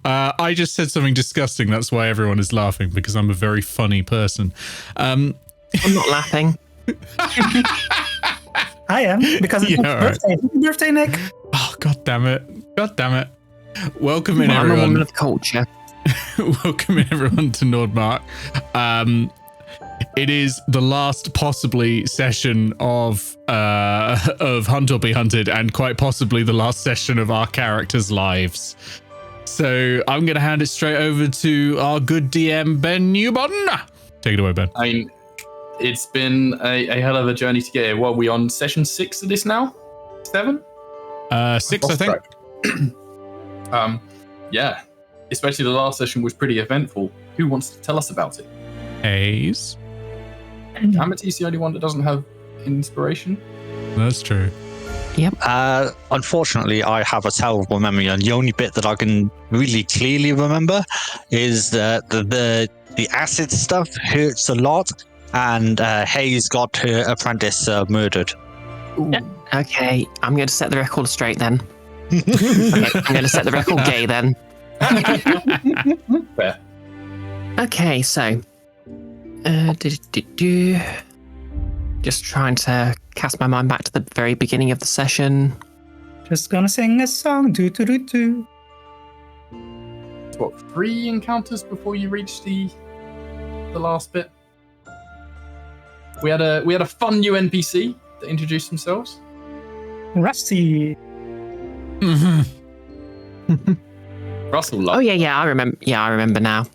I just said something disgusting. That's why everyone is laughing, because I'm a very funny person. I'm not laughing. I am, because it's my birthday. Happy birthday, Nick. Oh, God damn it. God damn it. Welcome in, I'm everyone. a woman of culture. Welcome in, everyone, to Nordmark. It is the last possibly session of Hunt or Be Hunted, and quite possibly the last session of our characters' lives. So I'm going to hand it straight over to our good DM, Ben Newbon. Take it away, Ben. I mean, it's been a hell of a journey to get here. What, are we on session 6 of this now? 7? 6, I think. Yeah. Especially the last session was pretty eventful. Who wants to tell us about it? Hayes. Amity's the only one that doesn't have inspiration. That's true. Yep. Unfortunately, I have a terrible memory, and the only bit that I can really clearly remember is that the acid stuff hurts a lot, and Hayes got her apprentice murdered. Okay, I'm going to set the record straight then. Okay, I'm going to set the record gay then. Fair. Okay, so just trying to cast my mind back to the very beginning of the session. Just gonna sing a song. Do do do do. What, 3 encounters before you reach the last bit? We had a fun new NPC that introduced themselves. Rusty. Russell Oh loved. yeah, I remember. Yeah, I remember now.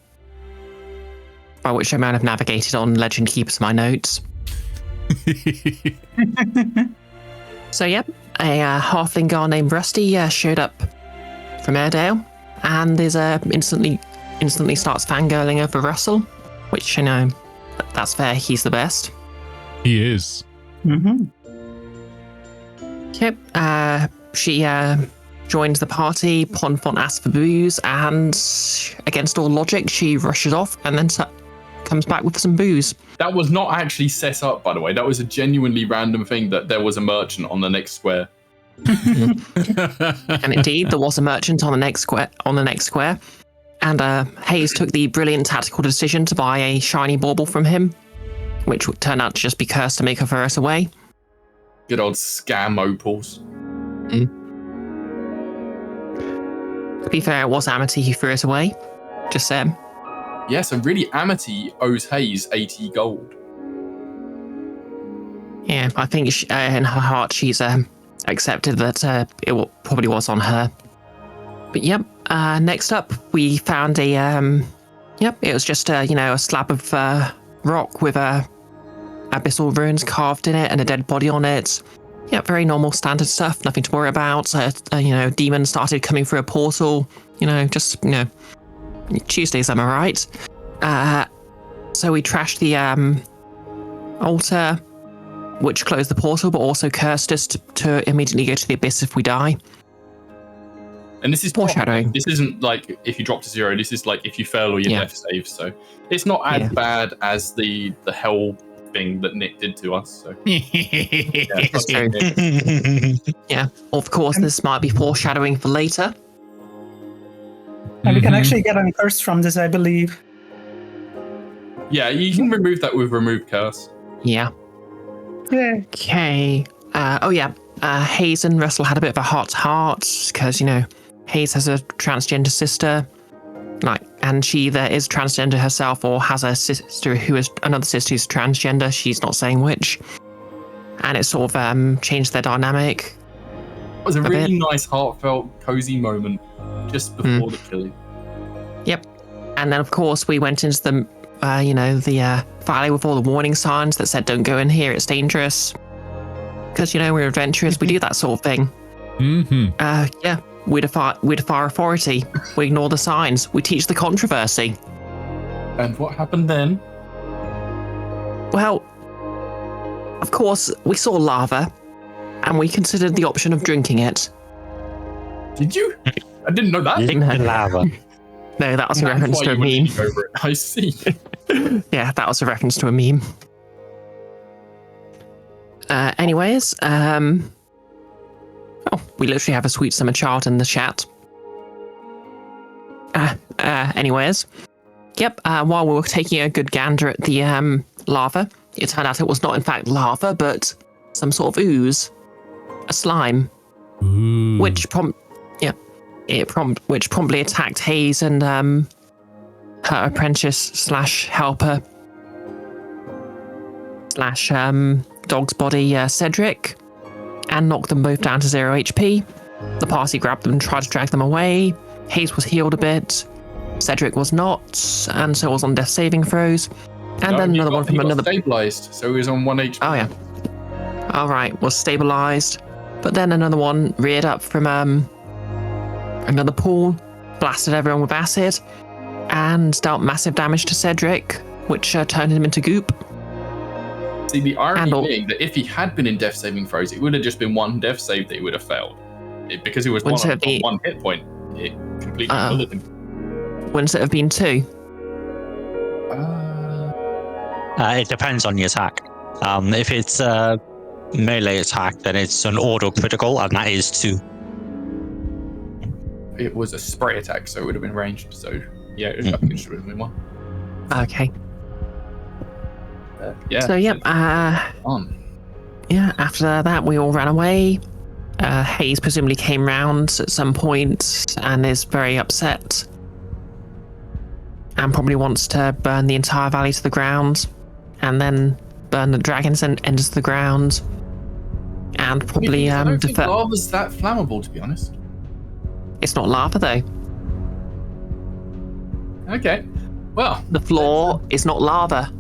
By which I might have navigated on Legend Keepers my notes. So yep, a halfling girl named Rusty showed up from Airedale, and is instantly starts fangirling over Russell, which that's fair. He's the best. He is. Mm-hmm. Yep. She joins the party. Ponfont asks for booze, and against all logic, she rushes off and then comes back with some booze. That was not actually set up, by the way. That was a genuinely random thing that there was a merchant on the next square. And indeed, there was a merchant on the next square. And Hayes took the brilliant tactical decision to buy a shiny bauble from him, which would turn out to just be cursed to make her throw us away. Good old scam opals. To be fair, it was Amity who threw it away. Just saying. Yeah, so really Amity owes Hayes 80 gold. Yeah, I think in her heart she's accepted that it probably was on her. But yep, next up we found it was just a slab of rock with abyssal runes carved in it and a dead body on it. Yeah, very normal standard stuff, nothing to worry about. Demons started coming through a portal, Tuesdays, am I right? So we trashed the altar, which closed the portal, but also cursed us to immediately go to the abyss if we die. And this is foreshadowing. This isn't like if you drop to 0. This is like if you fail all your death saves. So it's not as bad as the hell thing that Nick did to us. So That's true. Yeah, of course, this might be foreshadowing for later. And we can actually get a curse from this, I believe. Yeah, you can remove that with remove curse. Yeah. Yeah. Okay. Hayes and Russell had a bit of a heart-to-heart because, Hayes has a transgender sister, and she either is transgender herself or has a sister another sister who's transgender. She's not saying which. And it sort of changed their dynamic. It was a really nice, heartfelt, cozy moment just before the killing. Yep. And then, of course, we went into the valley with all the warning signs that said, don't go in here, it's dangerous. Because, we're adventurers, we do that sort of thing. Mm-hmm. We defy authority. We ignore the signs. We teach the controversy. And what happened then? Well, of course, we saw lava, and we considered the option of drinking it. Did you? I didn't know that. Lava. No, that was a reference to a meme. Over it. I see. Yeah, that was a reference to a meme. Anyways, we literally have a sweet summer chart in the chat. Anyways, yep. While we were taking a good gander at the lava, it turned out it was not in fact lava, but some sort of ooze, a slime, Ooh. which promptly attacked Hayes and her apprentice / helper / dog's body, Cedric, and knocked them both down to 0 HP. The party grabbed them and tried to drag them away. Hayes was healed a bit. Cedric was not, and so was on death saving throws. And then another one from another. Stabilized, so he was on 1 HP. Oh yeah. All right, was stabilized, but then another one reared up from another pool, blasted everyone with acid, and dealt massive damage to Cedric, which turned him into goop. See, the irony being that if he had been in death saving throws, it would have just been 1 death save that he would have failed. Because he was on 1 hit point, it completely bulleted him. Wouldn't it have been 2? It depends on the attack. If it's a melee attack, then it's an auto critical, and that is 2. It was a spray attack, so it would have been ranged. So yeah, I think it should have been 1. Okay. Yeah. So yep. Yeah. After that, we all ran away. Hayes presumably came round at some point and is very upset, and probably wants to burn the entire valley to the ground, and then burn the dragon's end to the ground, and probably I don't think lava's that flammable, to be honest. It's not lava though. Okay. Well, the floor is not lava.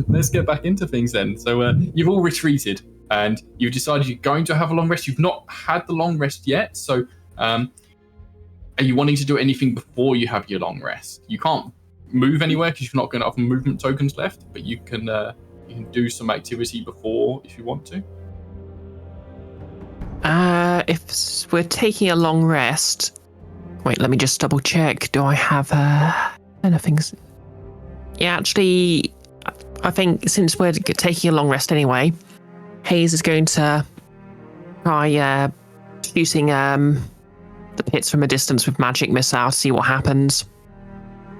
Let's get back into things then. So you've all retreated and you've decided you're going to have a long rest. You've not had the long rest yet. So are you wanting to do anything before you have your long rest? You can't move anywhere because you're not going to have movement tokens left, but you can do some activity before if you want to. If we're taking a long rest, wait, let me just double check. Do I have anything? Yeah, actually, I think since we're taking a long rest anyway, Hayes is going to try shooting the pits from a distance with magic missile to see what happens.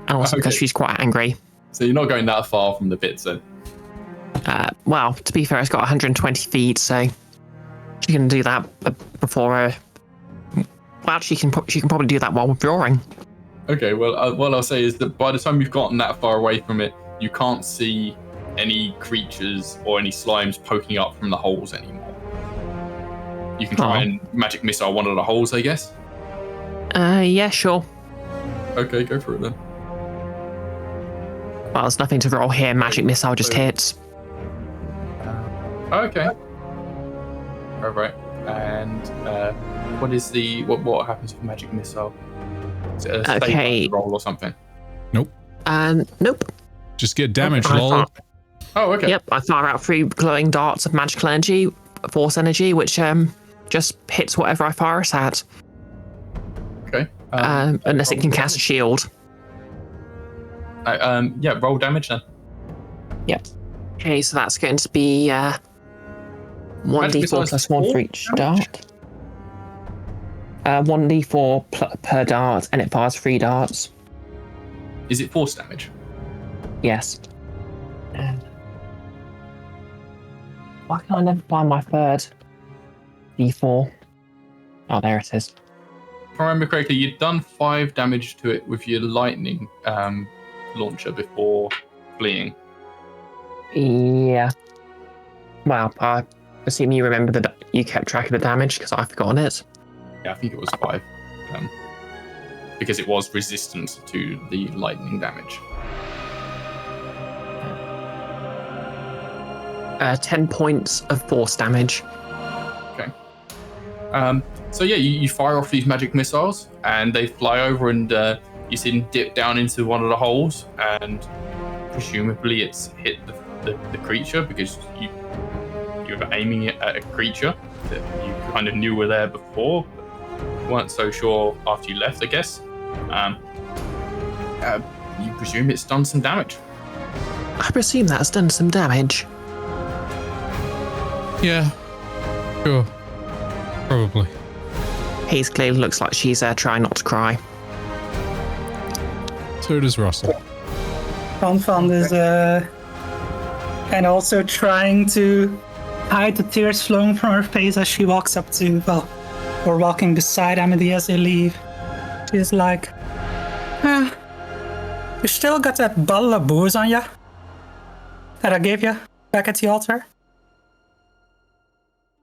And also because she's quite angry. So you're not going that far from the pits then? Well, to be fair, it's got 120 feet, so she can do that before her. Well, she can probably do that while withdrawing. Okay, well, what I'll say is that by the time you've gotten that far away from it, you can't see any creatures or any slimes poking up from the holes anymore. You can try and magic missile one of the holes, I guess. Yeah, sure. Okay, go for it then. Well, there's nothing to roll here. Magic missile just hits. Okay. All right. And what is the what happens with magic missile? Is it a Okay. save roll or something? Nope. Just get damage, I lol. thought- Oh, okay. Yep, I fire out 3 glowing darts of magical energy, force energy, which just hits whatever I fire it at, Okay. unless it can cast a shield. Yeah, roll damage then. Yep. Okay, so that's going to be Magic 1d4 missile plus is 1 for 4 each damage? dart. 1d4 per dart, and it fires 3 darts. Is it force damage? Yes. Why can I never find my third d4? Oh, there it is. If I remember correctly, you'd done 5 damage to it with your lightning launcher before fleeing. Yeah. Well, I assume you remember that you kept track of the damage because I've forgotten it. Yeah, I think it was 5. Because it was resistant to the lightning damage. 10 points of force damage. So yeah, you fire off these magic missiles, and they fly over, and you see them dip down into one of the holes, and presumably it's hit the creature because you're aiming it at a creature that you kind of knew were there before, but weren't so sure after you left, I guess. You presume it's done some damage. I presume that's done some damage. Yeah. Sure. Probably. Hayes clearly looks like she's trying not to cry. So does Russell. Fonfon is and also trying to hide the tears flowing from her face as she walks up to, well, or walking beside Amity as they leave. She's like, you still got that bottle of booze on ya? That I gave you back at the altar?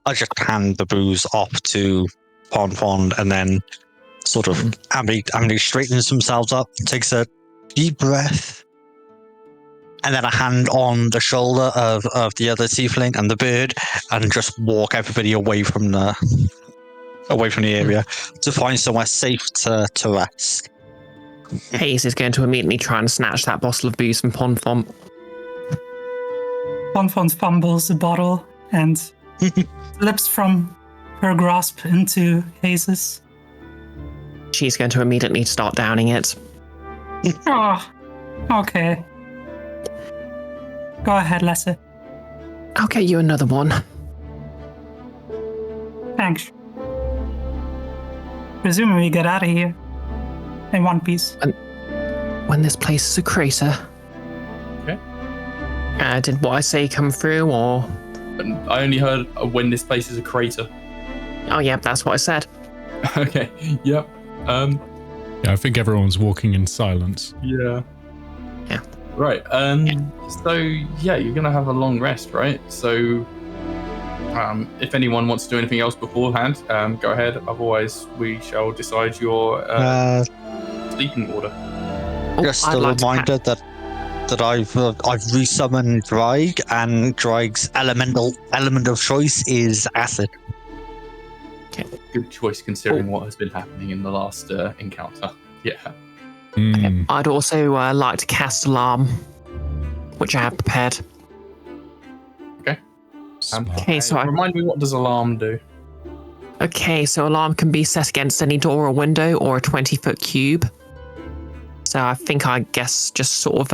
I just hand the booze off to Fonfon, and then sort of Amity straightens themselves up, takes a deep breath, and then a hand on the shoulder of the other tiefling and the bird, and just walk everybody away from the area to find somewhere safe to rest. Hayes is going to immediately try and snatch that bottle of booze from Fonfon. Fonfon fumbles the bottle and slips from her grasp into Hayes's. She's going to immediately start downing it. Oh, okay. Go ahead, Leslie. I'll get you another one. Thanks. Presumably we get out of here in one piece. When this place is a crater. Okay. Did what I say come through, or? And I only heard when this place is a crater. Oh yeah, that's what I said. Okay. Yep. Yeah, I think everyone's walking in silence. Yeah. Yeah. Right. So yeah, you're gonna have a long rest, right? So, if anyone wants to do anything else beforehand, go ahead. Otherwise, we shall decide your sleeping order. Oh, Just I'd a like to reminder that I've resummoned Dreig, and Dreig's element of choice is acid. Good choice considering what has been happening in the last encounter. Yeah. Mm. I'd also like to cast Alarm, which I have prepared. Okay, so Remind me, what does alarm do? Okay, so Alarm can be set against any door or window or a 20-foot cube. So I think, I guess, just sort of,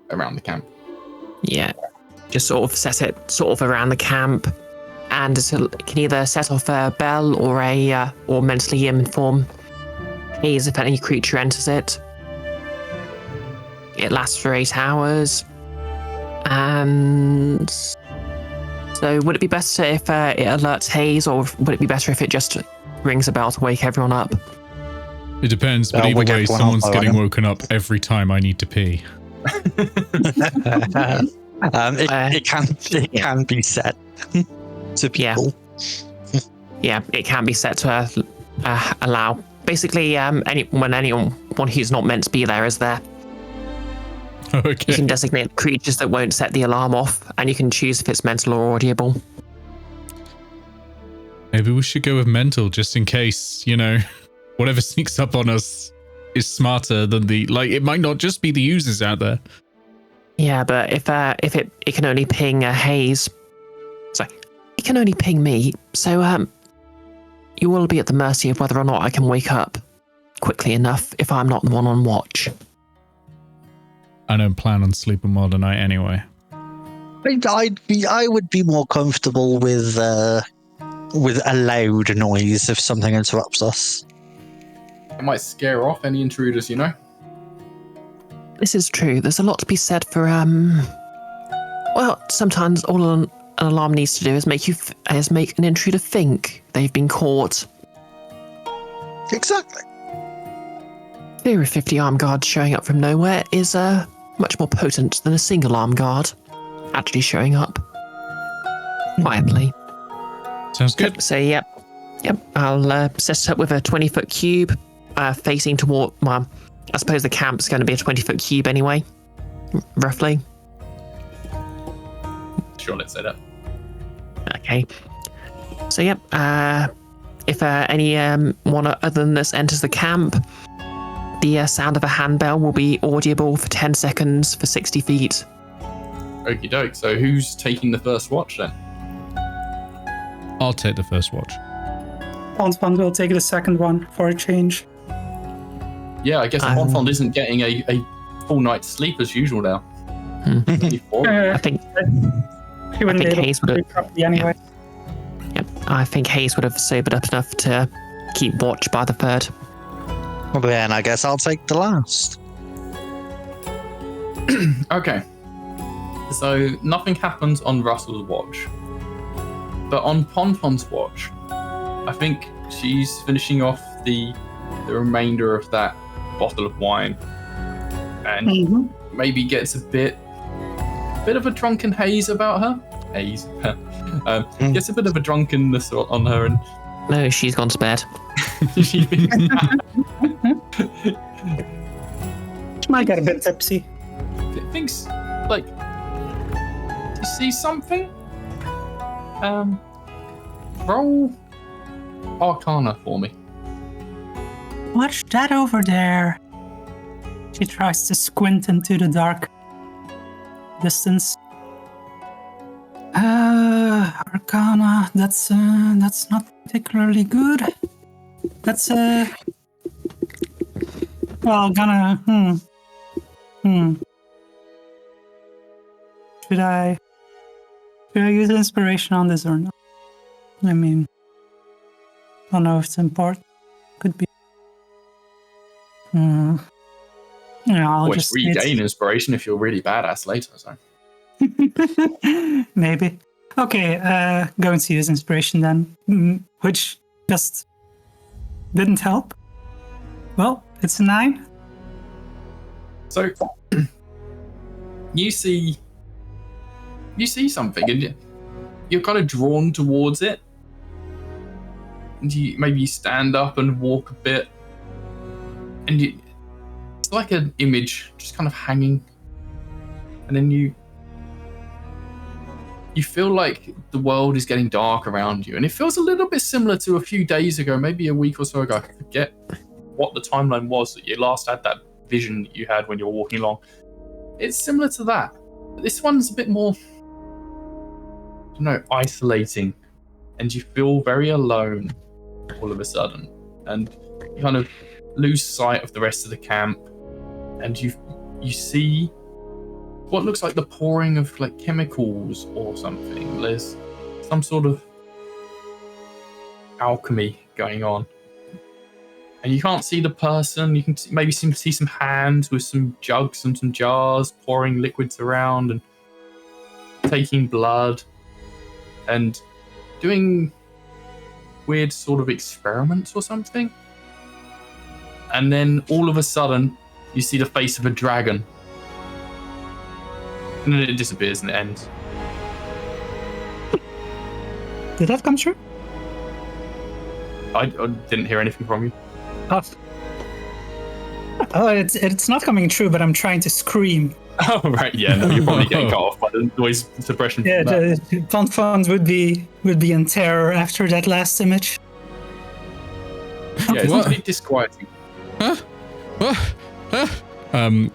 Around the camp. yeah, just sort of set it sort of around the camp, and it can either set off a bell or or mentally inform Hayes if any creature enters it. It lasts for 8 hours, and so would it be better if it alerts Hayes, or would it be better if it just rings a bell to wake everyone up? It depends, but I'll either wake way, everyone someone's up, I getting reckon. woken up every time I need to pee. It can be set to people. Yeah, it can be set to allow basically when anyone who's not meant to be there is there. You Okay. can designate creatures that won't set the alarm off, and you can choose if it's mental or audible. Maybe we should go with mental just in case, whatever sneaks up on us is smarter than it might not just be the users out there. Yeah, but if it can only ping Haze, sorry, it can only ping me. So you will be at the mercy of whether or not I can wake up quickly enough if I'm not the one on watch. I don't plan on sleeping well tonight anyway. I would be more comfortable with a loud noise if something interrupts us. It might scare off any intruders, This is true. There's a lot to be said for well, sometimes all an alarm needs to do is make an intruder think they've been caught. Exactly. Fear of 50 armed guards showing up from nowhere is much more potent than a single armed guard actually showing up quietly. Sounds good. So yep, I'll set it up with a 20-foot cube facing toward. Well, I suppose the camp's going to be a 20-foot cube anyway, roughly. Sure, let's say that. Okay. So yep, if anyone other than this enters the camp, the sound of a handbell will be audible for 10 seconds for 60 feet. Okie doke. So who's taking the first watch then? I'll take the first watch. Bonfond will take the second one for a change. Yeah, I guess Bonfond isn't getting a full night's sleep as usual now. I think She wouldn't I think be able Hayes to would sleep properly anyway. Yep, I think Hayes would have sobered up enough to keep watch by the third. Well, then I guess I'll take the last. Okay. So nothing happens on Russell's watch. But on Ponfon's watch, I think she's finishing off the remainder of that bottle of wine. And maybe gets a bit of a drunken haze about her. Haze. Gets a bit of a drunkenness on her, and No, she's gone to bed. She might get a bit tipsy. thinks, like, you see something? Roll Arcana for me. What's that over there? She tries to squint into the dark distance. Arcana, that's not particularly good. That's well, gonna Should I use inspiration on this or not? I mean, I don't know if it's important. Could be. Yeah, I'll Always just regain inspiration if you're really badass later. So maybe. Okay, going to use inspiration then, which just didn't help. Well, it's a 9. So you see something, and you're kind of drawn towards it. And you stand up and walk a bit, and it's like an image just kind of hanging. And then you feel like the world is getting dark around you, and it feels a little bit similar to a few days ago, maybe a week or so ago. I forget what the timeline was that you last had that vision that you had when you were walking along. It's similar to that. This one's a bit more, isolating, and you feel very alone all of a sudden, and you kind of lose sight of the rest of the camp, and you see what looks like the pouring of like chemicals or something. There's some sort of alchemy going on, and you can't see the person. You can maybe see some hands with some jugs and some jars pouring liquids around and taking blood and doing weird sort of experiments or something. And then all of a sudden you see the face of a dragon, and then it disappears and it ends. Did that come true? I didn't hear anything from you. Oh, it's not coming true, but I'm trying to scream Oh, right, yeah, no, you're probably getting cut off by the noise suppression. Yeah, from that. the Ponfons would be in terror after that last image. Yeah, it's What? a bit disquieting.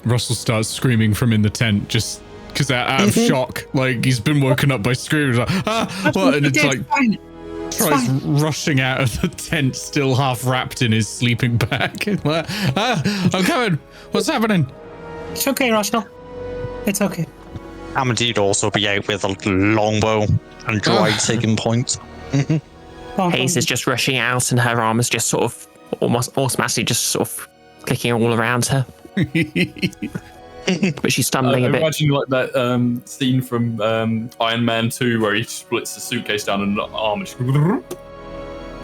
Russell starts screaming from in the tent just because out of shock. Like he's been woken up by screams. Like, what? And it's like fine. tries rushing out of the tent, still half wrapped in his sleeping bag. Like, I'm coming. What's happening? It's okay, Russell. It's okay. Amadine also be out with a longbow and dry taking point. Hayes is just rushing out, and her arm is just sort of almost automatically just sort of clicking all around her. But she's stumbling a bit. Imagine like that scene from Iron Man 2 where he splits the suitcase down and the arm just...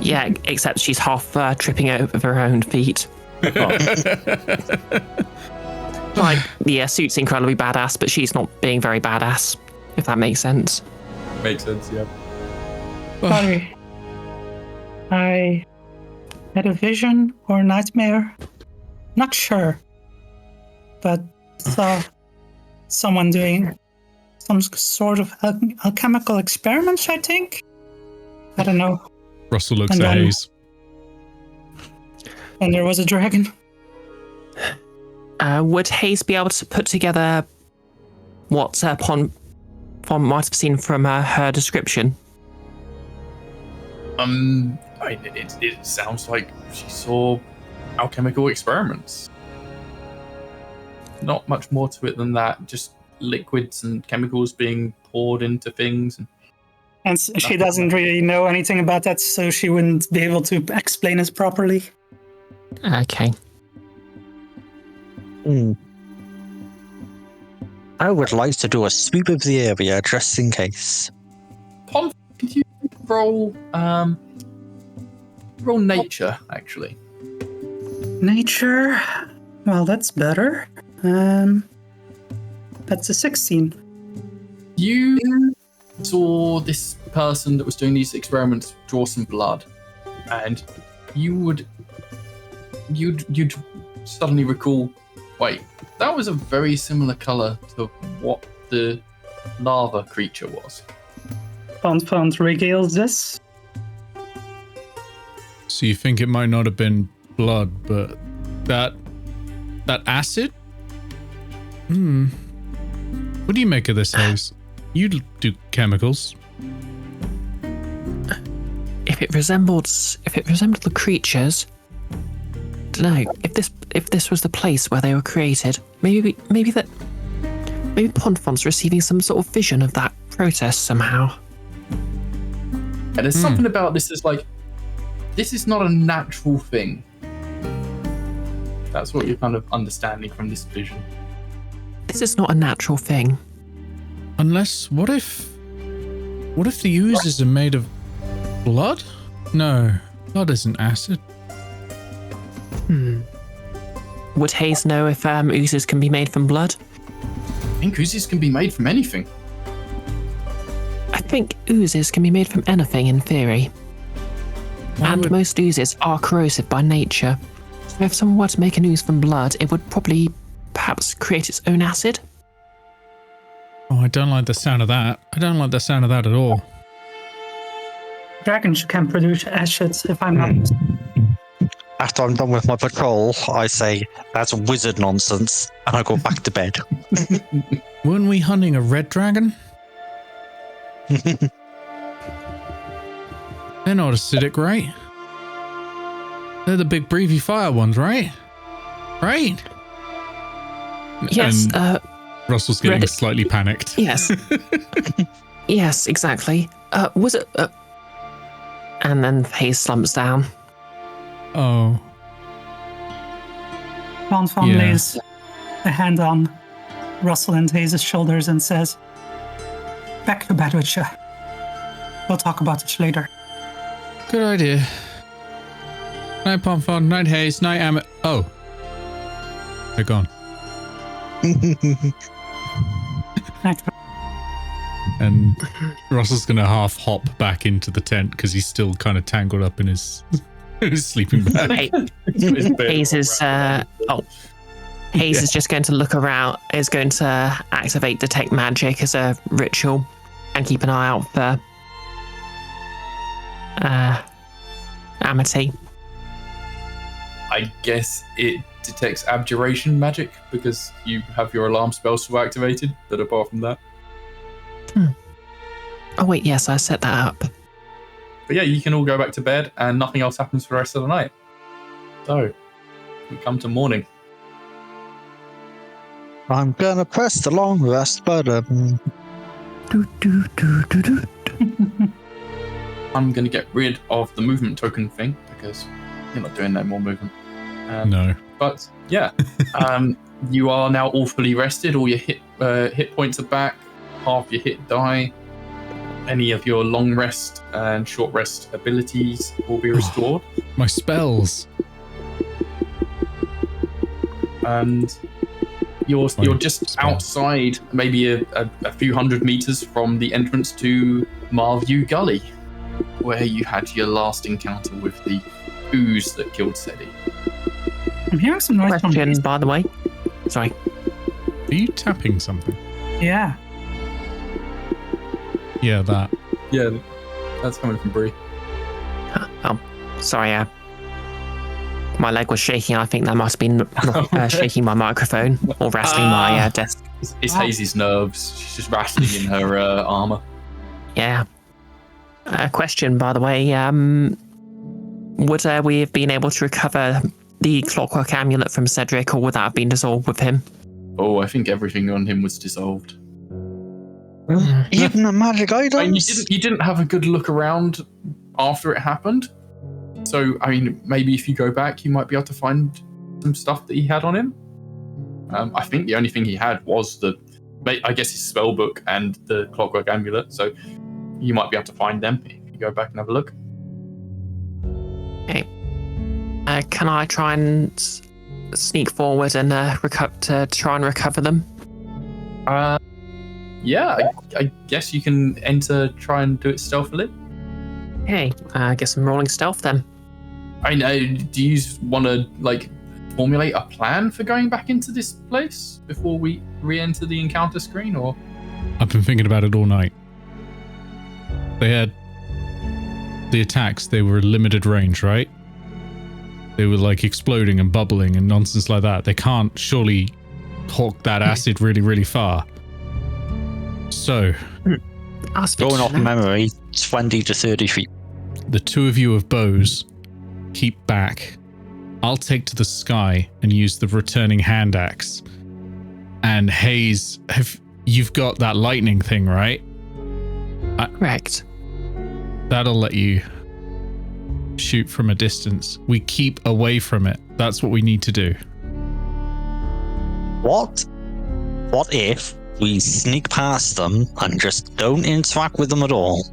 Yeah, except she's half tripping over her own feet. Like, the suit's incredibly badass, but she's not being very badass, if that makes sense. Makes sense, yeah. Sorry. I had a vision or a nightmare. Not sure. But saw someone doing some sort of alchemical experiments, I think. I don't know. Russell looks And at then- Hayes. And there was a dragon. Would Hayes be able to put together what Pon might have seen from her description? It sounds like she saw alchemical experiments. Not much more to it than that. Just liquids and chemicals being poured into things. And she doesn't really know anything about that, so she wouldn't be able to explain it properly. Okay. I would like to do a sweep of the area just in case. Pon, could you roll nature, actually? Nature. Well, that's better. That's a 16. You saw this person that was doing these experiments draw some blood, and you'd suddenly recall, wait, that was a very similar color to what the lava creature was. Ponfons regales this. So you think it might not have been blood, but that acid? What do you make of this, Hayes? You do chemicals. If it resembled the creatures, don't know. If this was the place where they were created, maybe Ponfon's receiving some sort of vision of that process somehow. And there's something about this that's like, this is not a natural thing. That's what you're kind of understanding from this vision. This is not a natural thing. Unless, what if the oozes are made of blood? No, blood isn't acid. Would Hayes know if oozes can be made from blood? I think oozes can be made from anything. I think oozes can be made from anything in theory. And most oozes are corrosive by nature. So if someone were to make an ooze from blood, it would probably perhaps create its own acid. Oh, I don't like the sound of that. I don't like the sound of that at all. Dragons can produce acids, if I'm not mistaken. After I'm done with my patrol, I say, that's wizard nonsense, and I go back to bed. Weren't we hunting a red dragon? They're not acidic, right? They're the big breathy fire ones, right? Right? Yes, And Russell's getting red- slightly panicked. yes. Yes, exactly. Was it... And then Hayes slumps down. Oh. Ponfon Yeah. lays a hand on Russell and Hayes' shoulders and says, "Back to bed with you. We'll talk about this later." Good idea. Night Ponfon, night Hayes, night Amit. Oh. They're gone. Night. And Russell's gonna half hop back into the tent because he's still kind of tangled up in his sleeping bag. Hayes is Hayes is just going to look around, is going to activate Detect Magic as a ritual and keep an eye out for Amity. I guess it detects abjuration magic because you have your alarm spell still activated, but apart from that. Oh wait, yes, I set that up. But yeah, you can all go back to bed and nothing else happens for the rest of the night. So, we come to morning. I'm gonna press the long rest button. I'm going to get rid of the movement token thing because you're not doing no more movement. No. But yeah, you are now all fully rested. All your hit points are back. Half your hit die. Any of your long rest and short rest abilities will be restored. My spells. And you're just outside, maybe a few hundred meters from the entrance to Marview Gully, where you had your last encounter with the ooze that killed Seti. I'm hearing some noise from Question, by the way. Sorry. Are you tapping something? Yeah. Yeah, that. Yeah, that's coming from Bree. Oh, sorry. My leg was shaking. I think that must have been shaking my microphone or rattling my desk. It's Hazy's nerves. She's just rattling in her armor. Yeah. Question, by the way. Would we have been able to recover the clockwork amulet from Cedric, or would that have been dissolved with him? Oh, I think everything on him was dissolved. Even the magic items? I mean, you didn't have a good look around after it happened. So, I mean, maybe if you go back, you might be able to find some stuff that he had on him. I think the only thing he had was I guess his spell book and the clockwork amulet. So you might be able to find them if you go back and have a look. Okay. Can I try and sneak forward and try and recover them? Yeah, I guess you can try and do it stealthily. Okay, I guess I'm rolling stealth then. I know. Do you want to formulate a plan for going back into this place before we re-enter the encounter screen, or? I've been thinking about it all night. They had the attacks. They were limited range, right? They were exploding and bubbling and nonsense like that. They can't surely hawk that acid really, really far. So, going off memory, 20 to 30 feet. The two of you of bows keep back. I'll take to the sky and use the returning hand axe. And Hayes, you've got that lightning thing, right? Correct. That'll let you shoot from a distance. We keep away from it. That's what we need to do. What if we sneak past them and just don't interact with them at all?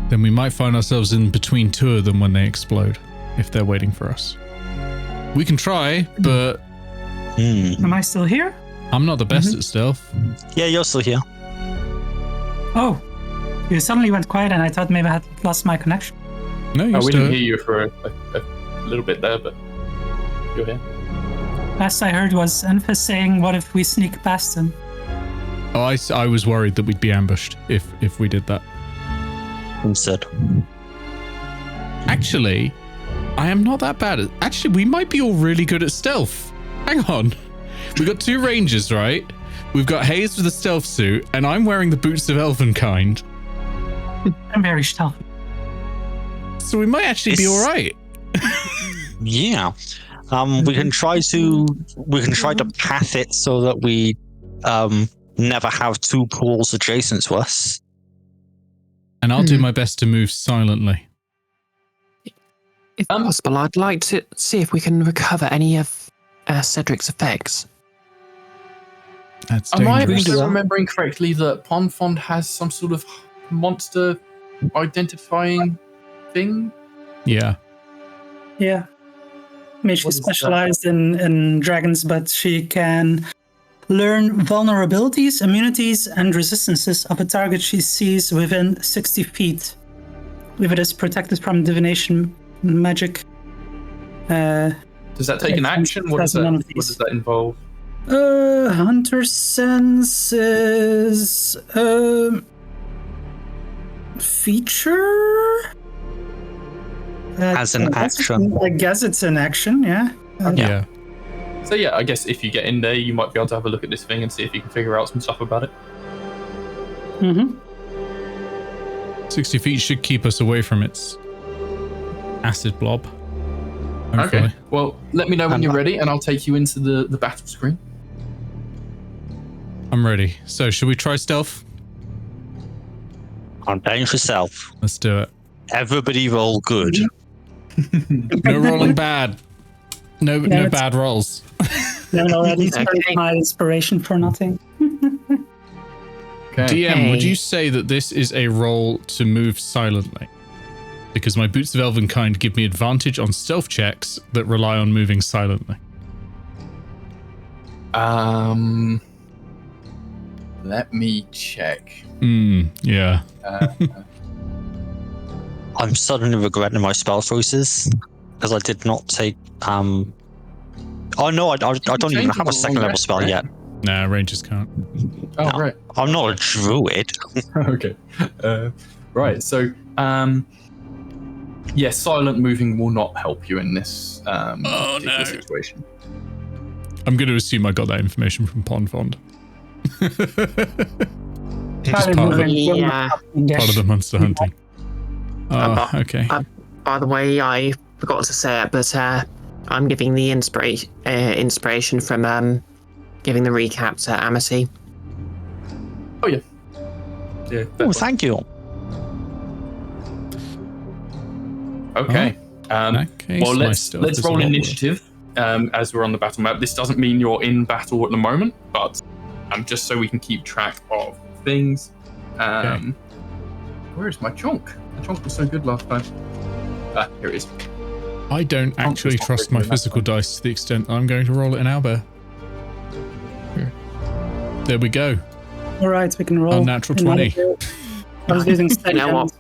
Then we might find ourselves in between two of them when they explode, if they're waiting for us. We can try, but... Am I still here? I'm not the best at stealth. Yeah, you're still here. Oh. You suddenly went quiet and I thought maybe I had lost my connection. No, you're We still didn't hear you for a little bit there, but you're here. Last I heard was Enfys saying, what if we sneak past them? Oh, I was worried that we'd be ambushed if we did that. Instead. Actually, I am not that bad at... Actually, we might be all really good at stealth. Hang on. We've got two rangers, right? We've got Hayes with a stealth suit, and I'm wearing the boots of Elvenkind. I'm very stealthy. So we might actually be all right. Yeah. We can try to path it so that we never have two pools adjacent to us. And I'll do my best to move silently. If possible, I'd like to see if we can recover any of Cedric's effects. That's Am I dangerous. also remembering correctly that Ponfond has some sort of monster identifying thing? Yeah. Yeah. I mean, she's specialized in dragons, but she can learn vulnerabilities, immunities, and resistances of a target she sees within 60 feet. If it is protected from divination magic, Does that take an action? What does None of that these. involve? Hunter sense is feature. As an action. I guess it's an action. Yeah. Yeah. So yeah, I guess if you get in there, you might be able to have a look at this thing and see if you can figure out some stuff about it. Mm-hmm. 60 feet should keep us away from its acid blob. Hopefully. Okay. Well, let me know when you're ready, and I'll take you into the battle screen. I'm ready. So, should we try stealth? I'm paying for stealth. Let's do it. Everybody roll good. No rolling bad. No it's- bad rolls. No, already Okay. spent my inspiration for nothing. Okay. DM, would Hey. you say that this is a roll to move silently? Because my Boots of Elvenkind give me advantage on stealth checks that rely on moving silently. Let me check. Yeah. I'm suddenly regretting my spell choices because I did not take. Oh no, I don't even change have the a second long level rest, spell right? yet. Nah, rangers can't. Oh, No. right. I'm not a druid. Okay. Right. So, yeah, silent moving will not help you in this particular no. situation. I'm going to assume I got that information from Pond Fond. Just Probably part of, moving will Yeah. not happen, yes. part of the monster hunting. Oh, okay. By the way, I forgot to say it, but I'm giving the inspiration from giving the recap to Amity. Oh yeah. Yeah. Oh, thank you. Okay. In that case, Well, my let's stealth is a roll lot initiative as we're on the battle map. This doesn't mean you're in battle at the moment, but just so we can keep track of things. Okay. Where is my chunk? The chunk was so good last time. Here it is. worse. I don't actually not trust written my in that physical one. dice to the extent that I'm going to roll it in owlbear. There we go. All right, we can roll. Unnatural 20. I was using steady You know what? hands.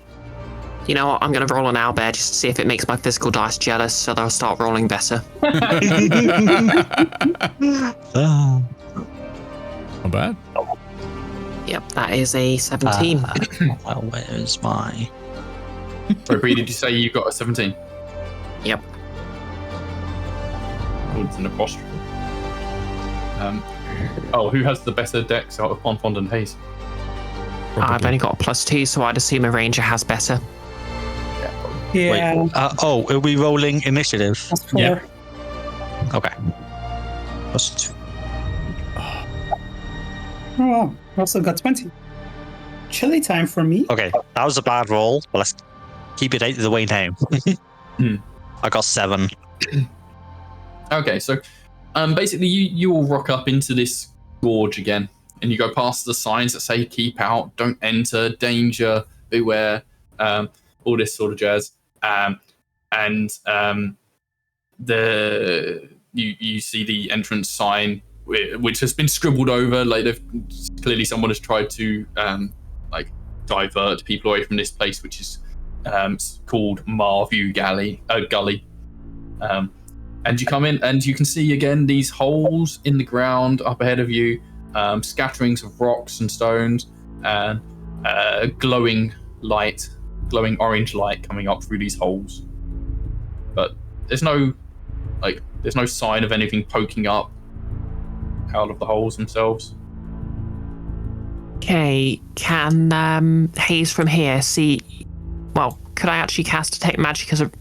You know what? I'm going to roll an owlbear just to see if it makes my physical dice jealous, so they'll start rolling better. Ah. Not bad. Yep, that is a 17. Well, where's my? Sorry, Bree, did you say you got a 17? Yep. Oh, it's an apostrophe. Who has the better dex out of Pond and Hayes? I've only got a +2, so I'd assume a ranger has better. Yeah, probably. Yeah, Wait, are we rolling initiative? that's 4. Yeah. Okay. +2. Oh, wow. I also got 20. Chilly time for me. Okay, that was a bad roll, but let's keep it out of the way now. I got 7. Okay, so basically you all rock up into this gorge again, and you go past the signs that say keep out, don't enter, danger, beware, all this sort of jazz. You see the entrance sign, which has been scribbled over. Like clearly someone has tried to divert people away from this place, which is called Marview Gully. And you come in and you can see again these holes in the ground up ahead of you, scatterings of rocks and stones, and glowing orange light coming up through these holes. But there's no sign of anything poking up out of the holes themselves. Okay, can Hayes from here see... Well, could I actually cast Detect Magic as a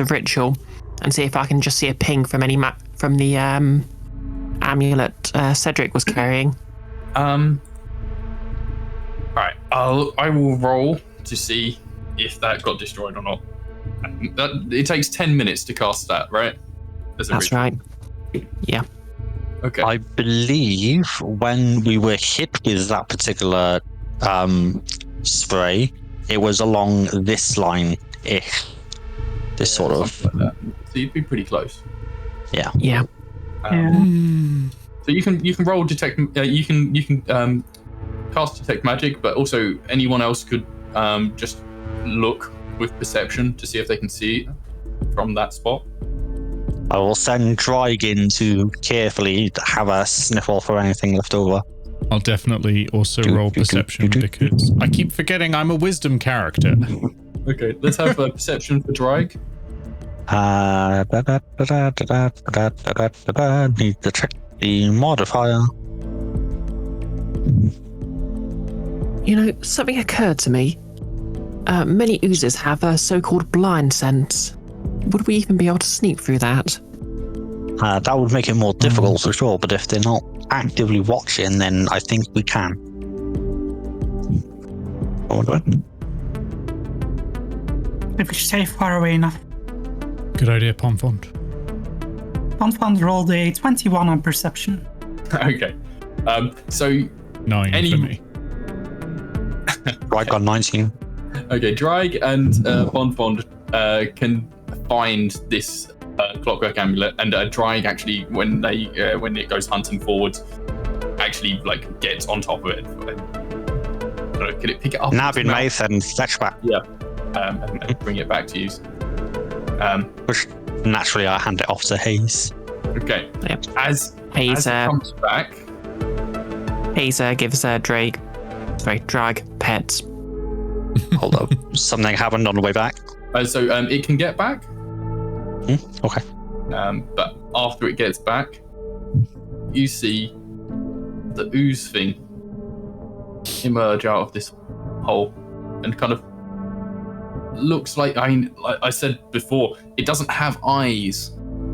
ritual and see if I can just see a ping from from the amulet Cedric was carrying? Alright, I will roll to see if that got destroyed or not. It takes 10 minutes to cast that, right? As a That's ritual. right. Yeah. Okay. I believe when we were hit with that particular spray, it was along this line-ish. This sort of. Something like that. So you'd be pretty close. Yeah. So you can roll detect. You can cast detect magic, but also anyone else could just look with perception to see if they can see it from that spot. I will send Dryg in to carefully have a sniffle for anything left over. I'll definitely also roll perception because I keep forgetting I'm a wisdom character. Okay, let's have a perception for Dryg. Need to check the modifier. You know, something occurred to me. Many oozes have a so-called blind sense. Would we even be able to sneak through that? That would make it more difficult for sure, but if they're not actively watching, then I think we can. If we stay far away enough. Good idea, Pomfond. Pomfond rolled a 21 on perception. Okay. So 9 for me. Right, got 19. Okay, Dryg and Bonfond can find this clockwork amulet, and Dryg actually, when it goes hunting forward, actually like gets on top of it. Can it pick it up? Nab in mouth and fetch back. Yeah, and bring it back to you. Which naturally I hand it off to Hayes. Okay. Yep. As Hayes, it comes back, Hayes gives Drag pets. Hold up. Something happened on the way back. so it can get back. Okay. But after it gets back, you see the ooze thing emerge out of this hole and kind of looks like, like I said before, it doesn't have eyes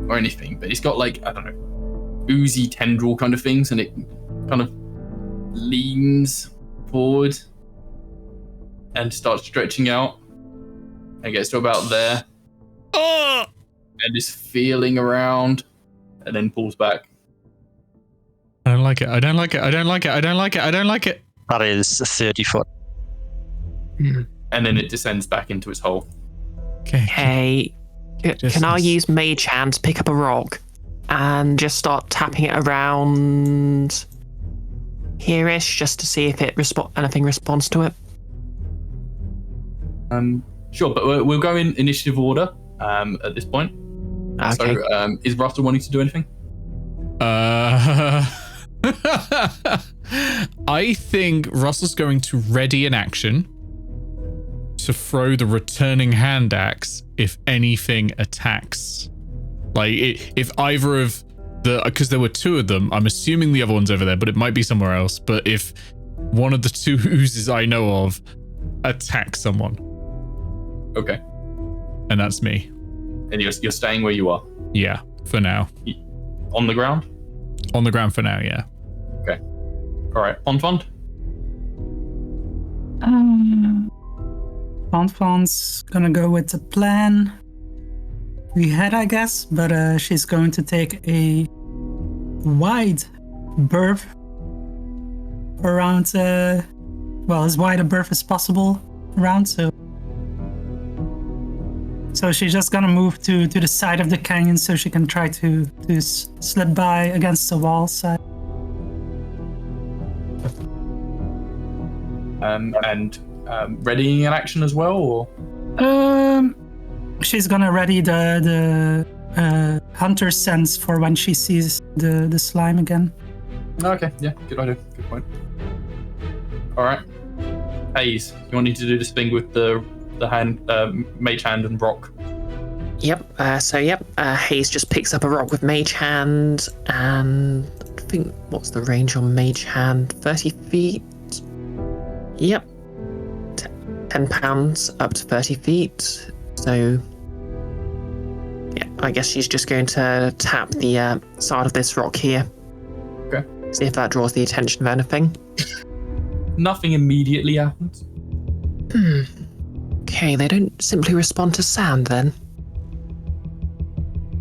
or anything, but it's got like, I don't know, oozy tendril kind of things, and it kind of leans forward and starts stretching out and gets to about there. And is feeling around and then pulls back. I don't like it. I don't like it. I don't like it. I don't like it. I don't like it. That is 30 foot. And then it descends back into its hole. Okay. Hey, can I use Mage Hand to pick up a rock and just start tapping it around here-ish just to see if it anything responds to it? Sure, but we'll go in initiative order at this point. Okay. So, is Russell wanting to do anything? I think Russell's going to ready an action to throw the returning hand axe if anything attacks. Like, if either of the... Because there were two of them. I'm assuming the other one's over there, but it might be somewhere else. But if one of the two oozes I know of attacks someone. Okay. And that's me. And you're staying where you are? Yeah, for now. On the ground? On the ground for now, yeah. Okay. All right. Bonfond? Bonfond's gonna go with the plan we had, I guess, but she's going to take a wide berth around, as wide a berth as possible around, So she's just gonna move to the side of the canyon so she can try to slip by against the wall side. And readying an action as well, or? She's gonna ready the hunter sense for when she sees the slime again. Okay, yeah, good idea. Good point. All right. Hayes, you wanting to do this thing with the hand, mage hand and rock? Yep. Hayes just picks up a rock with Mage Hand, and I think, what's the range on Mage Hand? 30 feet? Yep. 10 pounds up to 30 feet. So, yeah, I guess she's just going to tap the side of this rock here. Okay. See if that draws the attention of anything. Nothing immediately happens. Okay, they don't simply respond to sound then.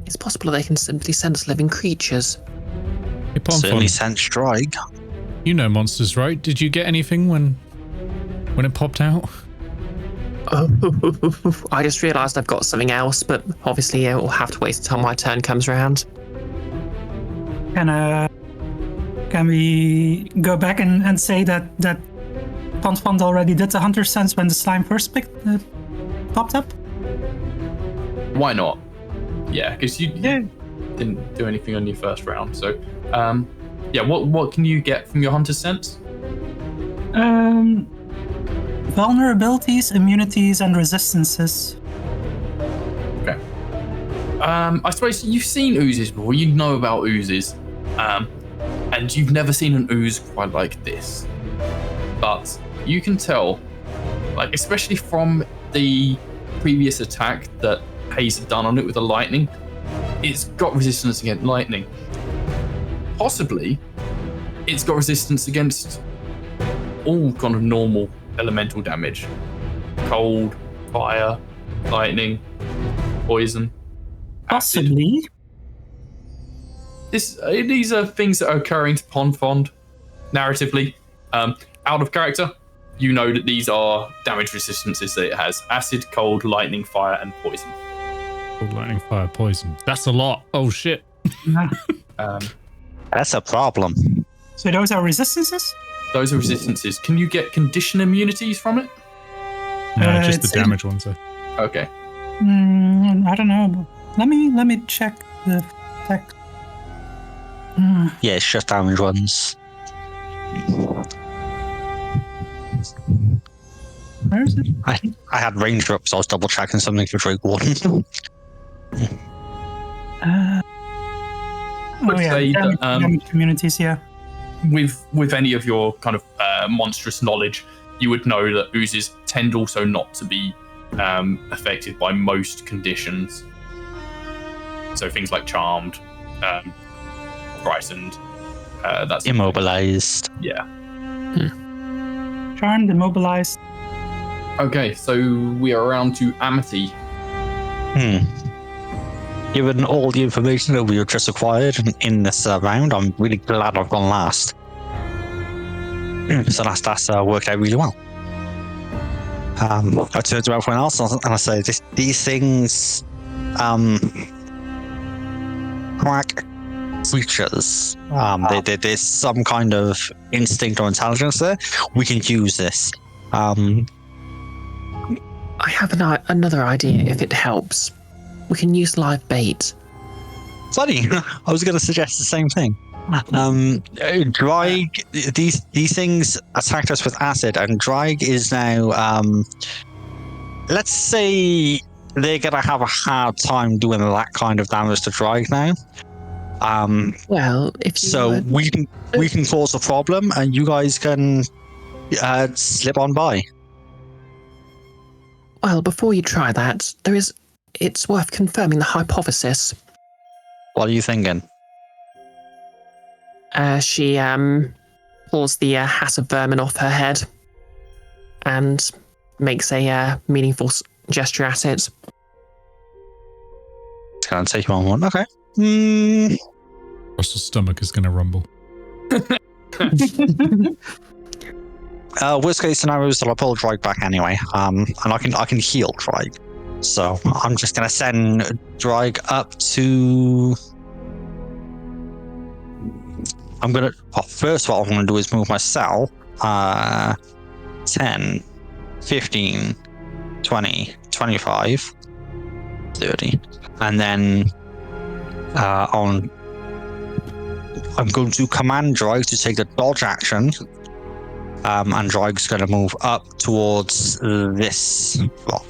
It's possible they can simply sense living creatures. Hey, Certainly Pomfond, sense Dryg. you know monsters, right? Did you get anything when it popped out? Oh, I just realised I've got something else, but obviously we'll have to wait until my turn comes around. Can we go back and say that Bonfond already did the hunter sense when the slime first popped up? Why not? Yeah, because didn't do anything on your first round. So, yeah, what can you get from your hunter's sense? Vulnerabilities, immunities, and resistances. Okay. I suppose you've seen oozes before. You know about oozes, and you've never seen an ooze quite like this. But you can tell, like especially from the previous attack that Hayes had done on it with the lightning, it's got resistance against lightning. Possibly, it's got resistance against all kind of normal elemental damage. Cold, fire, lightning, poison, acid. Possibly. These are things that are occurring to Pond narratively. Out of character, you know that these are damage resistances that it has. Acid, cold, lightning, fire, and poison. Cold, lightning, fire, poison. That's a lot. Oh, shit. That's a problem. So those are resistances? Those are resistances. Can you get condition immunities from it? No, just the it's- damage ones, though. Okay. I don't know. Let me check the text. Yeah, it's just damage ones. Where is it? I had ranger up, so I was double checking something for Drake Warden. Would say that, damage communities, yeah. with any of your kind of monstrous knowledge, you would know that oozes tend also not to be affected by most conditions. So things like charmed, frightened, that's Immobilized. yeah. Charmed, immobilized. Okay, so we are around to Amity. Given all the information that we have just acquired in this round, I'm really glad I've gone last. So that's worked out really well. I turn to everyone else and I say, these things, quack creatures. There's some kind of instinct or intelligence there. We can use this. I have another idea if it helps. We can use live bait. Funny, I was going to suggest the same thing. Drag, these things attacked us with acid, and Drag is now, let's say they're going to have a hard time doing that kind of damage to Drag now. Well, if you So we can cause a problem, and you guys can slip on by. Well, before you try that, it's worth confirming the hypothesis. What are you thinking? She pulls the hat of vermin off her head and makes a meaningful gesture at it. It's going to take you on one. Okay. Russell's stomach is going to rumble. Worst case scenario is that I pull Drake back anyway. And I can heal Drake. So I'm just gonna send Drake up to. First of all, I'm gonna do is move my cell. 10, 15, 20, 25, 30, and then I'm going to command Drake to take the dodge action. And Drake's going to move up towards this block.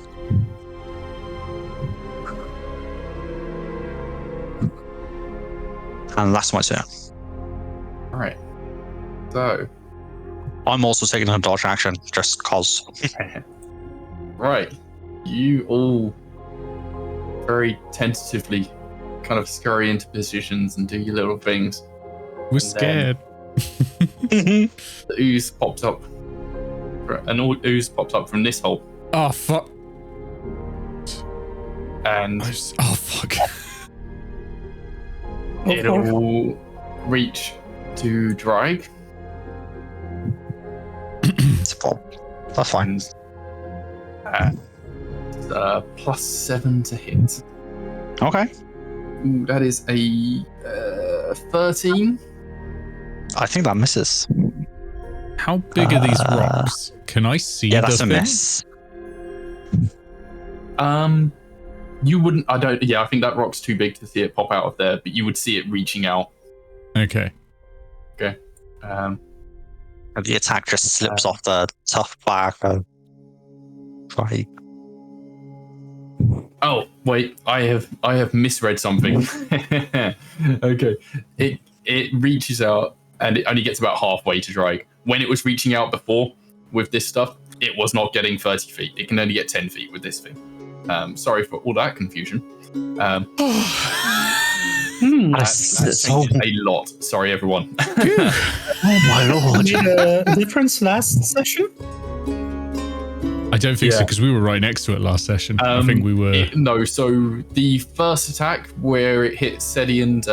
And that's my turn. All right. So, I'm also taking a dodge action, just cause. right, you all very tentatively kind of scurry into positions and do your little things. We're scared. The ooze pops up. An ooze pops up from this hole, Oh, fuck. and Oh, fuck. it'll reach to Drag. That's fine. And +7 to hit. Okay. Ooh, that is a 13. I think that misses. How big are these rocks? Can I see Yeah, the that's a thing? miss. You wouldn't. I don't. Yeah, I think that rock's too big to see it pop out of there, but you would see it reaching out. Okay. Okay. And the attack just slips off the tough back of Drake. Oh wait, I have misread something. Okay, it reaches out and it only gets about halfway to Drake. When it was reaching out before with this stuff, it was not getting 30 feet. It can only get 10 feet with this thing. Sorry for all that confusion. That changes a lot. Sorry, everyone. Oh my lord! Made a difference last session. I don't think so, because we were right next to it last session. I think we were. No, so the first attack where it hit Sedi and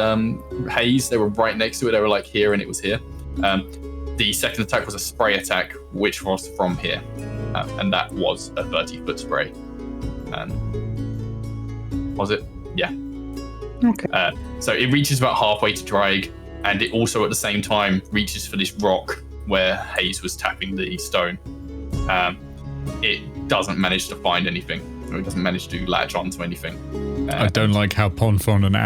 Hayes, they were right next to it. They were like here, and it was here. The second attack was a spray attack, which was from here, and that was a 30-foot spray. Was it? Yeah. Okay. So it reaches about halfway to Drag, and it also at the same time reaches for this rock where Hayes was tapping the stone. It doesn't manage to find anything, or it doesn't manage to latch onto anything. I don't like how Ponfon and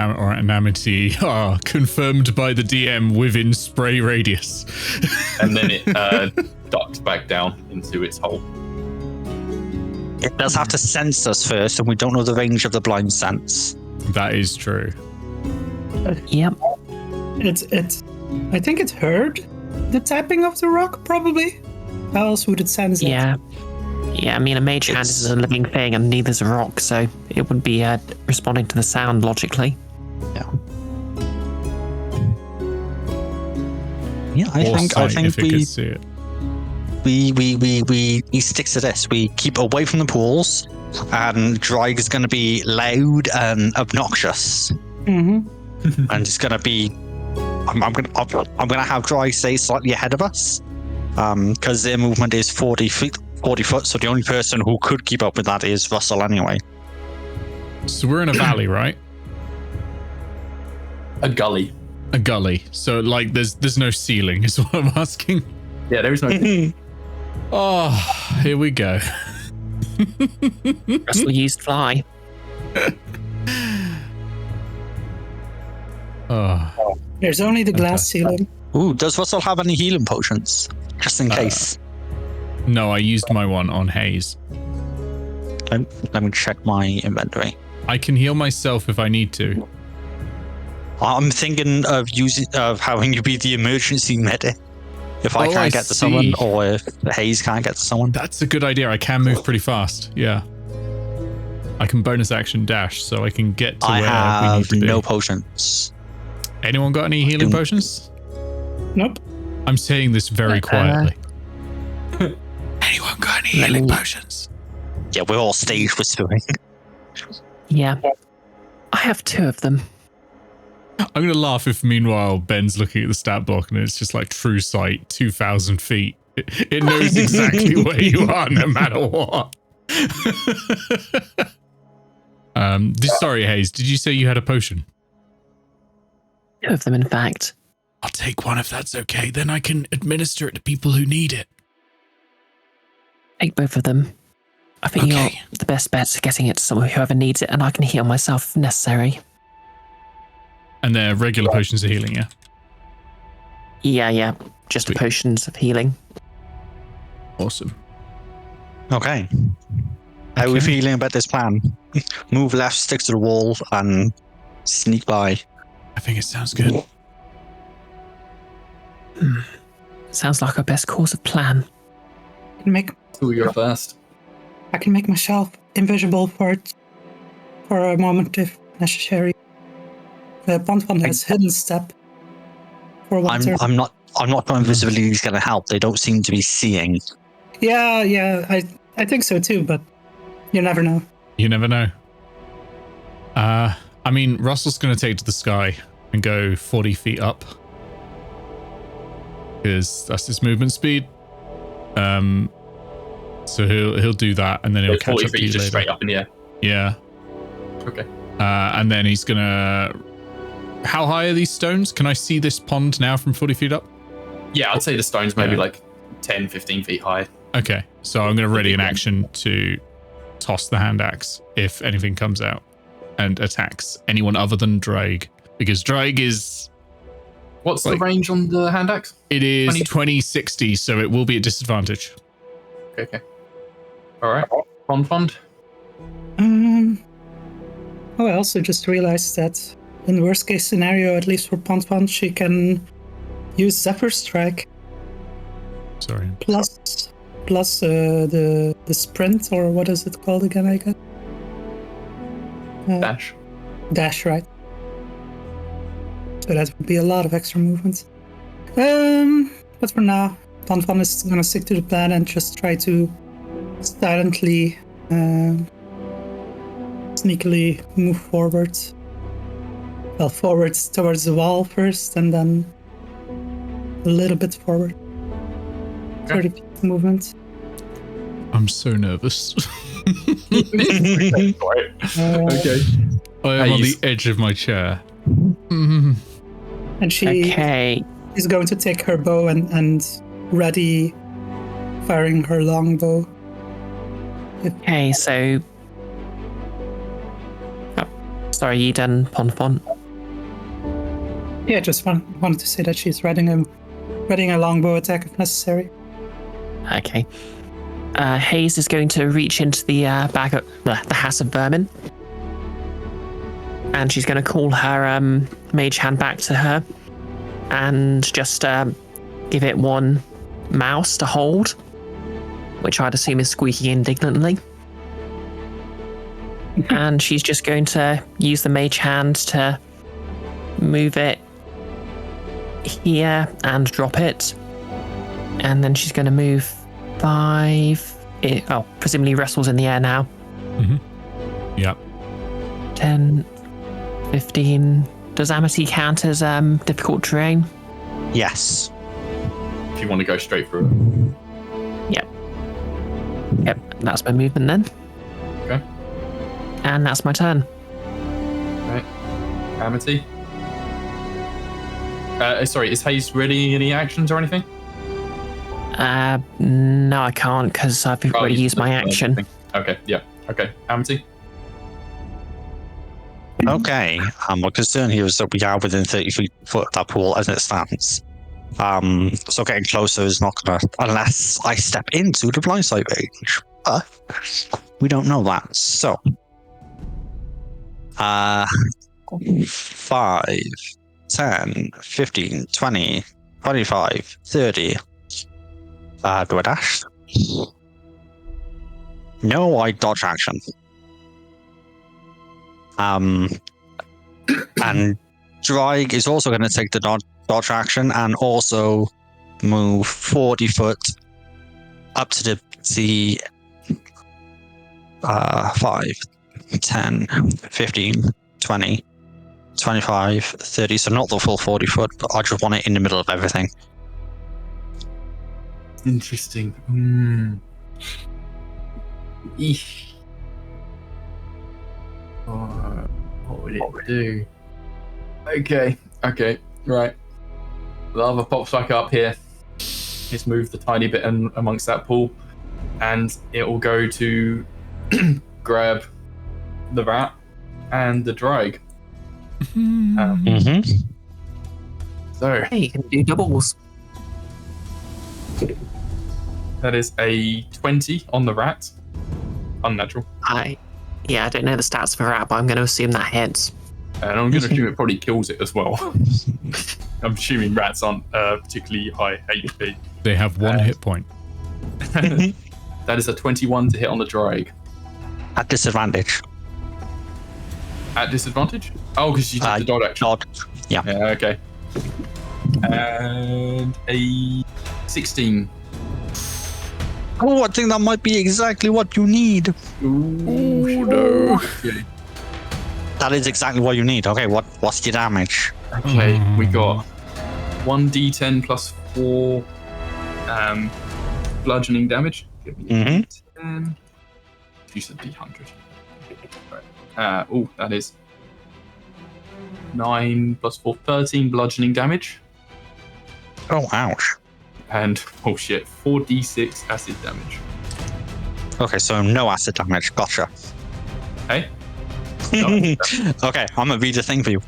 Amity are confirmed by the DM within spray radius. And then it ducks back down into its hole. It does have to sense us first, and we don't know the range of the blind sense. That is true. Yep. It's. I think it heard the tapping of the rock. Probably. How else would it sense it? Yeah. Yeah, I mean, a mage hand is a living thing and neither's a rock, so it would be responding to the sound logically. Yeah. Yeah, I think if it we could see it. we stick to this. We keep away from the pools, and Drag is going to be loud and obnoxious, Mm-hmm. and it's going to be. I'm gonna have Drag stay slightly ahead of us, because their movement is 40 foot. So the only person who could keep up with that is Russell anyway. So we're in a valley, right? A gully. A gully. So like there's no ceiling is what I'm asking. Yeah, there is no. Oh, here we go. Russell used fly. Oh. There's only the glass ceiling. Ooh, does Russell have any healing potions? Just in case. No, I used my one on Hayes. Let me check my inventory. I can heal myself if I need to. I'm thinking of having you be the emergency medic if I can't get to someone, or if Hayes can't get to someone. That's a good idea. I can move pretty fast. Yeah. I can bonus action dash, so I can get to I where we need have to be. no potions. Anyone got any healing potions? Nope. I'm saying this very quietly. Anyone got any healing potions? Yeah, we're all stage whispering. Yeah. I have 2 of them. I'm going to laugh if meanwhile Ben's looking at the stat block and it's just like true sight, 2,000 feet. It knows exactly where you are no matter what. Sorry, Hayes, did you say you had a potion? 2 of them, in fact. I'll take one if that's okay. Then I can administer it to people who need it. Take both of them. I think you're the best bet at getting it to someone whoever needs it, and I can heal myself if necessary. And they're regular potions of healing, yeah? Yeah. Just Sweet. potions of healing. Awesome. Okay. How are we feeling about this plan? Move left, stick to the wall, and sneak by. I think it sounds good. Sounds like our best course of plan. Who you're first? I can make myself invisible for a moment if necessary. The Ponfon has hidden step. For one turn. I'm not sure invisibility is going to help. They don't seem to be seeing. Yeah, I think so too, but you never know. You never know. I mean, Russell's going to take to the sky and go 40 feet up. Because that's his movement speed. So he'll do that, and then he'll catch 40 up to feet you just later. straight up in the air. Yeah. Okay. And then he's going to... How high are these stones? Can I see this pond now from 40 feet up? Yeah, I'd say the stone's maybe like 10, 15 feet high. Okay, so I'm going to ready an action to toss the hand axe if anything comes out. and attacks anyone other than Drake, because Drake is What's the range on the hand axe? it is 20? 2060, so it will be at disadvantage. Okay. All right. Fond. Oh, I also just realized that in the worst case scenario, at least for Pon, she can use Zephyr Strike Sorry. plus the sprint, or what is it called again? I guess. Dash. Right. So that would be a lot of extra movement. But for now, Pon is gonna stick to the plan and just try to silently, sneakily move forward. Well, forwards towards the wall first, and then a little bit forward. 30 feet movement. I'm so nervous. Okay. I am on the edge of my chair. And she Okay. is going to take her bow and ready firing her longbow. Okay, so. Oh, sorry, you done, Pon. Yeah, just wanted to say that she's readying a longbow attack if necessary. Okay. Hayes is going to reach into the bag of the hat of vermin, and she's going to call her mage hand back to her, and just give it one mouse to hold, which I'd assume is squeaking indignantly. And she's just going to use the mage hand to move it here and drop it, and then she's going to move 5. Presumably wrestles in the air now. Yep. 10, 15. Does Amity count as difficult terrain? Yes. If you want to go straight through it. Yep, that's my movement then. Okay. And that's my turn. Right. Amity. Sorry, is Hayes ready any actions or anything? No, I can't because I've already used my action. Okay, yeah. Okay, Amity. Okay. My concern here is that we are within 30 foot of that pool as it stands. So getting closer is not gonna, unless I step into the blindside range. But we don't know that. So 5, 10, 15, 20, 25, 30. Do I dash? No, I dodge action. And Drake is also going to take the dodge action and also move 40 foot up to the 5, 10, 15, 20, 25, 30. So not the full 40 foot, but I just want it in the middle of everything. Interesting. Eesh. What would it do? Okay, right. Lava pops back up here. Just move the tiny bit amongst that pool, and it will go to grab the rat and the drag. So Hey, you can do doubles. that is a 20 on the rat. Unnatural. I don't know the stats for rat, but I'm going to assume that hits. And I'm going to assume it probably kills it as well. I'm assuming rats aren't particularly high HP. They have 1 hit point. That is a 21 to hit on the drag. At disadvantage. At disadvantage? Oh, because you did the dodge action. Dodge. Yeah. Yeah, okay. And a 16. Oh, I think that might be exactly what you need. Ooh, no. Okay. That is exactly what you need. Okay, what's your damage? Okay, we got 1d10 plus 4 bludgeoning damage. Give me a d10. You said d100. Right. That is 9 plus 4, 13 bludgeoning damage. Oh, ouch. And, 4d6 acid damage. Okay, so no acid damage. Gotcha. Hey? Okay, I'm gonna read the thing for you.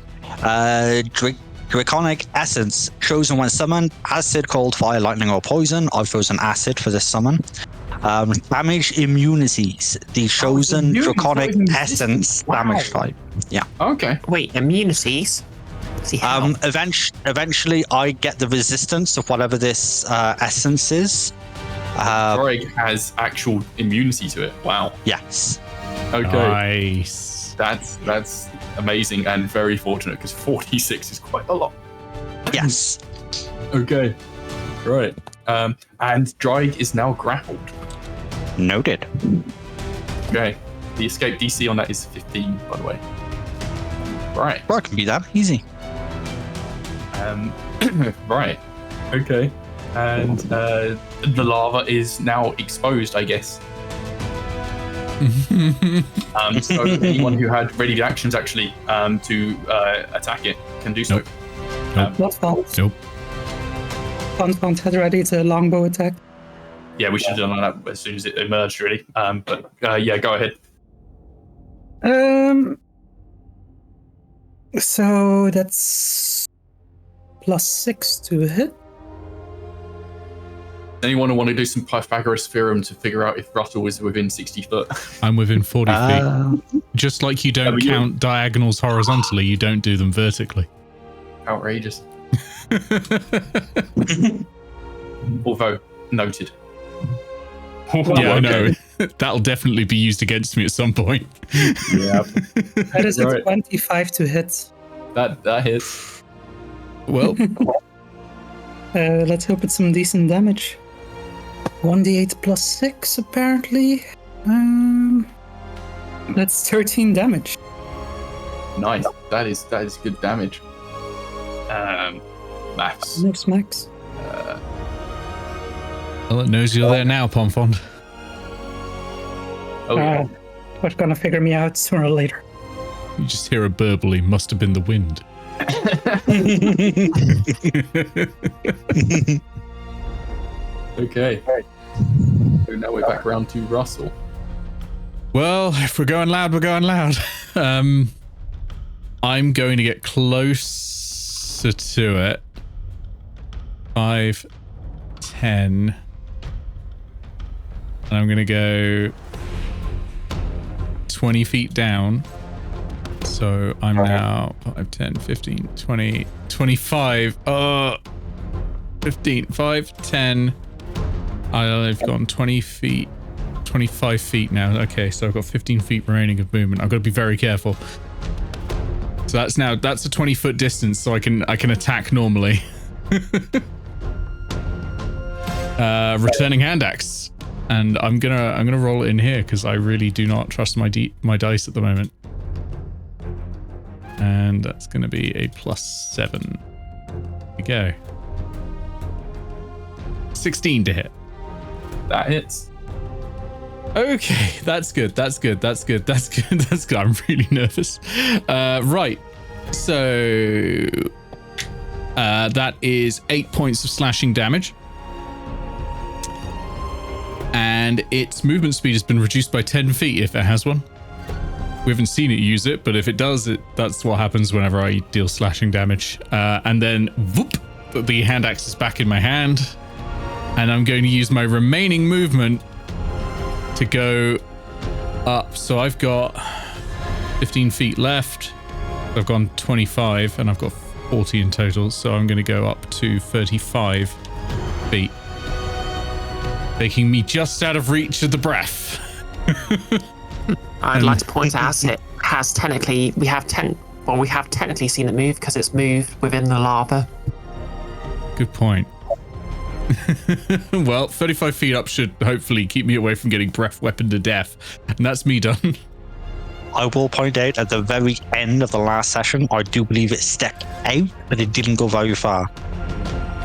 Draconic Essence. Chosen when summoned. Acid, cold, fire, lightning, or poison. I've chosen acid for this summon. Damage immunities. The chosen immunity, Draconic not even Essence wow. damage type. Yeah. Okay. Wait, immunities? See how? Eventually, I get the resistance of whatever this essence is. Greg has actual immunity to it. Wow. Yes. Okay. Nice. That's amazing and very fortunate because 46 is quite a lot. Yes. Okay. Right. And Drake is now grappled. Noted. Okay. The escape DC on that is 15, by the way. Right. Well, it can be that easy. Right. Okay. And the lava is now exposed, I guess. So anyone who had ready actions actually to attack it can do so. Nope. Not fun. Nope. Fun had ready to longbow attack. Yeah, we should have done that as soon as it emerged, really. But yeah, go ahead. So that's +6 to hit. Anyone want to do some Pythagoras theorem to figure out if Russell is within 60 foot? I'm within 40 feet. Just like you don't but you- count diagonals horizontally, you don't do them vertically. Outrageous. Although, noted. Yeah, I know. That'll definitely be used against me at some point. Yeah. That is Right. a 25 to hit. That hits. Well, Let's hope it's some decent damage. 1d8 +6, apparently. That's 13 damage. Nice. That is good damage. Maths. Next max. well, it knows you're there now, Pomfond. Oh, yeah. What's gonna figure me out sooner or later? You just hear a burbly, must have been the wind. Okay. So now we're back around to Russell. Well, if we're going loud, we're going loud. I'm going to get closer to it. 5, 10. And I'm going to go 20 feet down. So I'm now 5, 10, 15, 20, 25. 15, 5, 10. I've gone 20 feet. 25 feet now. Okay, so I've got 15 feet remaining of movement. I've got to be very careful. So that's a 20-foot distance, so I can attack normally. Returning hand axe, and I'm gonna roll it in here because I really do not trust my dice at the moment. And that's gonna be a +7. Here we go. 16 to hit. That hits. Okay, that's good. I'm really nervous. Right. So that is 8 points of slashing damage. And its movement speed has been reduced by 10 feet if it has one. We haven't seen it use it, but if it does, that's what happens whenever I deal slashing damage. And then whoop, the hand axe is back in my hand. And I'm going to use my remaining movement to go up. So I've got 15 feet left. I've gone 25 and I've got 40 in total. So I'm going to go up to 35 feet, taking me just out of reach of the breath. I'd like to point out it has technically, we have technically seen it move because it's moved within the lava. Good point. Well, 35 feet up should hopefully keep me away from getting breath weaponed to death. And that's me done. I will point out at the very end of the last session, I do believe it stepped out, but it didn't go very far.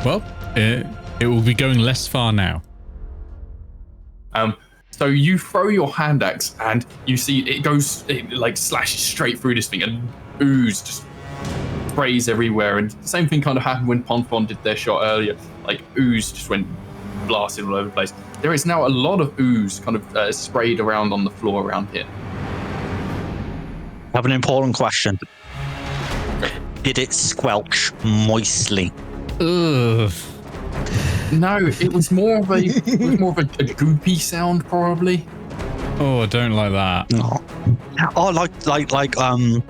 Well, it will be going less far now. So you throw your hand axe and you see it like slashes straight through this thing and ooze just sprays everywhere. And the same thing kind of happened when Ponfon did their shot earlier. Like ooze just went blasting all over the place. There is now a lot of ooze kind of sprayed around on the floor around here. I have an important question. Did it squelch moistly? Ugh. No, it was more of a a goopy sound, probably. Oh, I don't like that. No. Oh, like when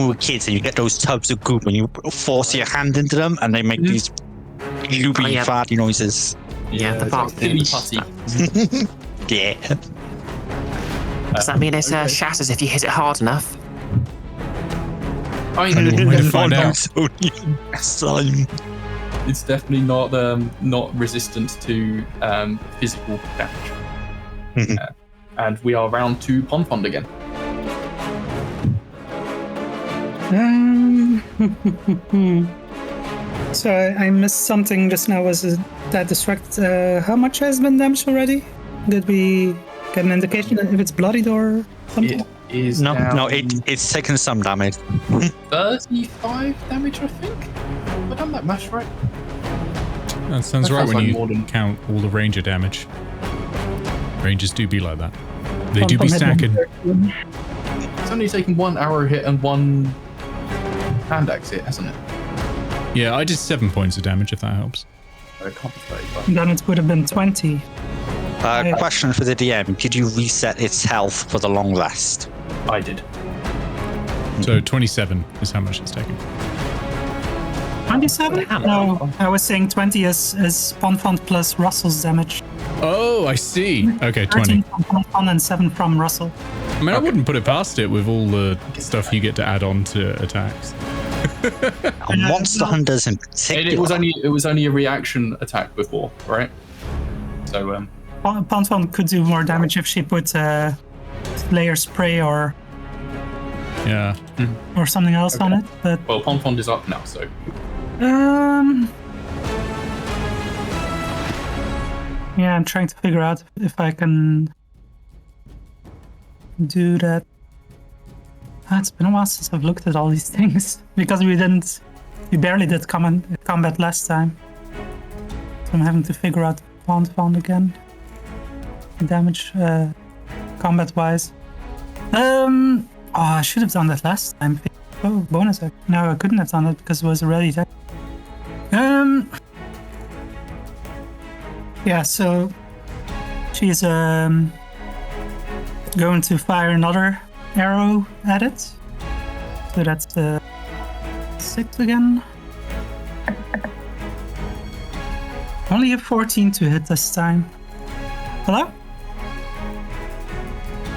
we were kids and you get those tubs of goop and you force your hand into them and they make these loopy, farty noises. Yeah, the bark. Silly putty. Yeah. Does that mean it shatters if you hit it hard enough? I Way mean, to find out. Slime. it's definitely not resistant to physical damage. And we are round to Pond again. So I missed something just now. Was that distract? How much has been damaged already? Did we get an indication if it's bloodied or something? It is No, now it's taken some damage. 35 damage, I think. Have I done that math right? That sounds That right sounds when like you more than- count all the ranger damage. Rangers do be like that. They do Pom be Pom had stacking. 113. It's only taken one arrow hit and one hand axe hit, hasn't it? Yeah, I did 7 points of damage, if that helps. So it can't be 35. Then it would have been 20. Question for the DM. Did you reset its health for the long rest? I did. So 27 is how much it's taken. 27? No, I was saying 20 is Ponfont plus Russell's damage. Oh, I see. Okay, 20. 13 from Ponfont and 7 from Russell. I mean, I wouldn't put it past it with all the stuff you get to add on to attacks. On Monster Hunters in And particular. it was only a reaction attack before, right? So Ponfont could do more damage if she put Slayer Spray or Yeah. something else on it. But well, Pond is up now, so yeah, I'm trying to figure out if I can do that. It's been a while since I've looked at all these things because we barely did combat last time. So I'm having to figure out Pond again. Damage, combat wise. Oh, I should have done that last time. Oh, bonus act. No, I couldn't have done it because it was already attack. Yeah, so she's going to fire another arrow at it. So that's 6 again. Only a 14 to hit this time. Hello?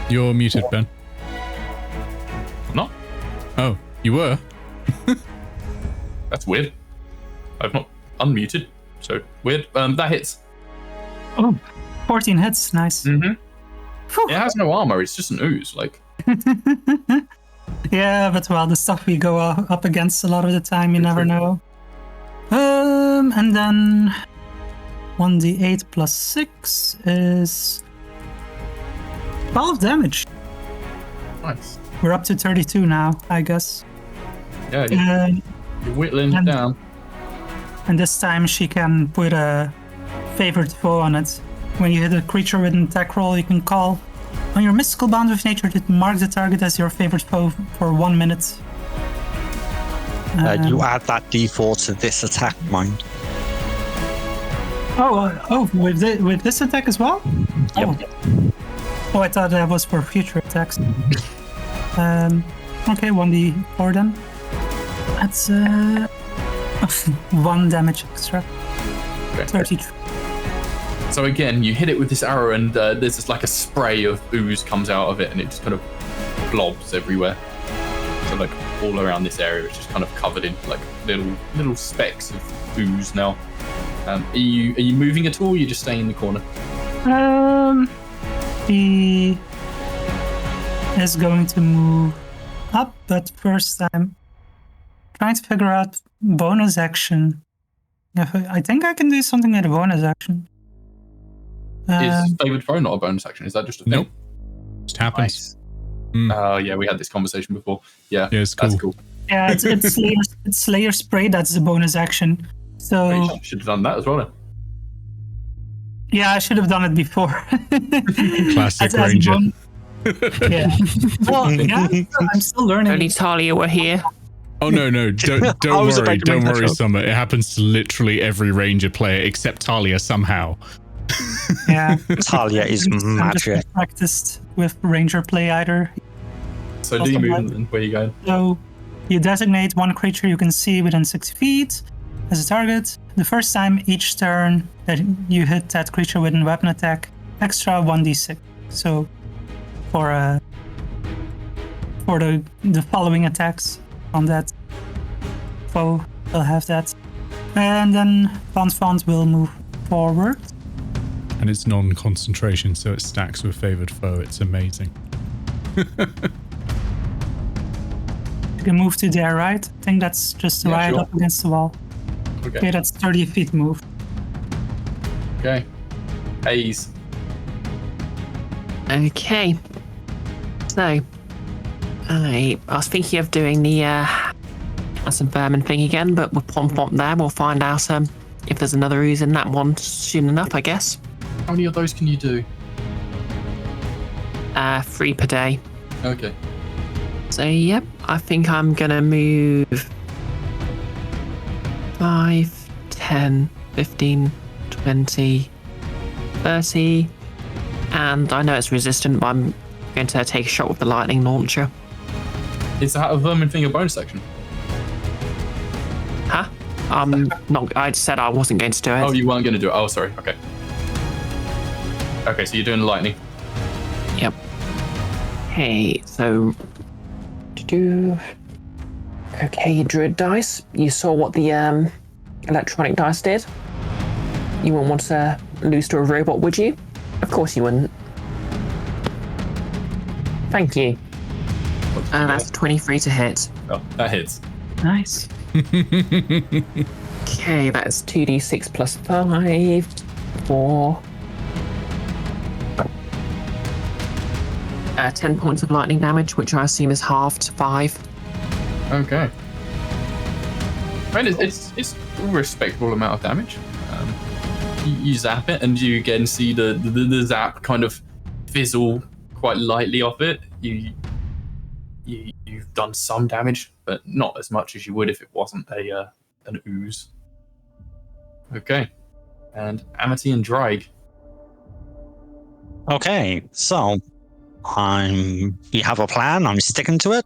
You're muted, Ben. no, Oh, you were? that's weird. I've not unmuted, so weird. That hits. Oh, 14 hits. Nice. Mm-hmm. Phew. It has no armor. It's just an ooze. Like Yeah, but well, the stuff we go up against a lot of the time, you never know. And then 1d8 plus 6 is 12 damage. nice. We're up to 32 now, I guess. Yeah, you're whittling and- down. And this time she can put a favorite foe on it. When you hit a creature with an attack roll, you can call on your mystical bond with nature to mark the target as your favorite foe for 1 minute. You add that d4 to this attack, mind. With this attack as well? Yep. Oh, I thought that was for future attacks. Okay, 1d4 then. That's 1 damage extra. Okay. 33. So again, you hit it with this arrow, and there's just like a spray of ooze comes out of it, and it just kind of blobs everywhere. So like all around this area, it's just kind of covered in like little specks of ooze now. Are you moving at all? Or are you just staying in the corner? He is going to move up, but first I'm trying to figure out bonus action. I think I can do something with a bonus action. Is favored foe not a bonus action? Is that just a thing? Nope. Just happens. Nice. Yeah, we had this conversation before. Yeah, Yeah, it's that's cool. cool. Yeah, it's Slayer Spray, that's the bonus action. So, You should have done that as well then. yeah, I should have done it before. Classic As a Ranger. Yeah. Well, yeah, I'm still learning. Only Talia were here. Oh no, don't I was worry, about to make don't that worry, joke. Summer. It happens to literally every Ranger player except Talia somehow. Yeah. Talia is I'm just magic. not practiced with Ranger play either. So Awesome, Lee right? Moon, where you going? So you designate one creature you can see within 60 feet as a target. The first time each turn that you hit that creature with a weapon attack, extra 1d6. So for the following attacks on that foe, we'll have that. And then Bonfont will move forward. And it's non-concentration, so it stacks with favored foe. It's amazing. You can move to there, right? I think that's just Yeah, right sure. up against the wall. Okay, Okay. that's 30 feet move. Okay. Haze. Okay. So, I was thinking of doing the some vermin thing again, but with Pomfont there, we'll find out if there's another ooze in that one soon enough, I guess. How many of those can you do? 3 per day. Okay. So, yep, I think I'm gonna move 5, 10, 15, 20, 30, and I know it's resistant, but I'm going to take a shot with the lightning launcher. Is that a vermin thing a bonus action? Huh? Not. I said I wasn't going to do it. Oh, you weren't going to do it. Oh, sorry. Okay. Okay, so you're doing lightning. Yep. Hey, so okay, Druid dice. You saw what the electronic dice did. You wouldn't want to lose to a robot, would you? Of course you wouldn't. Thank you. That's 23 to hit. Oh, that hits. Nice. Okay, that's 2d6 plus 5, 4. 10 points of lightning damage, which I assume is halved to 5. Okay. I mean, it's a respectable amount of damage. You zap it, and you again see the zap kind of fizzle quite lightly off it. You've done some damage, but not as much as you would if it wasn't an ooze. Okay. And Amity and Drake. Okay, so we have a plan. I'm sticking to it.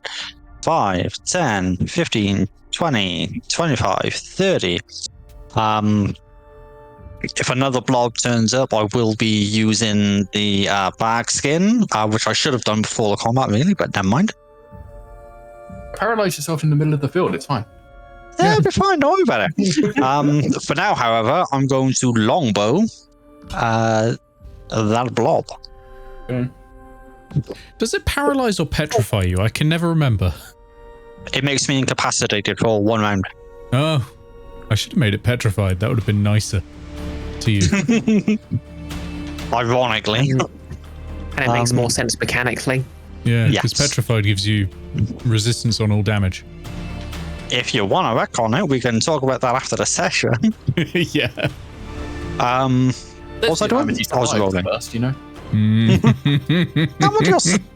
5, 10, 15, 20, 25, 30. If another blob turns up, I will be using the bag skin, which I should have done before the combat, really, but never mind. Paralyze yourself in the middle of the field. It's fine. Yeah, it'll be fine. Don't worry about it. For now, however, I'm going to longbow that blob. Okay. Does it paralyze or petrify you? I can never remember. It makes me incapacitated for 1 round. Oh, I should have made it petrified. That would have been nicer to you. Ironically. And it makes more sense mechanically. Yeah, because Yes. petrified gives you resistance on all damage. If you want to wreck on it, we can talk about that after the session. Yeah. What was I doing? Amity I was survives rolling. first, you know.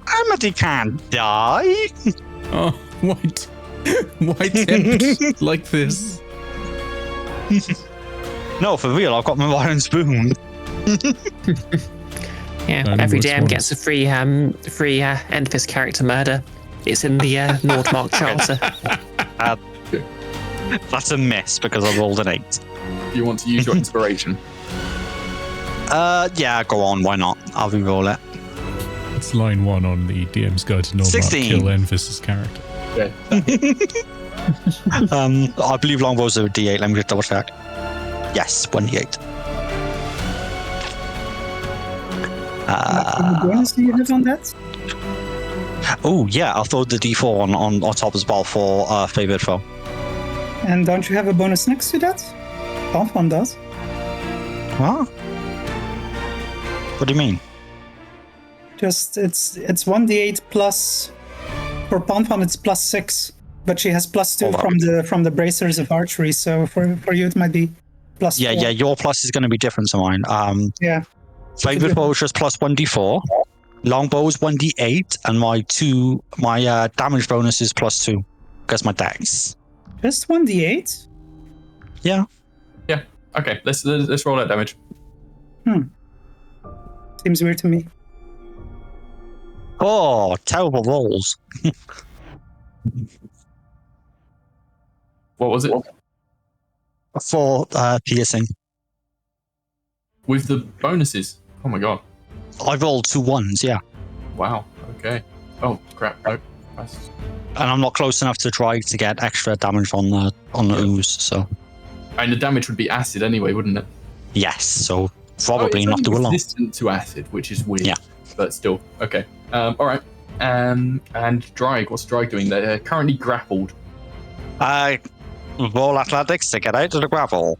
Amity can't die. Oh, why tempt like this? No, for real, I've got my iron spoon. Yeah, Only every works DM once. gets a free Endfist character murder. It's in the Nordmark Charter. That's a miss because I rolled an 8. You want to use your inspiration. Yeah, go on, why not? I'll re-roll it. It's line 1 on the DM's Guide to Normal. 16. Kill Envis's character. Okay. I believe longbows are a D8. Let me just double check. Yes, 1D8. What bonus do you have on that? Oh, yeah, I'll throw the D4 on top as well for favored foe. And don't you have a bonus next to that? Bonfont does. What? What do you mean? Just it's 1d8 plus. For Bonfont it's +6, but she has +2 from the bracers of archery. So for you it might be +4. Yeah, your plus is going to be different to mine. Yeah. Favored foe is just plus 1d4. Longbow's 1d8, and my damage bonus is +2 because my dex. Just 1d8? Yeah. Okay, let's roll that damage. Seems weird to me. Oh, terrible rolls. What was it? For piercing. With the bonuses? Oh my god. I rolled 2 1s, yeah. Wow. Okay. Oh crap. Nope. That's- And I'm not close enough to Drake to get extra damage on the ooze, so And the damage would be acid anyway, wouldn't it? yes, so Oh, probably it's not do a only lot. resistant to acid, which is weird. Yeah. But still, okay. All right. And Drag, what's Drag doing? They're currently grappled. Roll athletics to get out of the gravel.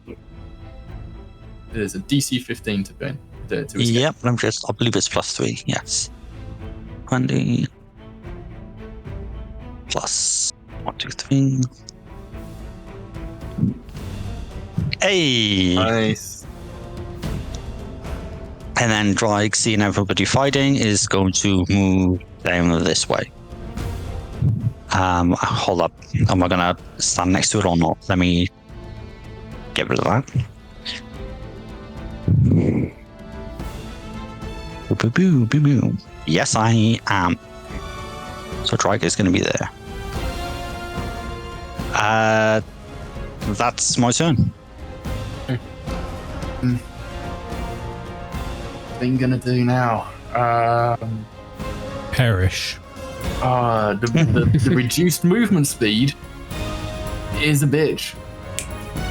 There's a DC 15 to bin. To escape. Yep, I believe it's +3, yes. 20 plus 1, 2, 3. Hey! Nice. And then Drake, seeing everybody fighting, is going to move down this way. Hold up. Am I gonna stand next to it or not? Let me get rid of that. Boo, boo, boo, boo. Yes, I am. So Drake is gonna be there. That's my turn. Thing gonna do now? Perish. The reduced movement speed is a bitch.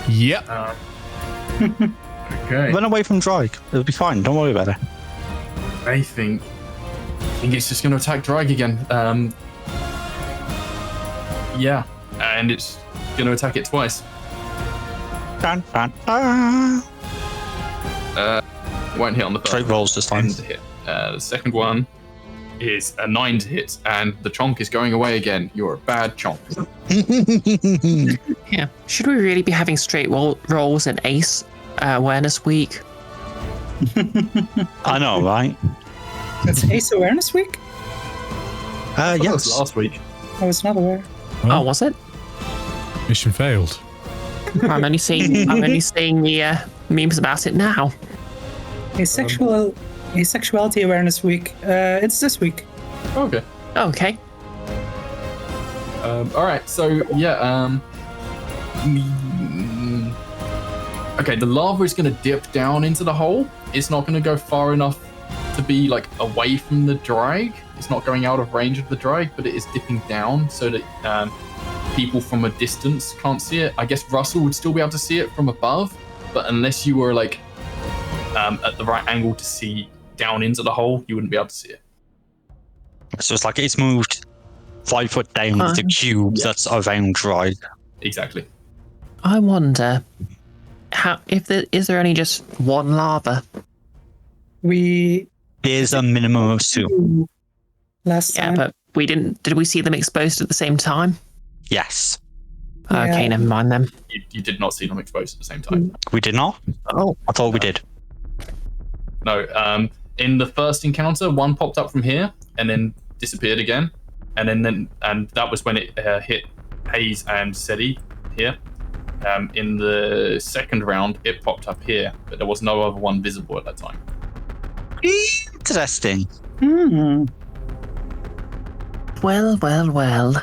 Yep. Okay. Run away from Drake. It'll be fine. Don't worry about it. I think it's just gonna attack Drag again. Yeah, and it's gonna attack it twice. Dun, dun, dun. Won't hit on the first. Drake rolls this time. 10 to hit. The second one is a 9 to hit, and the chonk is going away again. You're a bad chonk. Yeah. Should we really be having straight rolls in Ace Awareness Week? I know, right? It's Ace Awareness Week? That was Yes. last week. I was not aware. Oh, was it? Mission failed. I'm only seeing the memes about it now. Asexuality Awareness Week. It's this week. Okay. Okay. All right. So yeah. Okay. The lava is going to dip down into the hole. It's not going to go far enough to be like away from the drag. It's not going out of range of the drag, but it is dipping down so that people from a distance can't see it. I guess Russell would still be able to see it from above, but unless you were like at the right angle to see down into the hole, you wouldn't be able to see it. So it's like it's moved 5 foot down the cube that's around Drake. Exactly. I wonder is there only just one lava? There's a minimum of 2. Last Yeah, time. but we didn't. Did we see them exposed at the same time? Yes. Okay, Yeah. never mind then. You did not see them exposed at the same time. We did not? Oh, I thought we did. No. In the first encounter, one popped up from here and then disappeared again, and that was when it hit Hayes and Seti here. In the second round, it popped up here, but there was no other one visible at that time. Interesting. well.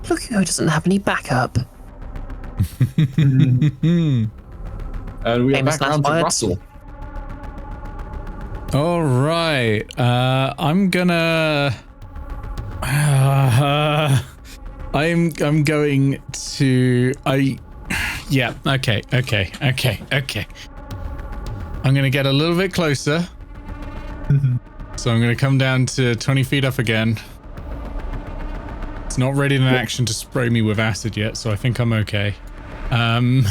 Look who doesn't have any backup. And we are Famous back around last to words. Russell. All right. I'm gonna. I'm going to. Yeah. Okay. I'm gonna get a little bit closer. So I'm gonna come down to 20 feet up again. It's not ready in action to spray me with acid yet, so I think I'm okay. And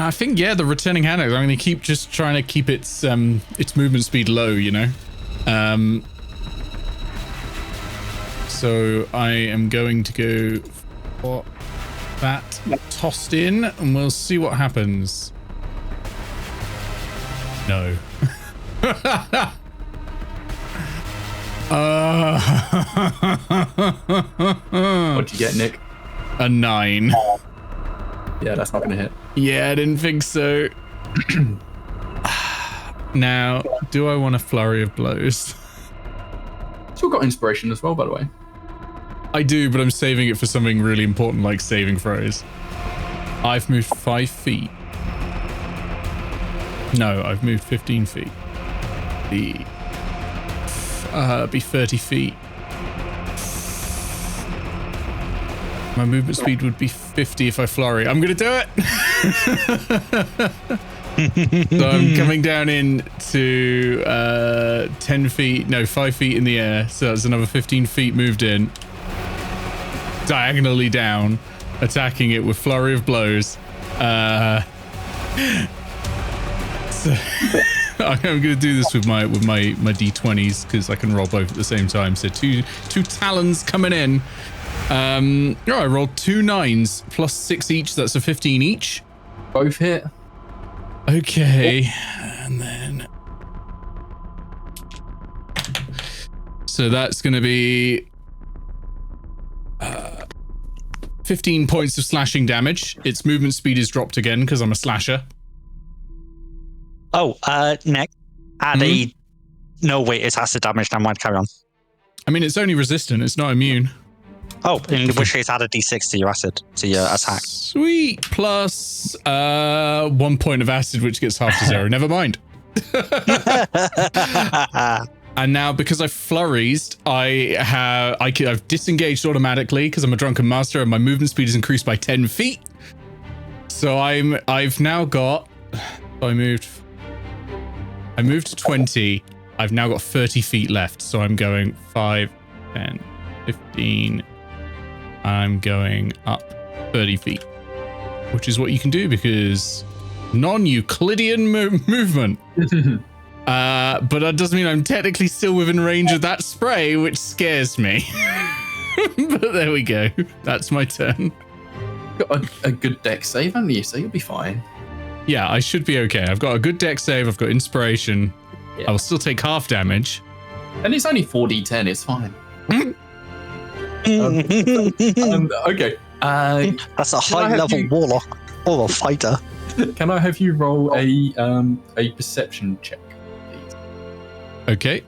I think, yeah, the returning hand axe, I'm going to keep just trying to keep its movement speed low, you know? So I am going to go for that tossed in, and we'll see what happens. No. What'd you get, Nick? A 9. Yeah, that's not going to hit. Yeah, I didn't think so. Now, do I want a flurry of blows? Still got inspiration as well, by the way. I do, but I'm saving it for something really important like saving throws. I've moved 5 feet. No, I've moved 15 feet. Be 30 feet. My movement speed would be 50 if I flurry. I'm gonna do it. So I'm coming down into 10 feet, no, 5 feet in the air. So that's another 15 feet moved in. Diagonally down, attacking it with flurry of blows. So I'm gonna do this with my d20s because I can roll both at the same time. So two talons coming in. I rolled 2 9s plus 6 each. That's a 15 each. Both hit. Okay, and then so that's gonna be 15 points of slashing damage. Its movement speed is dropped again because I'm a slasher. Oh, Nick, add a... No, wait, it's acid damage. Never mind, carry on. I mean, it's only resistant. It's not immune. Oh, in which case add a d6 to your acid, to your attack. Sweet. Plus 1 point of acid, which gets half to 0. Never mind. And now, because I've flurried, I've disengaged automatically because I'm a drunken master, and my movement speed is increased by 10 feet. So I've now got. I moved 20. I've now got 30 feet left. So I'm going 5, 10, 15. I'm going up 30 feet, which is what you can do because non-Euclidean movement. But that doesn't mean I'm technically still within range of that spray, which scares me. But there we go. That's my turn. Got a good deck save, haven't you? So you'll be fine. Yeah, I should be okay. I've got a good deck save. I've got inspiration. Yeah. I will still take half damage. And it's only 4d10. It's fine. Okay. That's a high-level warlock or a fighter. Can I have you roll a perception check, please? Okay.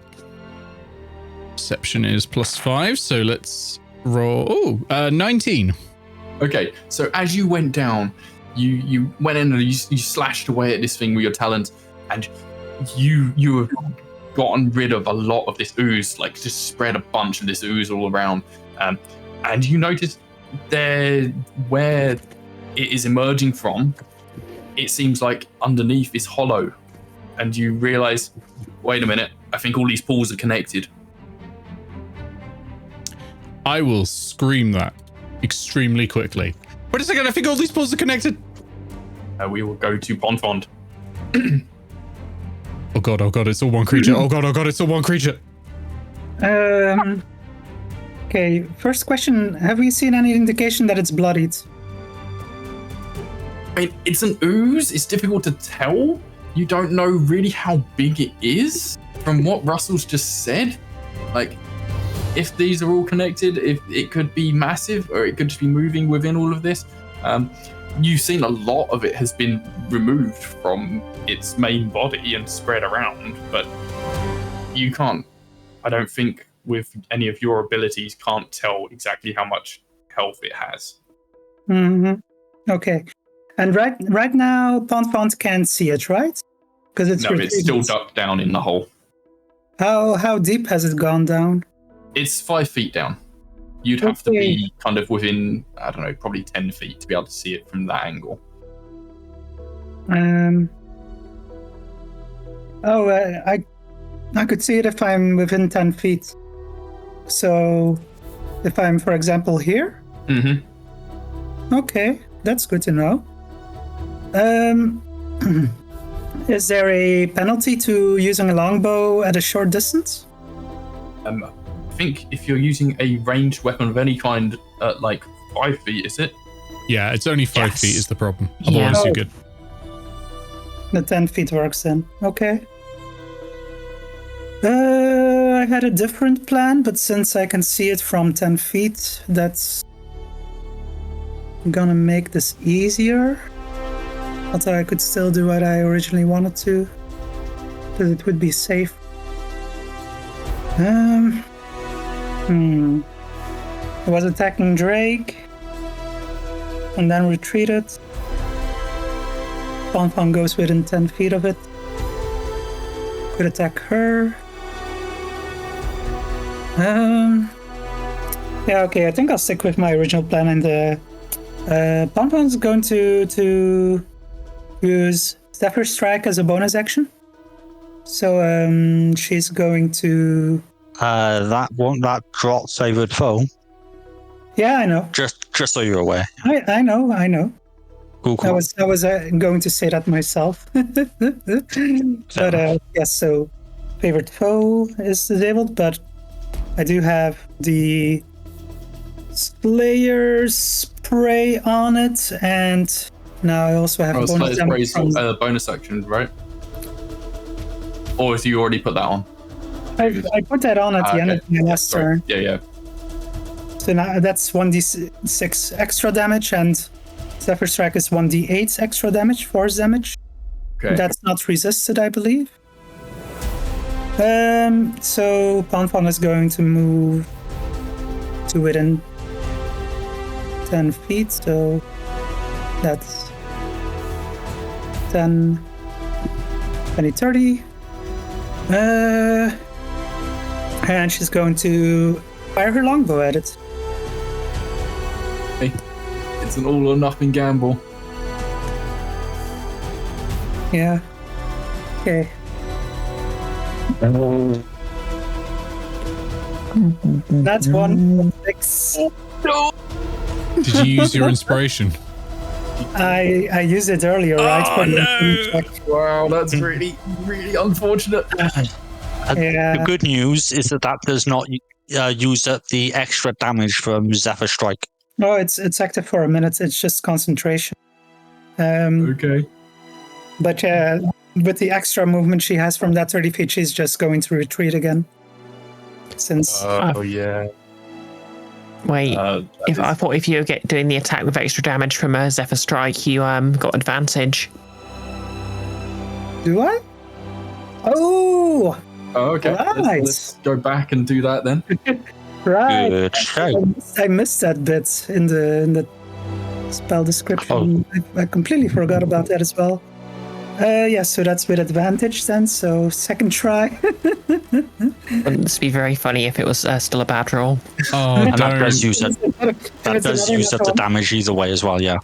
Perception is +5, so let's roll. 19. Okay, so as you went down, you went in and you slashed away at this thing with your talons, and you have gotten rid of a lot of this ooze, like just spread a bunch of this ooze all around. And you notice there, where it is emerging from, it seems like underneath is hollow. And you realize, wait a minute, I think all these pools are connected. I will scream that extremely quickly. Wait a second, I think all these pools are connected. We will go to Ponfond. Oh god, it's all one creature. Oh god, it's all one creature. Okay, first question. Have we seen any indication that it's bloodied? I mean, it's an ooze. It's difficult to tell. You don't know really how big it is from what Russell's just said. Like, if these are all connected, if it could be massive or it could just be moving within all of this. You've seen a lot of it has been removed from its main body and spread around, but you can't, I don't think, with any of your abilities, can't tell exactly how much health it has. Mm-hmm. Okay. And right now, Ponfond can't see it, right? Because it's still ducked down in the hole. How deep has it gone down? It's 5 feet down. You'd have to be kind of within, I don't know, probably 10 feet to be able to see it from that angle. I could see it if I'm within 10 feet. So, if I'm, for example, here? Mm-hmm. Okay, that's good to know. Is there a penalty to using a longbow at a short distance? I think if you're using a ranged weapon of any kind at like 5 feet, is it? Yeah, it's only 5 feet is the problem. Yeah. Otherwise, you're good. The 10 feet works then. Okay. I had a different plan, but since I can see it from 10 feet, that's gonna make this easier. Although I could still do what I originally wanted to, but it would be safe. I was attacking Drake, and then retreated. Bonfon goes within 10 feet of it. Could attack her. Yeah, okay, I think I'll stick with my original plan, and Bonfon's going to use Zephyr Strike as a bonus action. So she's going to... that drop favored foe? Yeah, I know. Just so you're aware. I know. Cool. I was going to say that myself. But yes, so favorite foe is disabled, but I do have the Slayer spray on it, and now I also have bonus damage from... bonus action, right? Or have you already put that on? I put that on at the end of my last turn. Yeah. So now that's 1d6 extra damage, and Zephyr Strike is 1d8 extra damage, force damage. Okay. That's not resisted, I believe. So Bonfon is going to move to within 10 feet, so that's 10, 20, 30. And she's going to fire her longbow at it. Hey, it's an all or nothing gamble. Yeah. Okay. That's 1.6. Did you use your inspiration? I used it earlier, right? Oh, no. Wow, that's really, really unfortunate. Yeah. The good news is that does not use up the extra damage from Zephyr Strike. No, it's active for a minute. It's just concentration. Okay. But yeah, with the extra movement she has from that 30 feet, she's just going to retreat again. Since yeah. Wait, I thought if you were doing the attack with extra damage from a Zephyr Strike, you got advantage. Do I? Oh, okay. Right. Let's go back and do that then. right. Good show. I missed that bit in the spell description. I completely forgot about that as well. Yeah, so that's with advantage then. So second try. Wouldn't this be very funny if it was still a bad roll? Oh, And that don't. does use up the damage either way as well, yeah.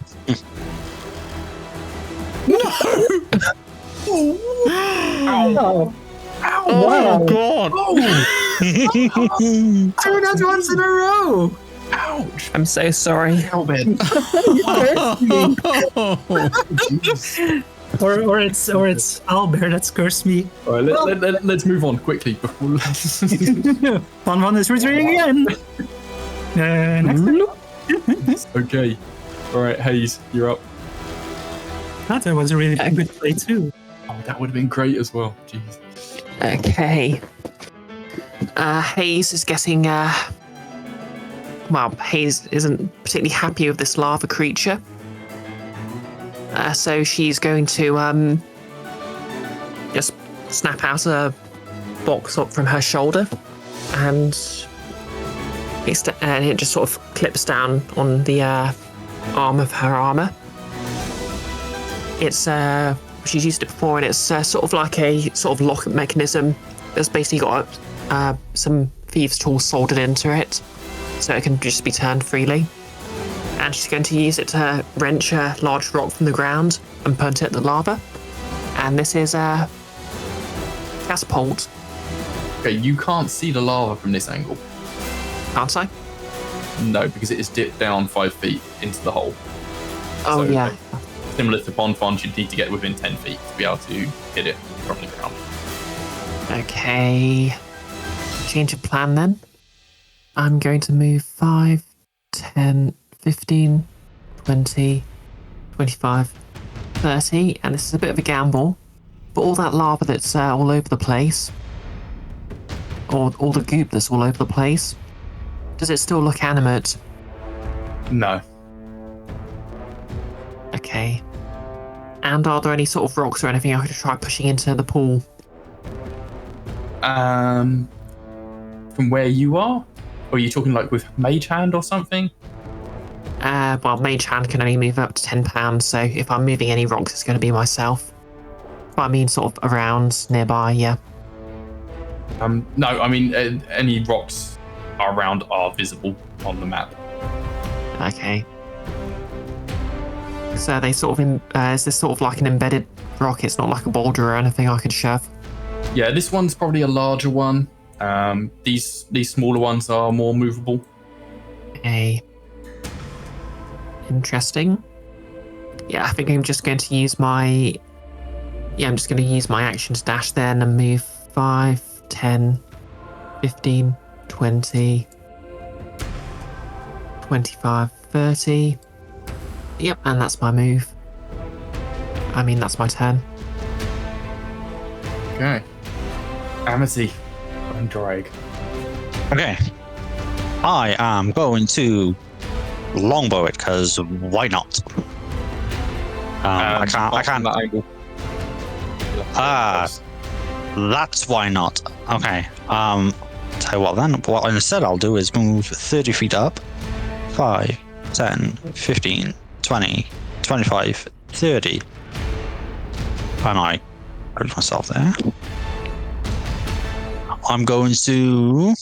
Oh, Oh, God. Two nat ones in a row. Ouch. I'm so sorry. or it's Albert that's cursed me. All right, let's move on quickly before. 1-1 is retreating again. Next. Okay. All right, Hayes, you're up. That was a really good play too. Oh, that would have been great as well. Jeez. Okay. Hayes is getting. Well, Hayes isn't particularly happy with this lava creature. So she's going to just snap out a box up from her shoulder, and it just sort of clips down on the arm of her armor. It's she's used it before, and it's sort of like a sort of lock mechanism that's basically got some thieves' tools soldered into it, so it can just be turned freely. And she's going to use it to wrench a large rock from the ground and punt it at the lava. And this is a catapult. Okay, you can't see the lava from this angle. Can't I? No, because it is dipped down 5 feet into the hole. Oh, So, yeah. Similar to Bonfon, you'd need to get within 10 feet to be able to hit it from the ground. Okay. Change of plan then. I'm going to move 5, 10, 15, 20, 25, 30. And this is a bit of a gamble. But all that lava that's all over the place. or all the goop that's all over the place? Does it still look animate? No. Okay. And are there any sort of rocks or anything I could try pushing into the pool? From where you are? Or are you talking like with Mage Hand or something? Well, Mage Hand can only move up to 10 pounds, so if I'm moving any rocks, it's going to be myself. But I mean, sort of around, nearby, yeah. No, I mean, any rocks around are visible on the map. Okay. So are they sort of is this sort of like an embedded rock? It's not like a boulder or anything I could shove? Yeah, this one's probably a larger one. These smaller ones are more movable. Okay. Interesting. Yeah, I think I'm just going to use my... Yeah, I'm just going to use my action to dash then and move 5, 10, 15, 20, 25, 30. Yep, and that's my move. I mean, that's my turn. Okay. Amity and Drag. Okay. I am going to longbow it because why not? I can't. That angle. That's why not. Okay. Tell you what then. What instead I'll do is move 30 feet up. 5, 10, 15, 20, 25, 30. And I put myself there. I'm going to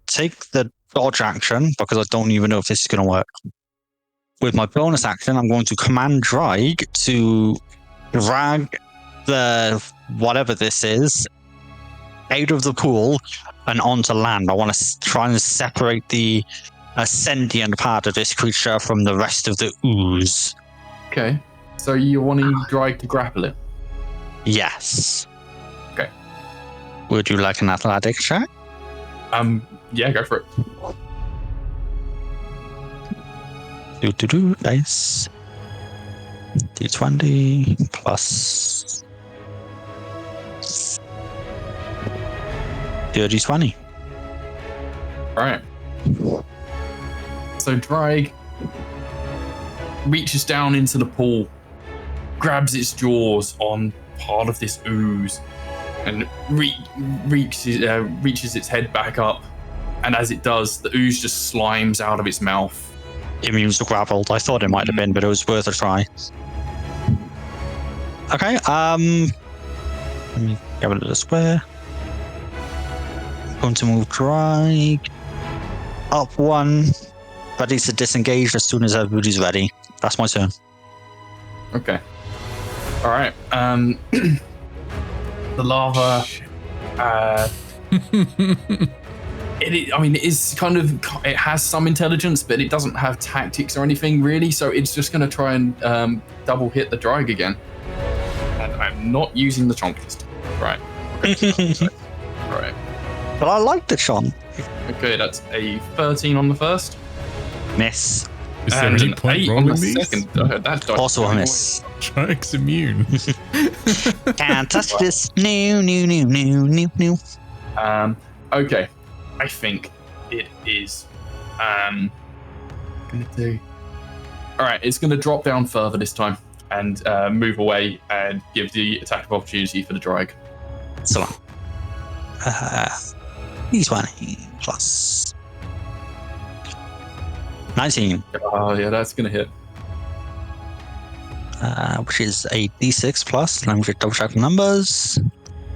take the dodge action because I don't even know if this is going to work. With my bonus action, I'm going to command drag to drag the whatever this is out of the pool and onto land. I want to try and separate the ascendant part of this creature from the rest of the ooze. Okay. So you're wanting Drag to grapple it? Yes. Okay. Would you like an athletics check? Yeah, go for it. Dice. D20 plus dirty 20. All right. So Drag reaches down into the pool, grabs its jaws on part of this ooze, and reaches its head back up. And as it does, the ooze just slimes out of its mouth. Immune to grappled. I thought it might have been, but it was worth a try. Okay, let me get rid of the square. Going to move drag up 1, ready to disengage as soon as everybody's ready. That's my turn. Okay. All right. The lava. It is kind of. It has some intelligence, but it doesn't have tactics or anything really. So it's just going to try and double hit the drag again. And I'm not using the chonk this time. Right. Right. But I like the chon. Okay, that's a 13 on the first. Miss. Is there And any an point 8 on rolling the these? second. That dice Also a is miss. Drake's immune. Can't touch this. No. Okay. I think it is gonna do. Alright, it's gonna drop down further this time and move away and give the attack of opportunity for the drag. So long. D20 plus 19, Oh yeah, that's gonna hit. which is a D6 plus. Let me just double check the numbers.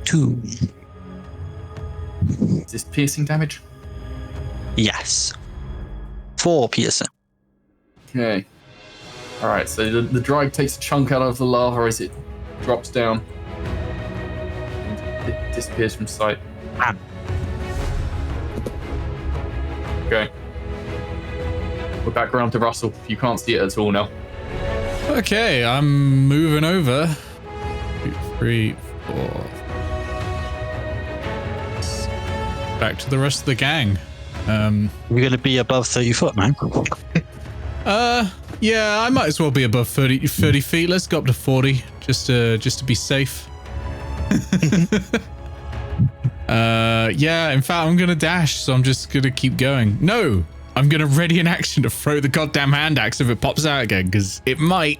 2. Is this piercing damage? Yes. 4 piercing. Okay. Alright, so the drag takes a chunk out of the lava as it drops down. And it disappears from sight. Ah. Okay. We're back around to Russell. You can't see it at all now. Okay, I'm moving over. 2, 3, 4. Back to the rest of the gang. We're going to be above 30 foot, man. Yeah, I might as well be above 30 feet. Let's go up to 40, just to be safe. Yeah, in fact, I'm gonna dash, so I'm just gonna keep going. No, I'm gonna ready an action to throw the goddamn hand axe if it pops out again, because it might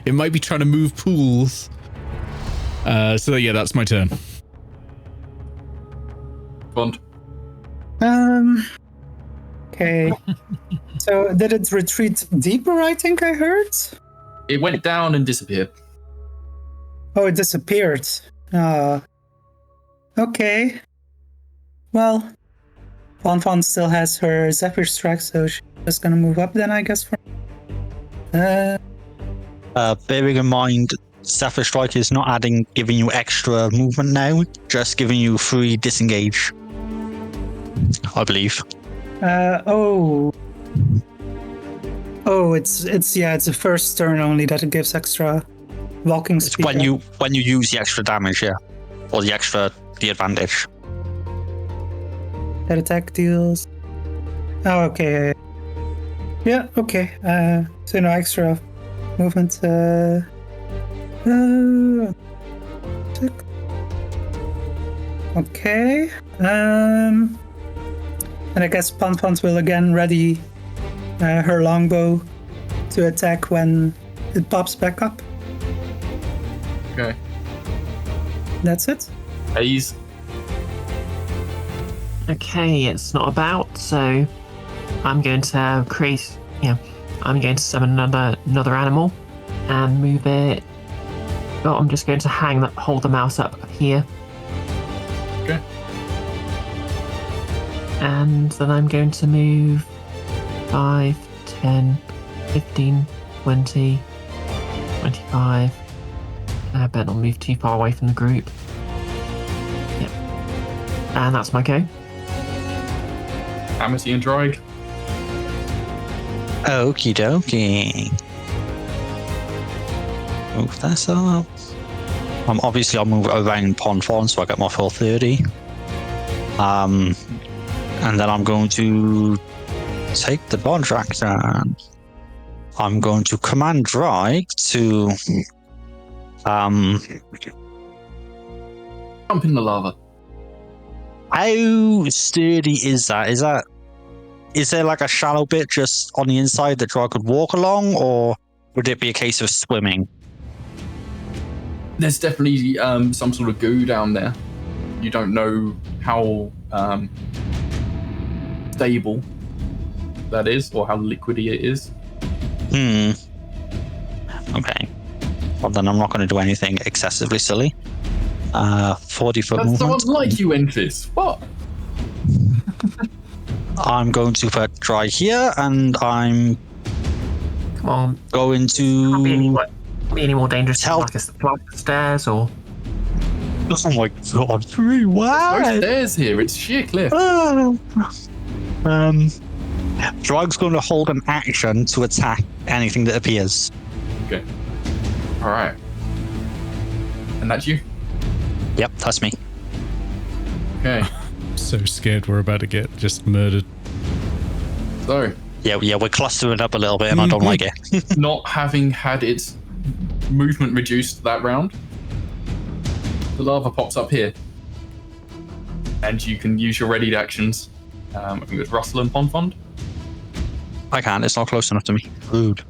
be trying to move pools. So yeah, that's my turn. Bond. Okay. So did it retreat deeper, I think I heard? It went down and disappeared. Oh, it disappeared. Okay. Well, Fonfon still has her Zephyr Strike, so she's just gonna move up then, I guess. Bearing in mind, Zephyr Strike is not giving you extra movement now, just giving you free disengage, I believe. Oh, it's the first turn only that it gives extra walking It's speed. when you use the extra damage, yeah, or the advantage. That attack deals. Oh, okay. Yeah, okay. So no extra movement. Okay. And I guess Ponfont will again ready her longbow to attack when it pops back up. Okay. That's it. Haze. Okay, it's not about, so I'm going to create. Yeah, I'm going to summon another animal and move it. Oh, I'm just going to hold the mouse up here. Okay. And then I'm going to move 5, 10, 15, 20, 25. I better not move too far away from the group. Yep. And that's my go. Amity and Droid. Okie dokie. Move this up. Obviously I'll move around Ponfon so I get my full 30. And then I'm going to take the bonus action. I'm going to command Drake to Jump in the lava. how sturdy is that? Is there like a shallow bit just on the inside that Drake could walk along, or would it be a case of swimming? There's definitely some sort of goo down there. You don't know how stable that is or how liquidy it is. Okay. Well, then I'm not going to do anything excessively silly. 40 foot That's so movement. unlike you, Enfys. What? I'm going to put Dry here, and I'm Come on. going Can't be any to. more dangerous than Tell- like a flight of stairs or. Oh my god! 3 No wow! stairs here. It's sheer cliff. Drug's going to hold an action to attack anything that appears. Okay. All right. And that's you. Yep, that's me. Okay. So scared we're about to get just murdered. So, Yeah, we're clustering up a little bit, and I don't like it. not having had its movement reduced that round, the lava pops up here, and you can use your readied actions. I think it's Russell and Ponfond. I can't. It's not close enough to me. Rude.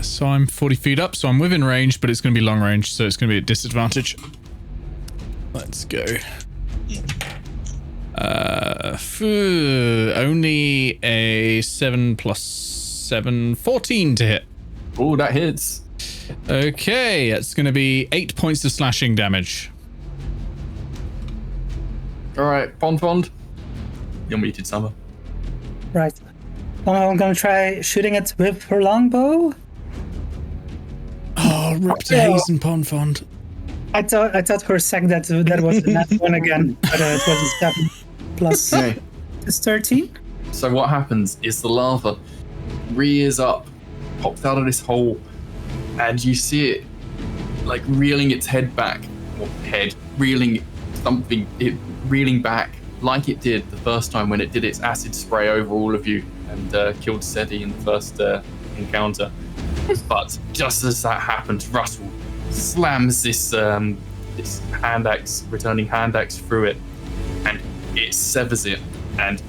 So I'm 40 feet up, so I'm within range, but it's going to be long range, so it's going to be at disadvantage. Let's go. Only a 7 plus 7, 14 to hit. Oh, that hits. Okay, it's going to be 8 points of slashing damage. All right, Ponfond. Your muted summer. Right. Well, I'm gonna try shooting it with her longbow. Oh, rip to Yeah. Haze and Ponfond. I thought for a second that was the net one again, but it was a 7 plus Okay. it's 13. So what happens is the lava rears up, pops out of this hole, and you see it like reeling its head back, or reeling back like it did the first time when it did its acid spray over all of you and killed Seti in the first encounter. But just as that happens, Russell slams this this returning hand axe through it, and it severs it, and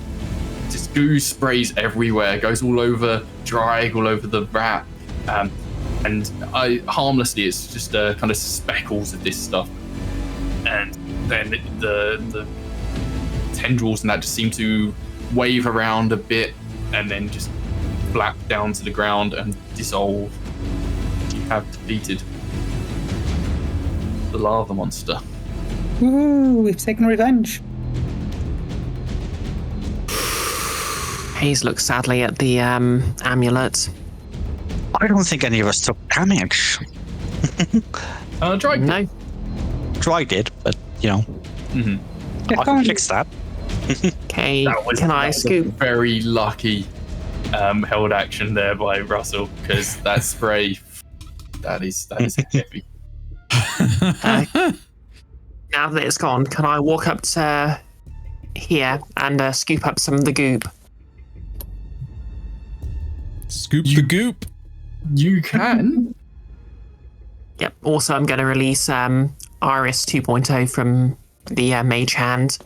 just goo sprays everywhere, goes all over Dryg, all over the rat, and harmlessly, it's just kind of speckles of this stuff, and then the tendrils and that just seem to wave around a bit, and then just flap down to the ground and dissolve. You have defeated the lava monster. Woo, we've taken revenge. Hayes looks sadly at the amulet. I don't think any of us took damage. Dryg. No. Dry did, but Yeah, I can fix that. Okay, That was I a scoop? very lucky held action there by Russell, because that spray, that is heavy. Now that it's gone, can I walk up to here and scoop up some of the goop? Scoop the goop. You can. Yep. Also, I'm going to release Iris 2.0 from the mage hand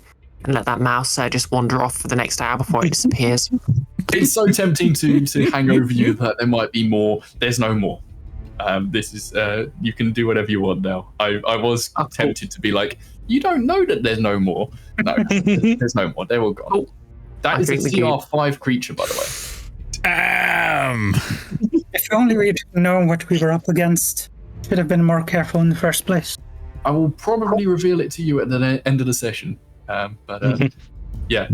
and let that mouse just wander off for the next hour before it disappears. It's so tempting to hang over you that there might be more. There's no more. This is you can do whatever you want now. I was tempted to be like, you don't know that there's no more. No, there's no more. They're all gone. Oh, That I is a drink the goop. CR5 creature, by the way. If only we'd known what we were up against. Should have been more careful in the first place. I will probably reveal it to you at the end of the session. Yeah.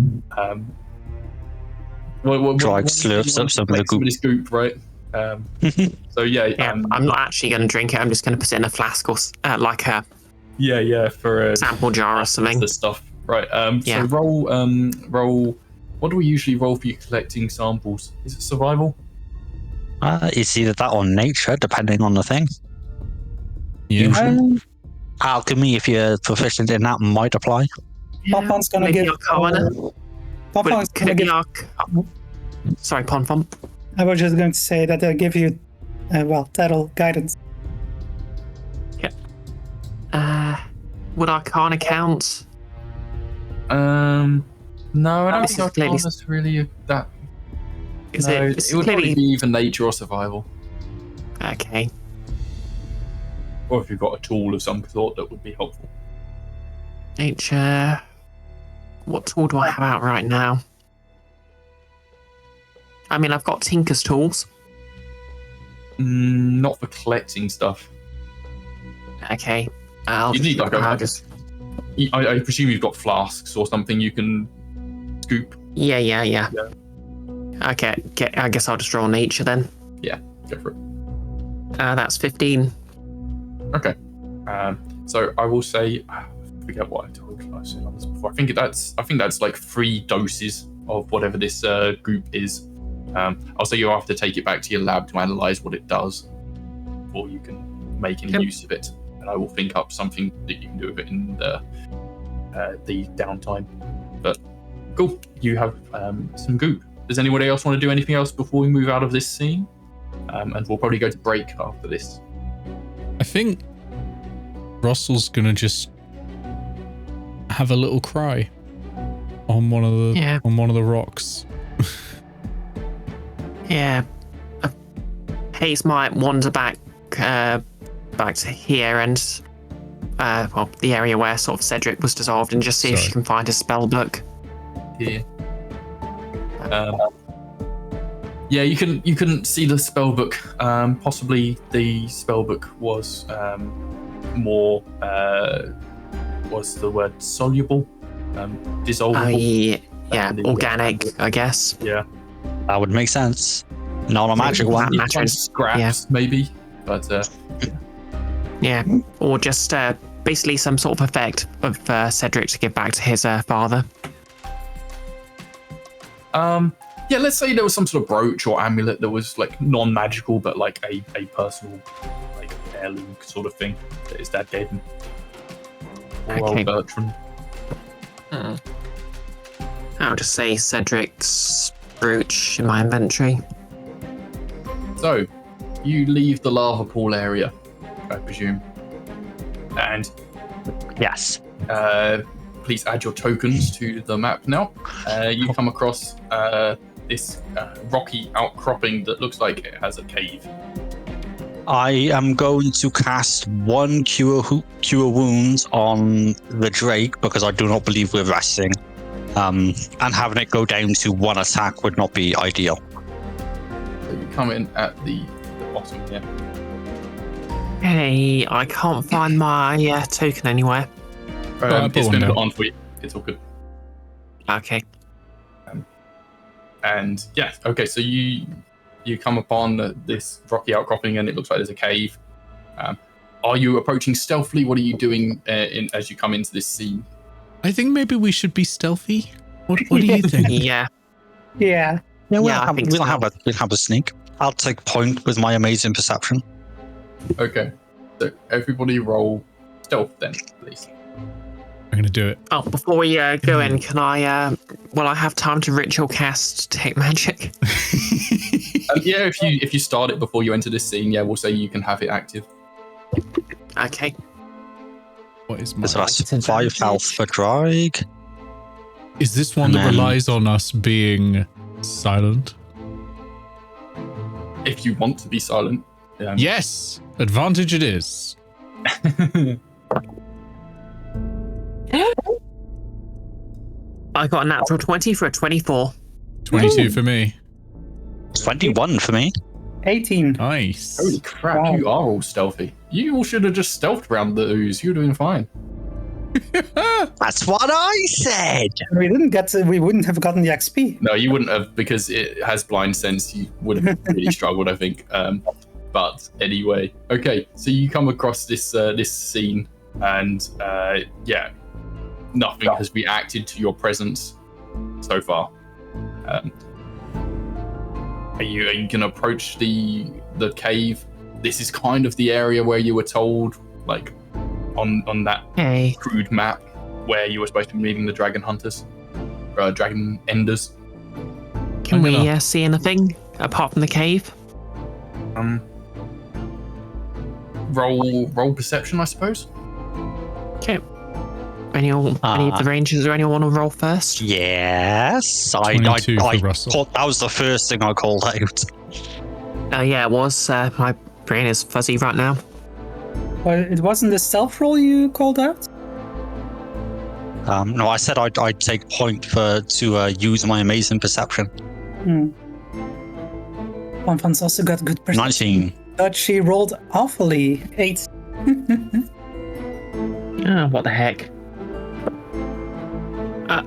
Dryg slurps up some of the goop. This goop, right? So yeah. Yeah, I'm not actually going to drink it. I'm just going to put it in a flask or like a Yeah, for sample jar or something. the stuff, right? Yeah. So roll. What do we usually roll for you collecting samples? Is it survival? It's either that or nature, depending on the thing. Yeah. Alchemy, if you're proficient in that, might apply. Popon's gonna Maybe give. Arcana. Popon's Could gonna it be give. Sorry, Ponfon. I was just going to say that they'll give you, that'll guidance. Would Arcana count? No, I don't This think is clearly- Arcana's really that. Is No, it? It's it would probably clearly be either nature or survival, okay. or if you've got a tool of some sort that would be helpful. Nature. What tool do I have out right now? I mean, I've got Tinker's tools. Not for collecting stuff. Okay. I'll You need like I'll a. just. I presume you've got flasks or something you can scoop. Yeah. Okay. I guess I'll just roll nature then. Go for it. That's 15. Okay. So I will say, I forget what I told you. I said on this before. I think that's like 3 doses of whatever this goop is. I'll say you have to take it back to your lab to analyze what it does, before you can make any use of it. And I will think up something that you can do with it in the downtime. But cool, you have some goop. Does anybody else want to do anything else before we move out of this scene? And we'll probably go to break after this. I think Russell's gonna just have a little cry on one of the rocks. Yeah. Hayes might wander back to here and the area where sort of Cedric was dissolved, and just see if she can find his spell book. Here. Yeah, you can see the spell book. Possibly the spell book was more what's the word, soluble, dissolvable. Yeah, organic, I guess. Yeah, That would make sense. Not a magic That one. matters. scraps maybe, but Yeah, or just basically some sort of effect of Cedric to give back to his father. yeah, let's say there was some sort of brooch or amulet that was like non-magical, but like a personal, like heirloom sort of thing that his dad gave him. Or Okay. old Bertrand. I'll just say Cedric's brooch in my inventory. So, you leave the lava pool area, I presume, and Yes. Please add your tokens to the map now. You come across this rocky outcropping that looks like it has a cave. I am going to cast one cure wounds on the Drake because I do not believe we're resting. And having it go down to one attack would not be ideal. So you come in at the bottom here. Hey, I can't find my token anywhere. It's been down. put on for you. It's all good. Okay. And yeah, okay, so you come upon this rocky outcropping and it looks like there's a cave. Are you approaching stealthily? What are you doing as you come into this scene? I think maybe we should be stealthy. What do you think? Yeah. Yeah. Yeah, I think we'll so. have a sneak. I'll take point with my amazing perception. Okay, so everybody roll stealth then, please. I'm going to do it. Oh, before we go in, can I? Will I have time to ritual cast detect magic? Yeah, if you start it before you enter this scene, yeah, we'll say you can have it active. Okay. What is my... So that's 5 health for Drake. Is this one that And then- relies on us being silent? If you want to be silent. Yes! Advantage it is. I got a natural 20 for a 24. 22 for me. 21 for me. 18. Nice. Holy crap, Wow. you are all stealthy. You all should have just stealthed around the ooze. You're doing fine. That's what I said. We wouldn't have gotten the XP. No, you wouldn't have, because it has blind sense. You would have really struggled, I think. But anyway, okay. So you come across this scene, and yeah, nothing has reacted to your presence so far. Are you gonna approach the cave? This is kind of the area where you were told, like on that Hey. crude map, where you were supposed to be meeting the dragon hunters, dragon enders. Can I'm we gonna- see anything apart from the cave? Roll perception, I suppose. Okay. Any of the rangers or anyone want to roll first? Yes. 22 for Russell. Thought that was the first thing I called out. Yeah, it was. My brain is fuzzy right now. Well, it wasn't the stealth roll you called out? No, I said I'd take point to use my amazing perception. Bonfon's also got good perception. 19. But she rolled awfully. 8. What the heck? I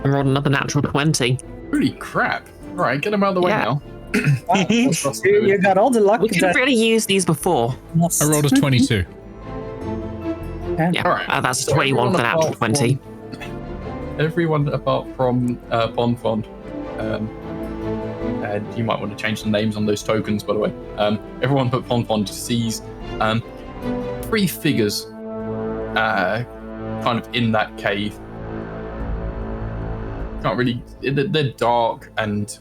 rolled another natural 20. Holy crap! All right, get them out of the way Yeah. now. Wow. What's Russell doing? You got all the luck We could have that really used these before. lost. I rolled a 22. Yeah, All right. that's a So 21 for everyone natural apart 20. Everyone apart from Bonfond, and you might want to change the names on those tokens, by the way. Everyone but Bonfond sees 3 figures, kind of in that cave. Can't really. They're dark and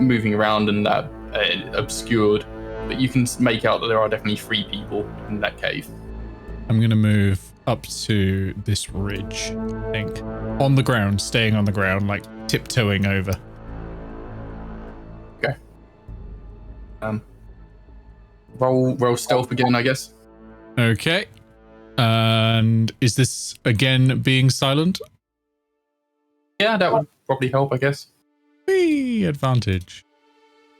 moving around and obscured, but you can make out that there are definitely 3 people in that cave. I'm going to move up to this ridge, I think. On the ground, staying on the ground, like tiptoeing over. Okay. Roll stealth again, I guess. Okay. And is this again being silent? Yeah, that would probably help, I guess. Whee! Advantage.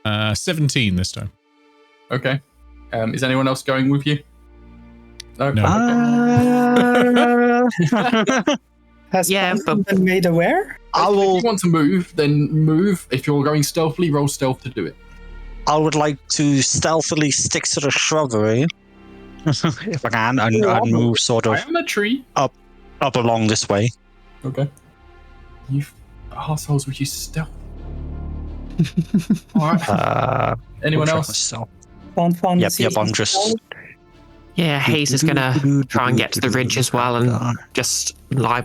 17 this time. Okay. Is anyone else going with you? No. No. Okay. Has Yeah, Bonfon but- been made aware? I If will. you want to move, then move. If you're going stealthily, roll stealth to do it. I would like to stealthily stick to the shrubbery, if I can, and move sort I of am a tree. up along this way. Okay. You assholes with you stealth. All right. Anyone else? Myself. Bonfon Yep, sees I'm just. Yeah, Hayes is gonna try and get to the ridge as well and just like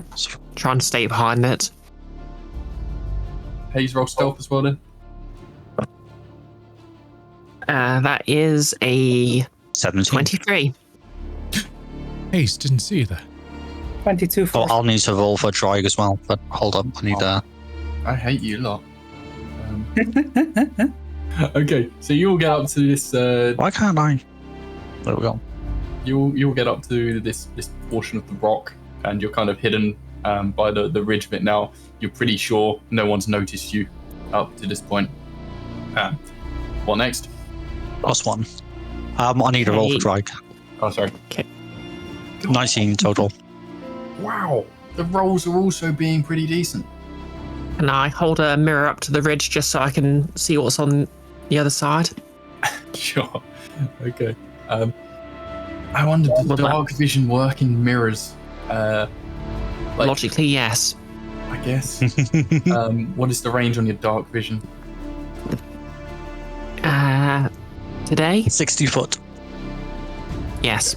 try and stay behind it. Hayes, roll stealth as well then. That is a 17. 23. Ace, didn't see you there. 22 Oh, for I'll need to roll for Drag as well. But hold up, I need I hate you lot. Okay, so you'll get up to this. Why can't I? There we go. You'll get up to this portion of the rock, and you're kind of hidden by the ridge bit now. You're pretty sure no one's noticed you up to this point. What next? +1. I need a roll for Drag. Oh, sorry. 19 total. Wow, the rolls are also being pretty decent. And I hold a mirror up to the ridge just so I can see what's on the other side. Sure. Okay. I wonder, does Well, dark vision work in mirrors? Like, Logically, yes. I guess. What is the range on your dark vision? Today? 60 foot. Yes.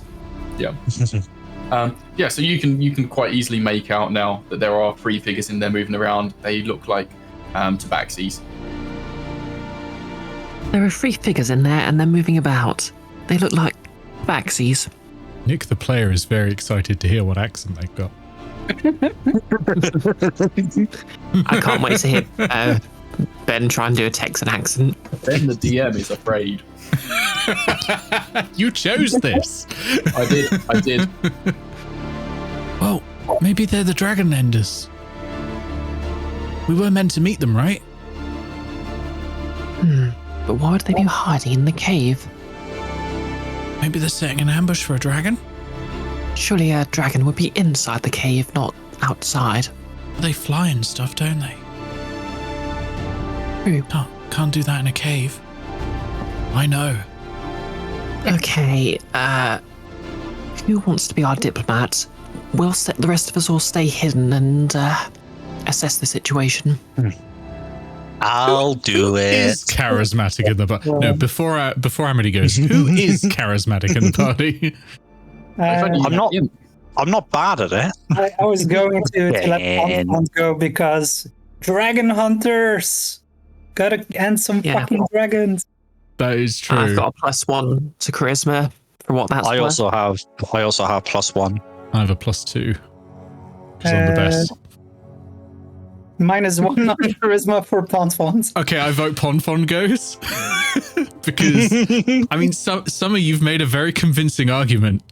Yeah, so you can quite easily make out now that there are 3 figures in there moving around. They look like tabaxis. There are 3 figures in there and they're moving about. They look like backsies. Nick, the player, is very excited to hear what accent they've got. I can't wait to hear Ben try and do a Texan accent. Then the DM is afraid. You chose this. I did. Well, maybe they're the Dragon Enders. We were meant to meet them, right? But why would they be hiding in the cave? Maybe they're setting an ambush for a dragon? Surely a dragon would be inside the cave, not outside. They fly and stuff, don't they? True. Can't do that in a cave. I know. Okay, who wants to be our diplomat? The rest of us will stay hidden and assess the situation. I'll do Who it. is charismatic in the party? No, before Amity goes, who is charismatic in the party? I'm not bad at it. I was going to let Ben. Ponfont go because dragon hunters gotta end some fucking dragons. That is true. I've got a +1 to charisma for what that's I worth. also have +1. I have a +2. Because I'm the best. -1 on charisma for Ponfont. Okay, I vote Ponfon goes. Because, I mean, Summer, you've made a very convincing argument.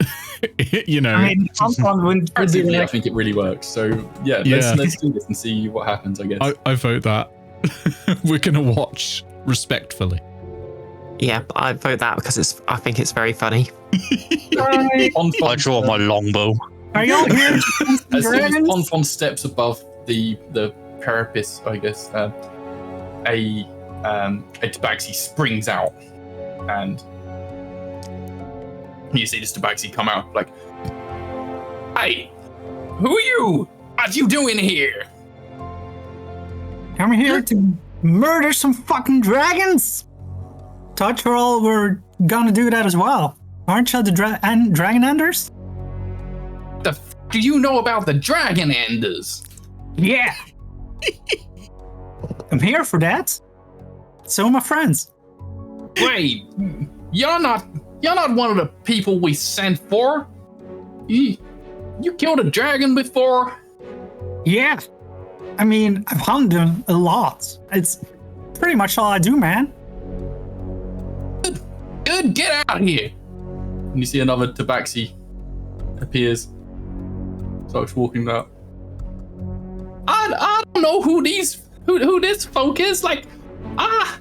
You know. I mean, Ponfont wouldn't do Comparatively, I like, think it really works. So yeah, Yeah. let's do this and see what happens, I guess. I vote that. We're going to watch respectfully. Yeah, I vote that because I think it's very funny. I draw my longbow. Are y'all here? As soon as dragons? Ponfon steps above the parapet, I guess, a tabaxi springs out, and you see this tabaxi come out like, "Hey, who are you? What you doing here?" I'm here to murder some fucking dragons. Thought you all were gonna do that as well. Aren't you the dragon enders? The f- do you know about the Dragon Enders? Yeah. I'm here for that. So are my friends. Wait, you're not one of the people we sent for. You killed a dragon before? Yeah. I mean, I've hunted them a lot. It's pretty much all I do, man. Good, get out of here. And you see another tabaxi appears. Starts walking out. I don't know who this folk is. Like, I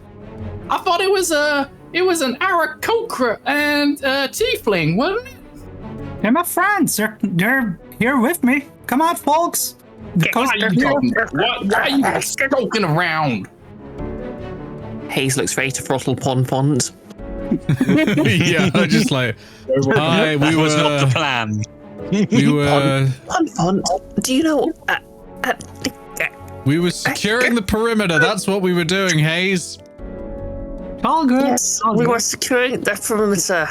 thought it was an Aarakocra and Tiefling, wasn't it? They're my friends. They're here with me. Come on, folks. Because What are they're you here. talking about? What are you stoking around? Haze looks ready to throttle Ponfont. Yeah, I just like, hi, we That was not the were, plan. Ponfont, do you know... we were securing the perimeter. That's what we were doing, Hayes. All good. Yes, we were securing the perimeter.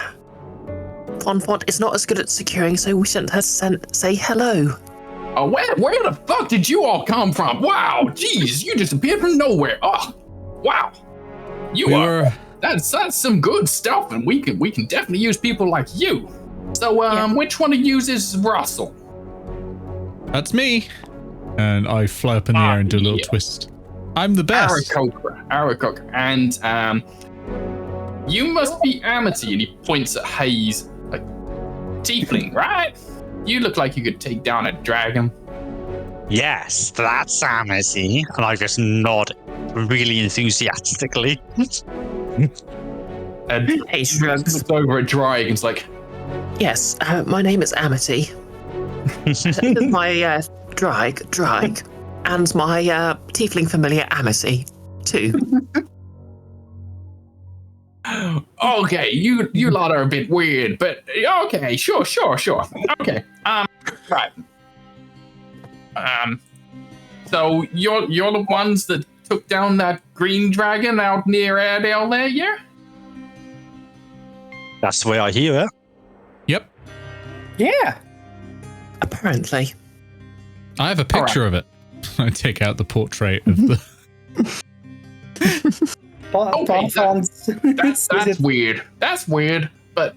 Ponfont is not as good at securing, so we sent her to say hello. Oh, where the fuck did you all come from? Wow, jeez, you just appeared from nowhere. Oh, wow. We were, That's some good stuff, and we can definitely use people like you. So, which one of you is Russell? That's me. And I fly up in the air and do a little twist. I'm the best. Aarakocra. And you must be Amity. And he points at Hayes. Like, tiefling, right? You look like you could take down a dragon. Yes, that's Amity. And I just nod really enthusiastically. And Hey, shrugs. looks over at Dryg and's like, Yes, my name is Amity. This is my Dryg, and my tiefling familiar Amity, too. okay, you lot are a bit weird, but okay, sure. Okay, right. So you're the ones that took down that green dragon out near Airedale there, yeah? That's the way I hear it. Yep. Yeah. Apparently. I have a picture of it. I take out the portrait of the... Okay, Bonfons. That's weird. That's weird, but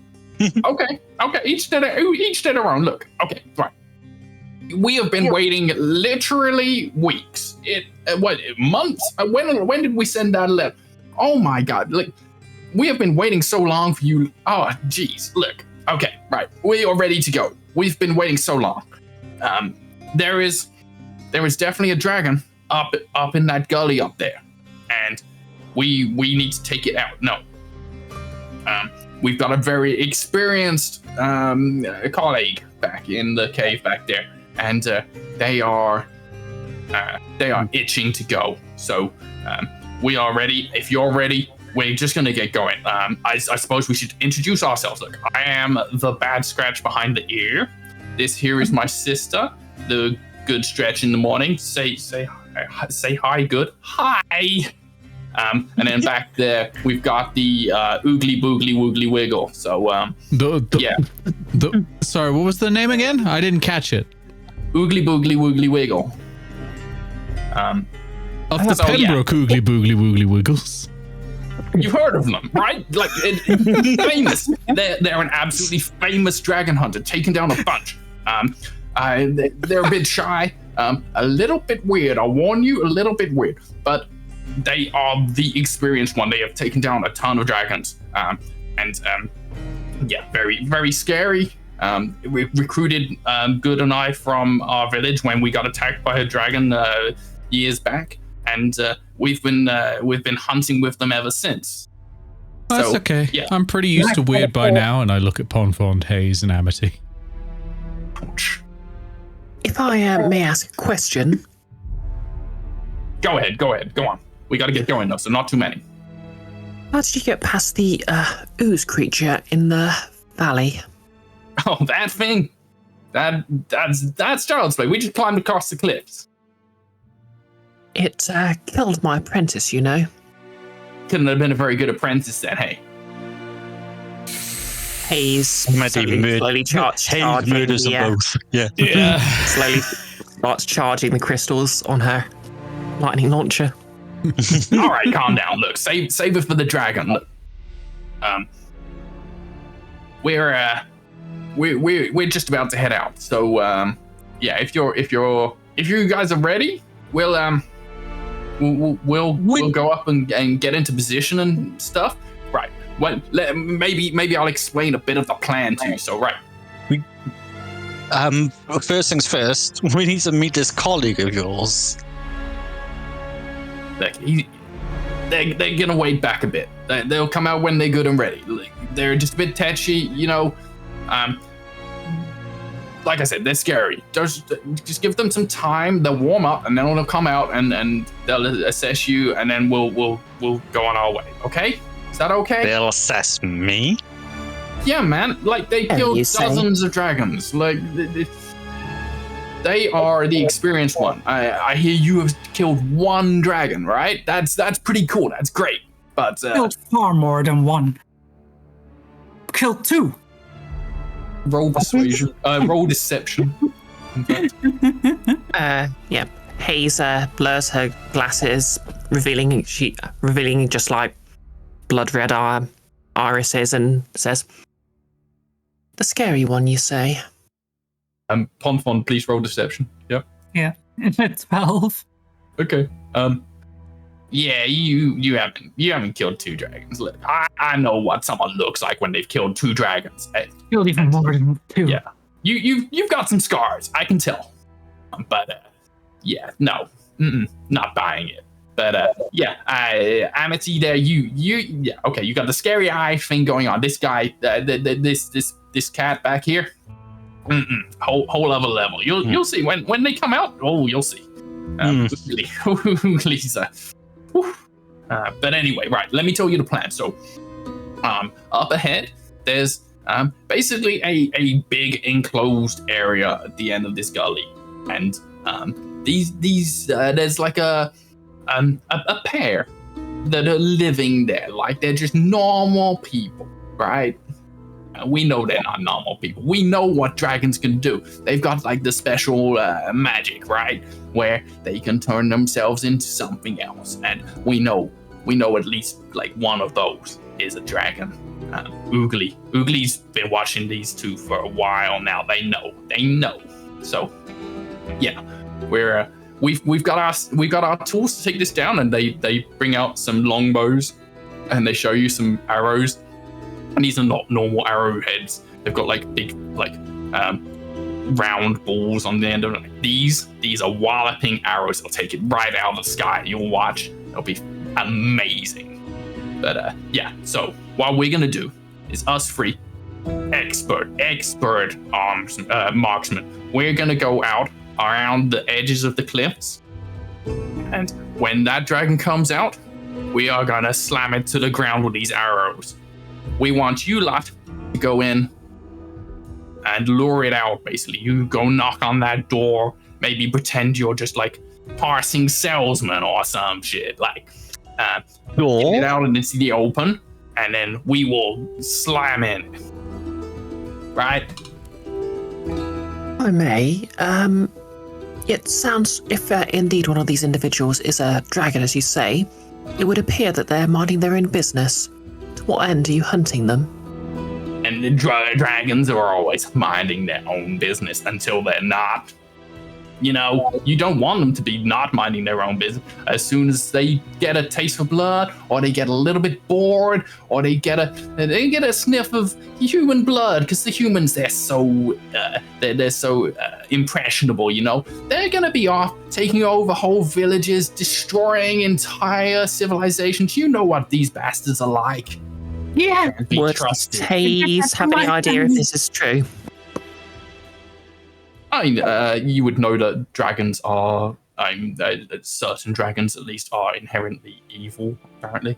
okay. Each to their own. Look, okay, right. We have been waiting literally weeks. Months? When did we send that letter? Oh my God! Like, we have been waiting so long for you. Oh, geez. Look. Okay, right. We are ready to go. We've been waiting so long. There is definitely a dragon up in that gully up there, and we need to take it out. No. We've got a very experienced colleague back in the cave back there, and they are itching to go. So we are ready. If you're ready, we're just gonna get going. I suppose we should introduce ourselves. Look, I am the bad scratch behind the ear. This here is my sister, the good stretch in the morning. Say hi, good. Hi. And then back there, we've got the Oogly Boogly Woogly Wiggle. So, yeah. Sorry, what was the name again? I didn't catch it. Oogly Boogly Woogly Wiggle. Of the Pembroke Oogly Boogly Woogly Wiggles. You've heard of them, right? Like, famous. They're an absolutely famous dragon hunter, taking down a bunch. They're a bit shy, a little bit weird. I'll warn you, a little bit weird. But they are the experienced one. They have taken down a ton of dragons. Yeah, very, very scary. We recruited Good and I from our village when we got attacked by a dragon years back, and we've been hunting with them ever since. That's So, okay. yeah. I'm pretty used to weird by now, and I look at Ponfond, Hayes, and Amity. If I may ask a question, Go ahead, go on. We got to get going though, so not too many. how did you get past the ooze creature in the valley? Oh, that thing? That's child's play. We just climbed across the cliffs. It killed my apprentice, you know. Couldn't have been a very good apprentice then, hey. Hayes slowly Hayes charging murders them both. Yeah. Yeah. slowly starts charging the crystals on her lightning launcher. All right, calm down. Look, save it for the dragon. Look, we're just about to head out. So yeah, if you guys are ready, we'll go up and get into position and stuff. Right. Well, maybe I'll explain a bit of the plan to you. So right. First things first, we need to meet this colleague of yours. Look, they're gonna wait back a bit. They'll come out when they're good and ready. They're just a bit tetchy, you know. Like I said, they're scary. Just give them some time. They'll warm up, and then they'll come out and they'll assess you, and then we'll go on our way. Okay? Is that okay? They'll assess me. Yeah, man. Like they killed you say? dozens of dragons. Like they are the experienced one. I hear you have killed one dragon, right? That's pretty cool. That's great. But Killed far more than one. Killed two. roll persuasion. Roll deception. Yeah. Hayes blurs her glasses, revealing just like blood red irises, and says, The scary one, you say? Ponfon, please roll deception. Yep. Yeah. 12. Okay. Yeah, you haven't killed 2 dragons. Look, I know what someone looks like when they've killed 2 dragons. Killed even more than 2. Yeah. You've got some scars, I can tell. But yeah, no, not buying it. But yeah, Amity, there, yeah, okay, you got the scary eye thing going on. This guy, this cat back here, whole other level. You'll see when they come out. Oh, you'll see. Lisa. But anyway, right. Let me tell you the plan. So, up ahead, there's basically a big enclosed area at the end of this gully, and these there's like a pair that are living there, like they're just normal people, right? We know they're not normal people. We know what dragons can do. They've got like the special magic, right? Where they can turn themselves into something else. And we know at least like one of those is a dragon. Oogly. Oogly's been watching these 2 for a while now. They know. So yeah, we've got our tools to take this down, and they bring out some longbows and they show you some arrows. And these are not normal arrowheads. They've got like big, like round balls on the end of them. These are walloping arrows. They'll take it right out of the sky. You'll watch. It'll be amazing. But yeah. So what we're gonna do is us 3 expert marksmen. We're gonna go out around the edges of the cliffs, and when that dragon comes out, we are gonna slam it to the ground with these arrows. We want you lot to go in and lure it out, basically. You go knock on that door, maybe pretend you're just like parsing salesman or some shit, like get it out into the open, and then we will slam in. Right? I may. It sounds, if indeed one of these individuals is a dragon, as you say, it would appear that they're minding their own business. To what end are you hunting them? And the dragons are always minding their own business until they're not. You know, you don't want them to be not minding their own business. As soon as they get a taste for blood, or they get a little bit bored, or they get a sniff of human blood, because the humans, they're so impressionable. You know, they're gonna be off taking over whole villages, destroying entire civilizations. You know what these bastards are like. Yeah. Would Taze have any idea if this is true? I mean, you would know that dragons are, certain dragons at least are inherently evil, apparently.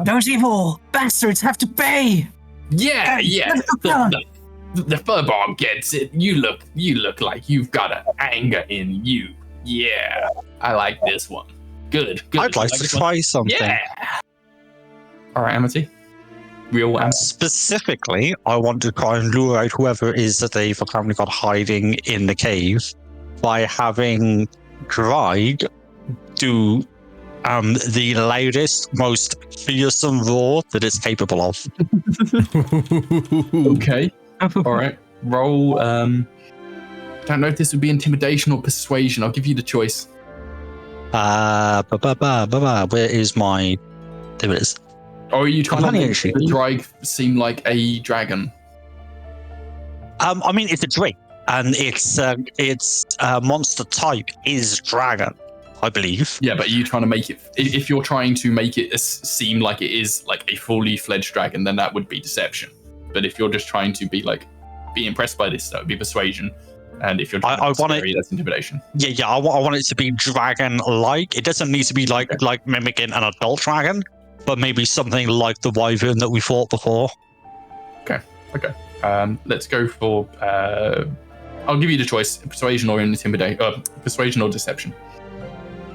Those evil bastards have to pay! Yeah. The furball gets it. You look like you've got an anger in you. Yeah, I like this one. Good. I'd like to try something. Yeah. All right, Amity. Real Amity. Specifically, I want to try and lure out whoever it is that they've apparently got hiding in the cave by having Dryg do the loudest, most fearsome roar that it's capable of. Okay. All right. Roll. Don't know if this would be intimidation or persuasion. I'll give you the choice. Where is my? There it is. Or are you trying to make actually. the Dryg seem like a dragon? I mean, it's a drake, and its monster type is dragon, I believe. Yeah, but are you trying to make it? If you're trying to make it seem like it is like a fully fledged dragon, then that would be deception. But if you're just trying to be impressed by this, that would be persuasion. And if you're trying to be scary, that's intimidation. Yeah. I want it to be dragon-like. It doesn't need to be like mimicking an adult dragon, but maybe something like the wyvern that we fought before. Okay. Let's go for. I'll give you the choice: persuasion or intimidation. Persuasion or deception.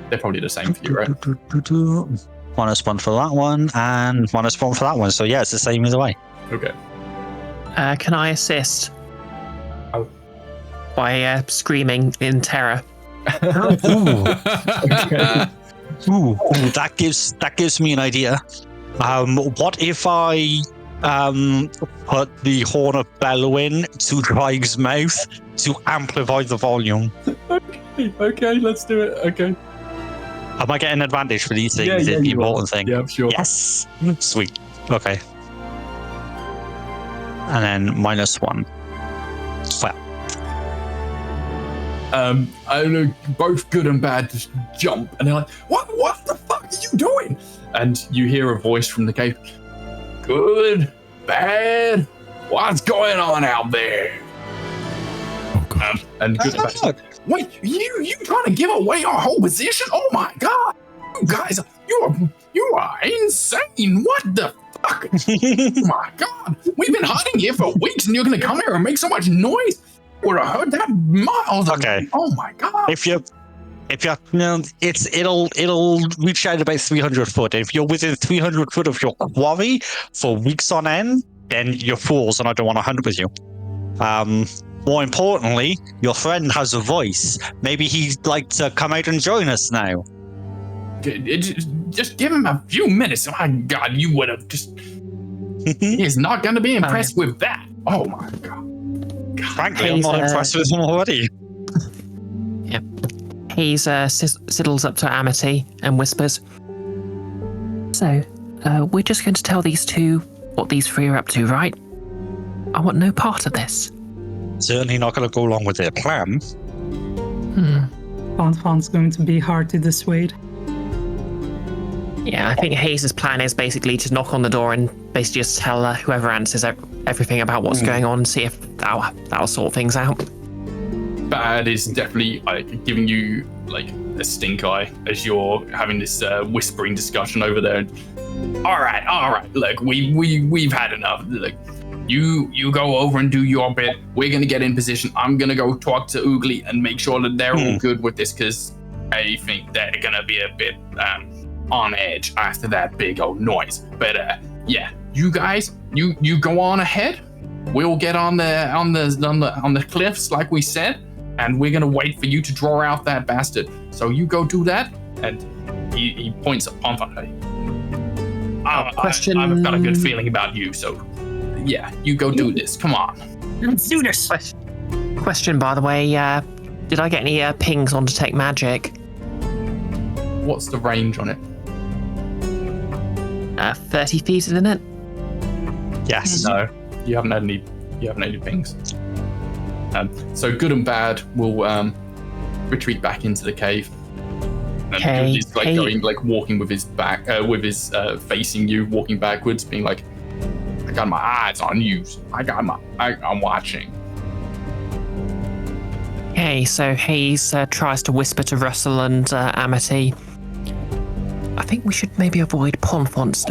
They're probably the same for you, right? -1 for that one, and -1 for that one. So yeah, it's the same either way. Okay. Can I assist? Oh. By screaming in terror. Okay. Ooh, that gives me an idea. What if I put the horn of bellowing to Drake's mouth to amplify the volume. Okay, let's do it. Okay. Am I getting advantage for these things? Yeah, Is the you are. important thing. Yeah, I'm sure. Yes. Sweet. Okay. And then -1. Well, I don't know, both good and bad just jump and they're like, what the fuck are you doing? And you hear a voice from the cave. Good, bad, what's going on out there? Oh god. And good and bad. Wait, you trying to give away our whole position? Oh my god! You guys, you are insane! What the fuck? Oh my god! We've been hiding here for weeks, and you're gonna come here and make so much noise? Would have heard that miles away. Okay. Oh my god! if you're, it'll reach out about 300 foot. If you're within 300 foot of your quarry for weeks on end, then you're fools, and I don't want to hunt with you. More importantly, your friend has a voice. Maybe he'd like to come out and join us now. Just give him a few minutes. My god, you would have just. He's not gonna be impressed with that. Oh my god. Frankly, I'm not impressed with him already. Yep. He sidles up to Amity and whispers, "So, we're just going to tell these two what these three are up to, right? I want no part of this." Certainly not going to go along with their plan. Fonfon's going to be hard to dissuade. Yeah, I think Hayes' plan is basically to knock on the door and basically just tell whoever answers everything about what's going on, see if that'll sort things out. Bad is definitely like giving you like a stink eye as you're having this whispering discussion over there. All right. Look, we've had enough. Look, you go over and do your bit. We're gonna get in position. I'm gonna go talk to Oogly and make sure that they're all good with this, because I think they're gonna be a bit on edge after that big old noise. But yeah, you guys, you go on ahead. We'll get on the cliffs like we said, and we're gonna wait for you to draw out that bastard. So you go do that. And he points at Ponfon. I've got a good feeling about you, so yeah, you go do this. Come on. Let's do this. Question, by the way, did I get any pings on Detect Magic? What's the range on it? 30 feet, isn't it? Yes. No, you haven't had any pings. So good and bad will retreat back into the cave. And Okay. he's like going, like walking with his back, facing you, walking backwards, being like, I got my eyes on you. I'm watching. Okay, so Hayes tries to whisper to Russell and Amity. I think we should maybe avoid Ponfon's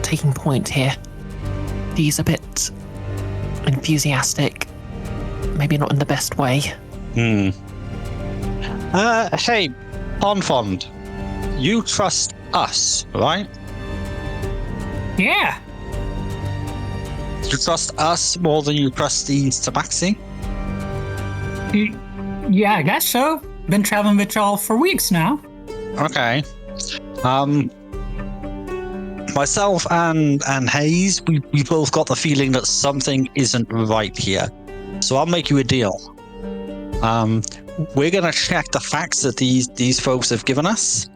taking point here. He's a bit enthusiastic. Maybe not in the best way. Hey, Ponfond, you trust us, right? Yeah. You trust us more than you trust these Tabaxi? Yeah, I guess so. Been traveling with y'all for weeks now. Okay. Myself and Hayes, we both got the feeling that something isn't right here. So I'll make you a deal. We're gonna check the facts that these folks have given us.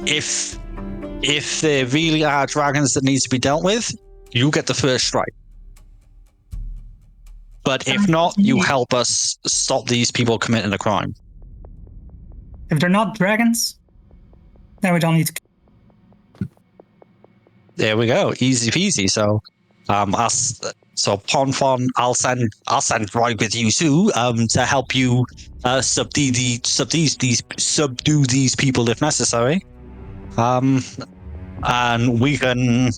If there really are dragons that need to be dealt with, you get the first strike. But if not, you help us stop these people committing a crime. If they're not dragons, then we don't need to. There we go, easy peasy. So, Ponfon, I'll send right with you too, to help you subdue these people if necessary. And we can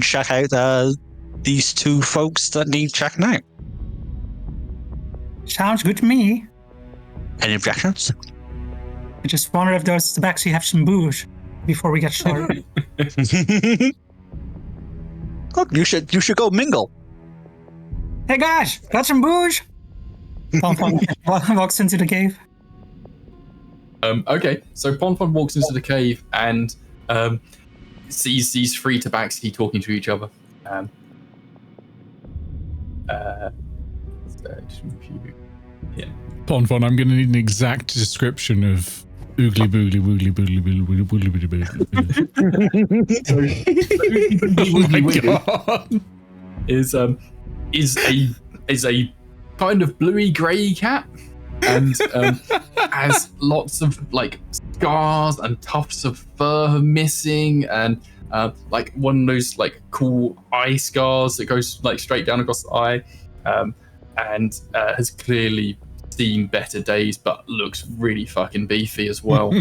check out these two folks that need checking out. Sounds good to me. Any objections? I just wonder if those Tabaxi have some booze before we get started. Look, you should go mingle. Hey guys, got some booze? Ponfon walks into the cave. Okay, so Ponfon walks into the cave and sees these three tabaxi talking to each other. Just review here. Ponfon, I'm going to need an exact description of oogly boogly woogly boogly boogly boogly boogly boogly. Oh my god! Is a kind of bluey grey cat, and has lots of like scars and tufts of fur missing, and like one of those like cool eye scars that goes like straight down across the eye, and has clearly seen better days, but looks really fucking beefy as well.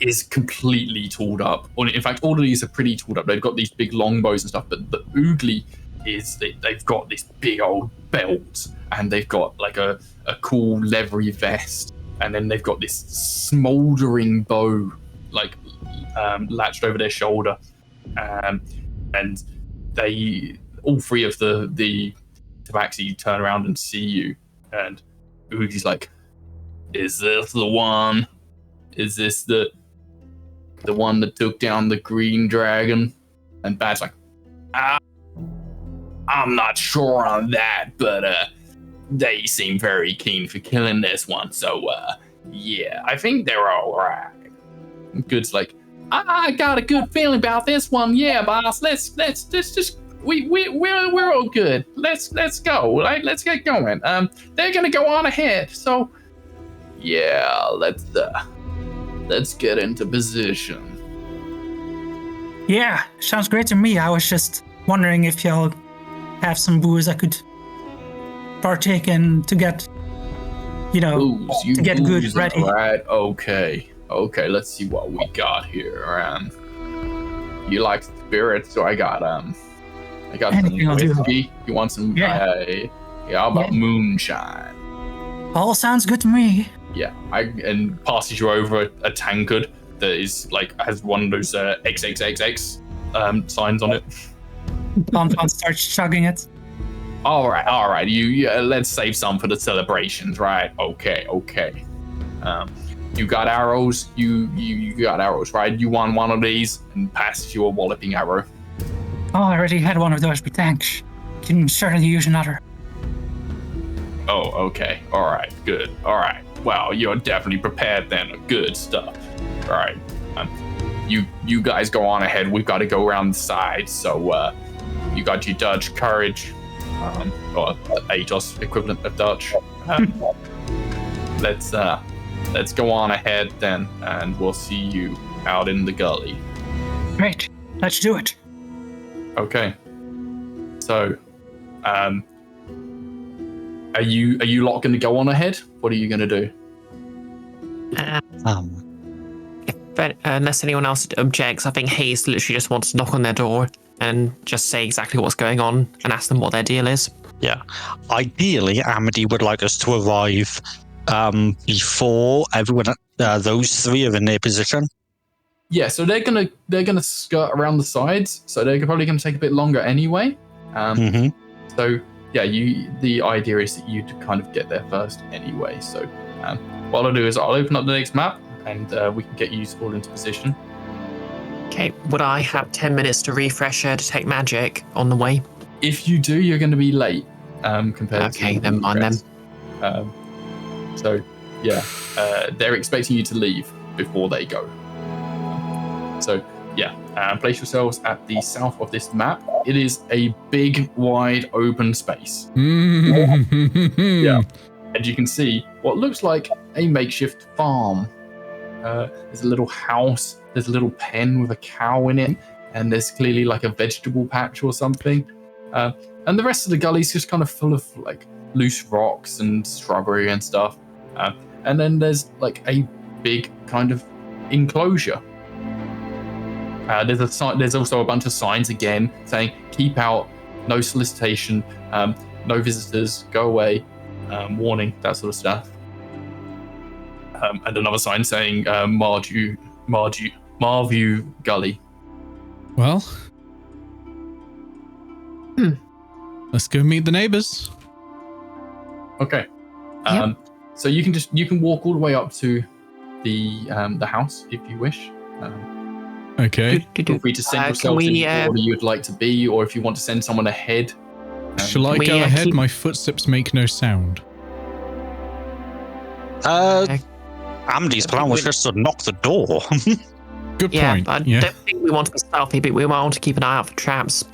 Is completely tooled up. In fact, all of these are pretty tooled up. They've got these big long bows and stuff, but the oogly is they've got this big old belt, and they've got like a cool leathery vest, and then they've got this smoldering bow like latched over their shoulder, and they all three of the tabaxi turn around and see you, and Oogly's like, "Is this the one? Is this the one that took down the green dragon?" And Bad's like, "I'm not sure on that, but they seem very keen for killing this one, so yeah, I think they're all right." Good's like, "I got a good feeling about this one, yeah, boss. Let's just we're all good. Let's go. Let's get going. They're gonna go on ahead, so yeah, let's get into position." Yeah, sounds great to me. I was just wondering if y'all have some booze I could partake in to get, Booze, to get good boozing, ready. Right? Okay. Let's see what we got here. You like spirits, so I got some Anything will do. whiskey. You want some? Yeah. How about Yeah. moonshine? All sounds good to me. Yeah, and passes you over a tankard that is like has one of those XXXX signs on it. Bonfon starts chugging it. All right. You let's save some for the celebrations, right? Okay. You got arrows. You got arrows, right? You want one of these, and passes you a walloping arrow. Oh, I already had one of those, but thanks. Can certainly use another. Oh, okay. All right. Good. All right. Well, you're definitely prepared then. Good stuff. All right. You guys go on ahead. We've got to go around the side. So, you got your Dutch courage, or Atos equivalent of Dutch. Let's go on ahead then, and we'll see you out in the gully. Great. Let's do it. Okay. So, are you lot going to go on ahead? What are you going to do? Unless anyone else objects, I think Hayes literally just wants to knock on their door and just say exactly what's going on and ask them what their deal is. Yeah. Ideally, Amity would like us to arrive before everyone, those three are in their position. Yeah, so they're gonna skirt around the sides, so they're probably gonna take a bit longer anyway. So yeah, the idea is that you'd kind of get there first anyway. So what I'll do is I'll open up the next map, and we can get you all into position. Okay, would I have 10 minutes to refresh Detect Magic on the way? If you do, you're going to be late compared to... Okay, never mind then. So, yeah, they're expecting you to leave before they go. So, yeah, place yourselves at the south of this map. It is a big, wide, open space. Yeah. And you can see what looks like a makeshift farm. There's a little house, there's a little pen with a cow in it, and there's clearly like a vegetable patch or something. And the rest of the gully's just kind of full of like loose rocks and shrubbery and stuff. And then there's like a big kind of enclosure. There's also a bunch of signs again saying "Keep out," "No solicitation," "No visitors," "Go away," warning, that sort of stuff. And another sign saying Marview Gully. Well, let's go meet the neighbors. Okay. Yep. So you can walk all the way up to the house if you wish. Okay. Feel free to send Can yourselves we, in the order you'd like to be, or if you want to send someone ahead. Shall I we, go ahead? keep- My footsteps make no sound. Amity's plan was just to knock the door. Good Yeah, point. I Yeah. don't think we want to be stealthy, but we want to keep an eye out for traps.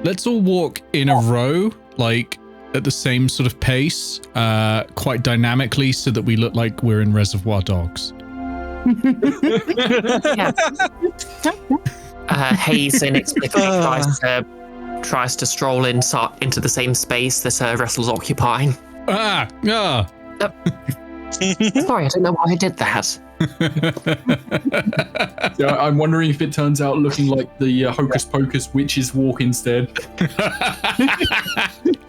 Let's all walk in a row, like at the same sort of pace, quite dynamically, so that we look like we're in Reservoir Dogs. Yeah. Hayes inexplicably tries to stroll into the same space that Russell's occupying. Ah! Sorry, I don't know why I did that. Yeah, I'm wondering if it turns out looking like the Hocus Pocus witches walk instead.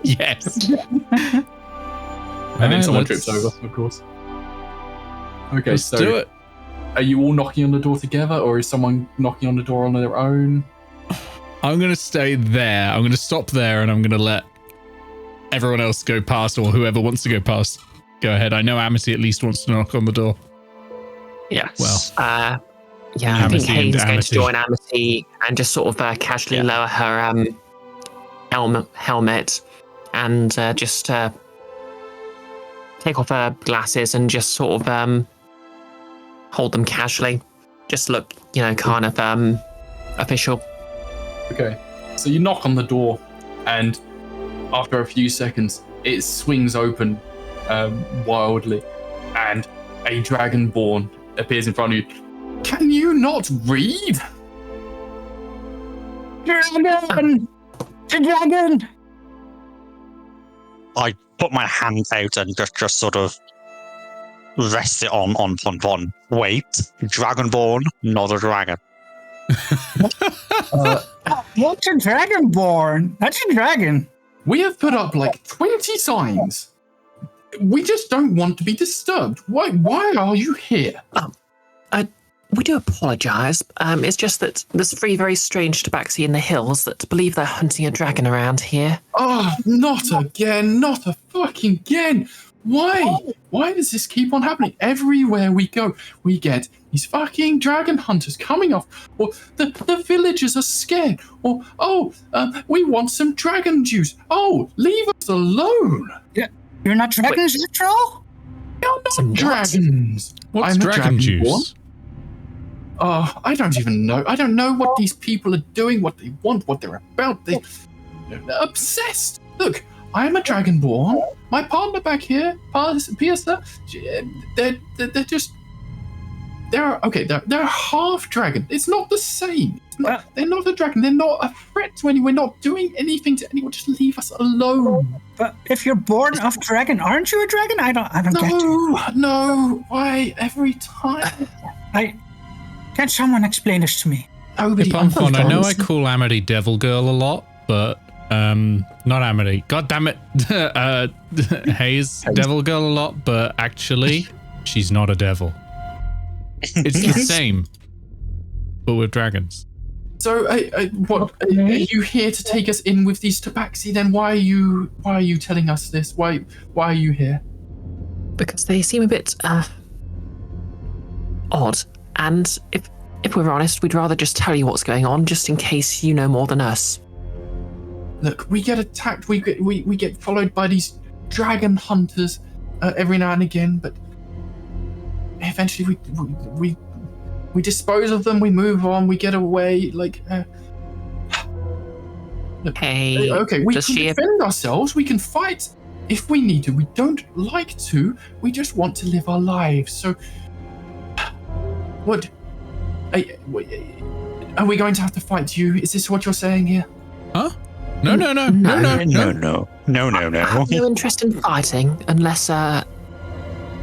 Yes. And then someone let's- trips over, of course. Okay, Let's so do it. are you all knocking on the door together, or is someone knocking on the door on their own? I'm going to stay there. I'm going to stop there, and I'm going to let everyone else go past, or whoever wants to go past. Go ahead. I know Amity at least wants to knock on the door. Yes. Well, I think Amity Hayes and is going to Amity. join Amity and just sort of casually lower her helmet and just take off her glasses and just sort of hold them casually. Just look, kind of official. Okay, so you knock on the door, and after a few seconds, it swings open wildly, and a dragonborn appears in front of you. Can you not read? Dragon! The dragon! I put my hand out and just sort of rest it on. Wait, Dragonborn, not a dragon. What's a dragonborn? That's a dragon. We have put up like 20 signs. We just don't want to be disturbed. Why are you here? We do apologise. It's just that there's 3 very strange tabaxi in the hills that believe they're hunting a dragon around here. Oh, not again. Not a fucking again. Why? Why does this keep on happening? Everywhere we go, we get these fucking dragon hunters coming off, or the villagers are scared, or, we want some dragon juice. Oh, leave us alone. You're not dragons after all? You're not Some what? dragons. What's I'm a dragon dragonborn. juice? Oh, I don't even know. I don't know what these people are doing, what they want, what they're about. They're obsessed. Look, I'm a dragonborn. My partner back here, Piercer, they're just... They're half dragon. It's not the same. They're not a dragon. They're not a threat to anyone. We're not doing anything to anyone. Just leave us alone. But if you're born of dragon, aren't you a dragon? I don't get it. No. Why every time? Can someone explain this to me? Nobody Pomfon, I know I understands. call Amity Devil Girl a lot, but not Amity. God damn it. Hayes Devil Girl a lot, but actually, she's not a devil. It's the same, but with dragons. So, what are you here to take us in with these tabaxi? Then why are you telling us this? Why are you here? Because they seem a bit odd. And if we're honest, we'd rather just tell you what's going on, just in case you know more than us. Look, we get attacked. We get followed by these dragon hunters every now and again, but eventually we dispose of them. We move on. We get away. Look, Hey, okay, we does can she- defend ourselves. We can fight if we need to. We don't like to. We just want to live our lives. So, what? Are we going to have to fight you? Is this what you're saying here? Huh? No. No. I have no interest in fighting unless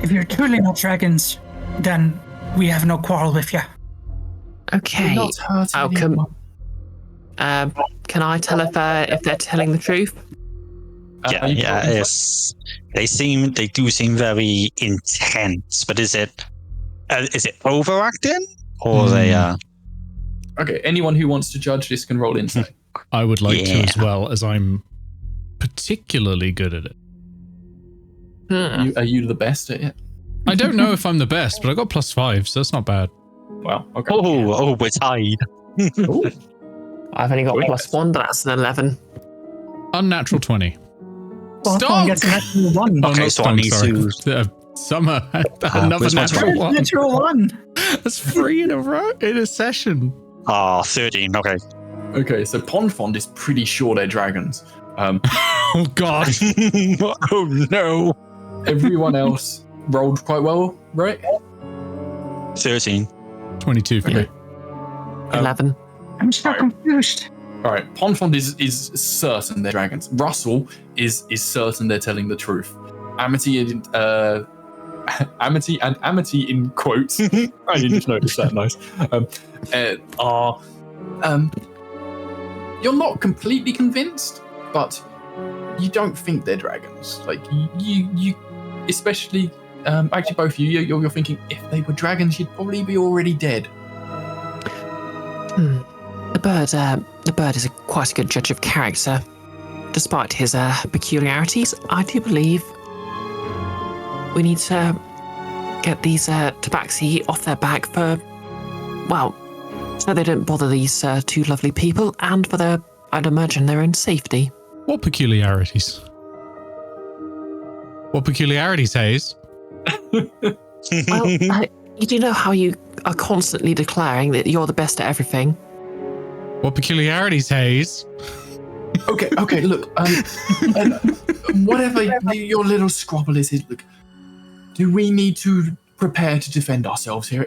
If you're truly not dragons, then we have no quarrel with you. okay. We're not hurting I'll come- anyone. Can I tell if they're telling the truth? It's they do seem very intense, but is it overacting or they Okay, anyone who wants to judge this can roll insight. I would like to Yeah. as well, as I'm particularly good at it. Hmm. Are you the best at it? I don't know if I'm the best, but I got +5, so that's not bad. Wow. Okay. Oh, we're tied. Ooh. I've only got Sweet. +1, but that's an 11. Unnatural 20. Bonfon gets a natural 1. Oh, Okay, not so I need Stonk, sorry. Summer, another where's my natural total? one. Natural 1. That's 3 in a row in a session. 13. Okay. Okay, so Ponfond is pretty sure they're dragons. Oh God. Oh no. Everyone else rolled quite well, right? 13. 22 for me. 11. I'm so confused. All right, Ponfond is certain they're dragons. Russell is certain they're telling the truth. Amity and Amity in quotes. I didn't just notice that. Nice. You're not completely convinced, but you don't think they're dragons. Like you especially actually both of you. You're thinking if they were dragons, you'd probably be already dead. The bird is quite a good judge of character. Despite his peculiarities, I do believe we need to get these tabaxi off their back for, well, so they don't bother these two lovely people, and for their, I'd imagine, their own safety. What peculiarities? What peculiarities, Hayes? Well, you do know how you are constantly declaring that you're the best at everything. What peculiarities, Hayes? Okay. Look, whatever your little squabble is, look. Do we need to prepare to defend ourselves here?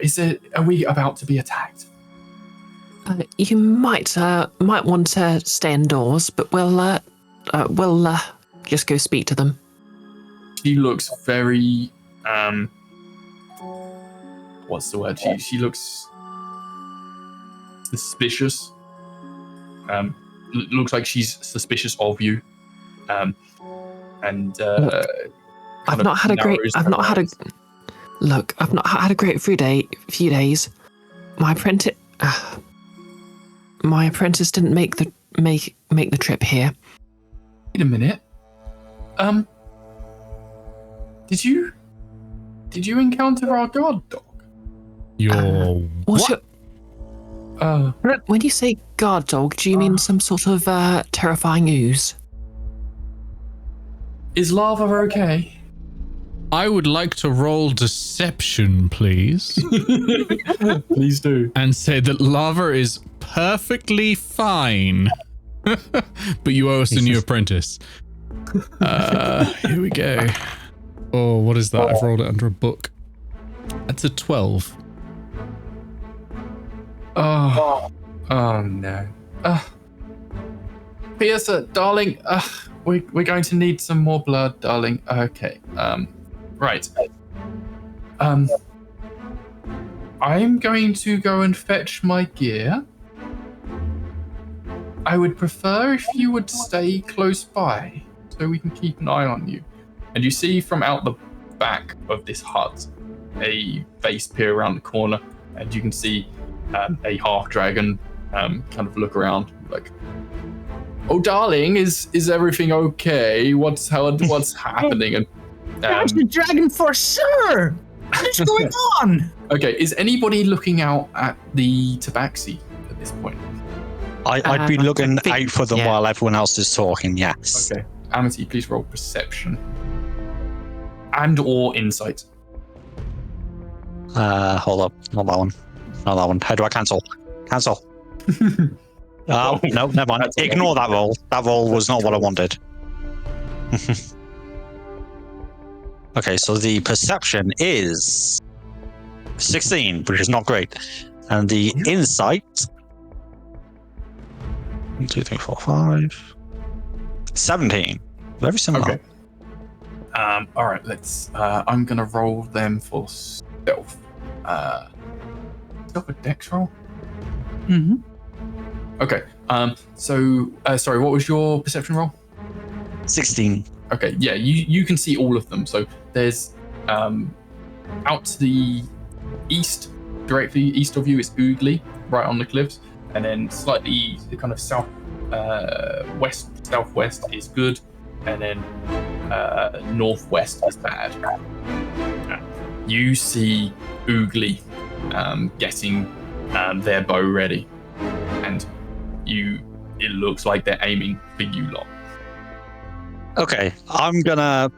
Are we about to be attacked? You might want to stay indoors, but we'll just go speak to them. She looks very what's the word? She looks suspicious. Looks like she's suspicious of you. I've not had a great few days. My apprentice didn't make the trip here. Wait a minute. Did you encounter our guard dog? Your What? what? When you say guard dog, do you mean some sort of terrifying ooze? Is Lava okay? I would like to roll deception, please, Please do. and say that Lava is perfectly fine. But you owe us a new apprentice. Here we go. Oh, what is that? I've rolled it under a book. That's a 12. Oh no. Pierce, darling, we're going to need some more blood, darling. Okay. Right. I'm going to go and fetch my gear. I would prefer if you would stay close by so we can keep an eye on you. And you see from out the back of this hut a face peer around the corner, and you can see a half dragon kind of look around like, "Oh, darling, is everything okay? What's happening?" And That's the dragon for sure! What's going on? okay, is anybody looking out at the tabaxi at this point? I'd be looking I think- out for them yeah. while everyone else is talking, yes. Okay, Amity, please roll perception and/or insight. Hold up. Not that one. Not that one. How do I cancel? Cancel. Oh, no, never mind. That's okay. Ignore that roll. That roll was not what I wanted. Okay, so the perception is 16, which is not great. And the insight... 1, 2, 3, 4, 5... 17. Very similar. Okay. All right. Let's. I'm gonna roll them for stealth. Stealth a dex roll. Mm-hmm. Okay. So, sorry. What was your perception roll? 16. Okay. Yeah. You can see all of them. So there's out to the east, directly east of you is Oogly, right on the cliffs, and then slightly the kind of southwest is good, and then northwest is bad. You see Oogly getting their bow ready, and it looks like they're aiming for you lot. Okay, I'm gonna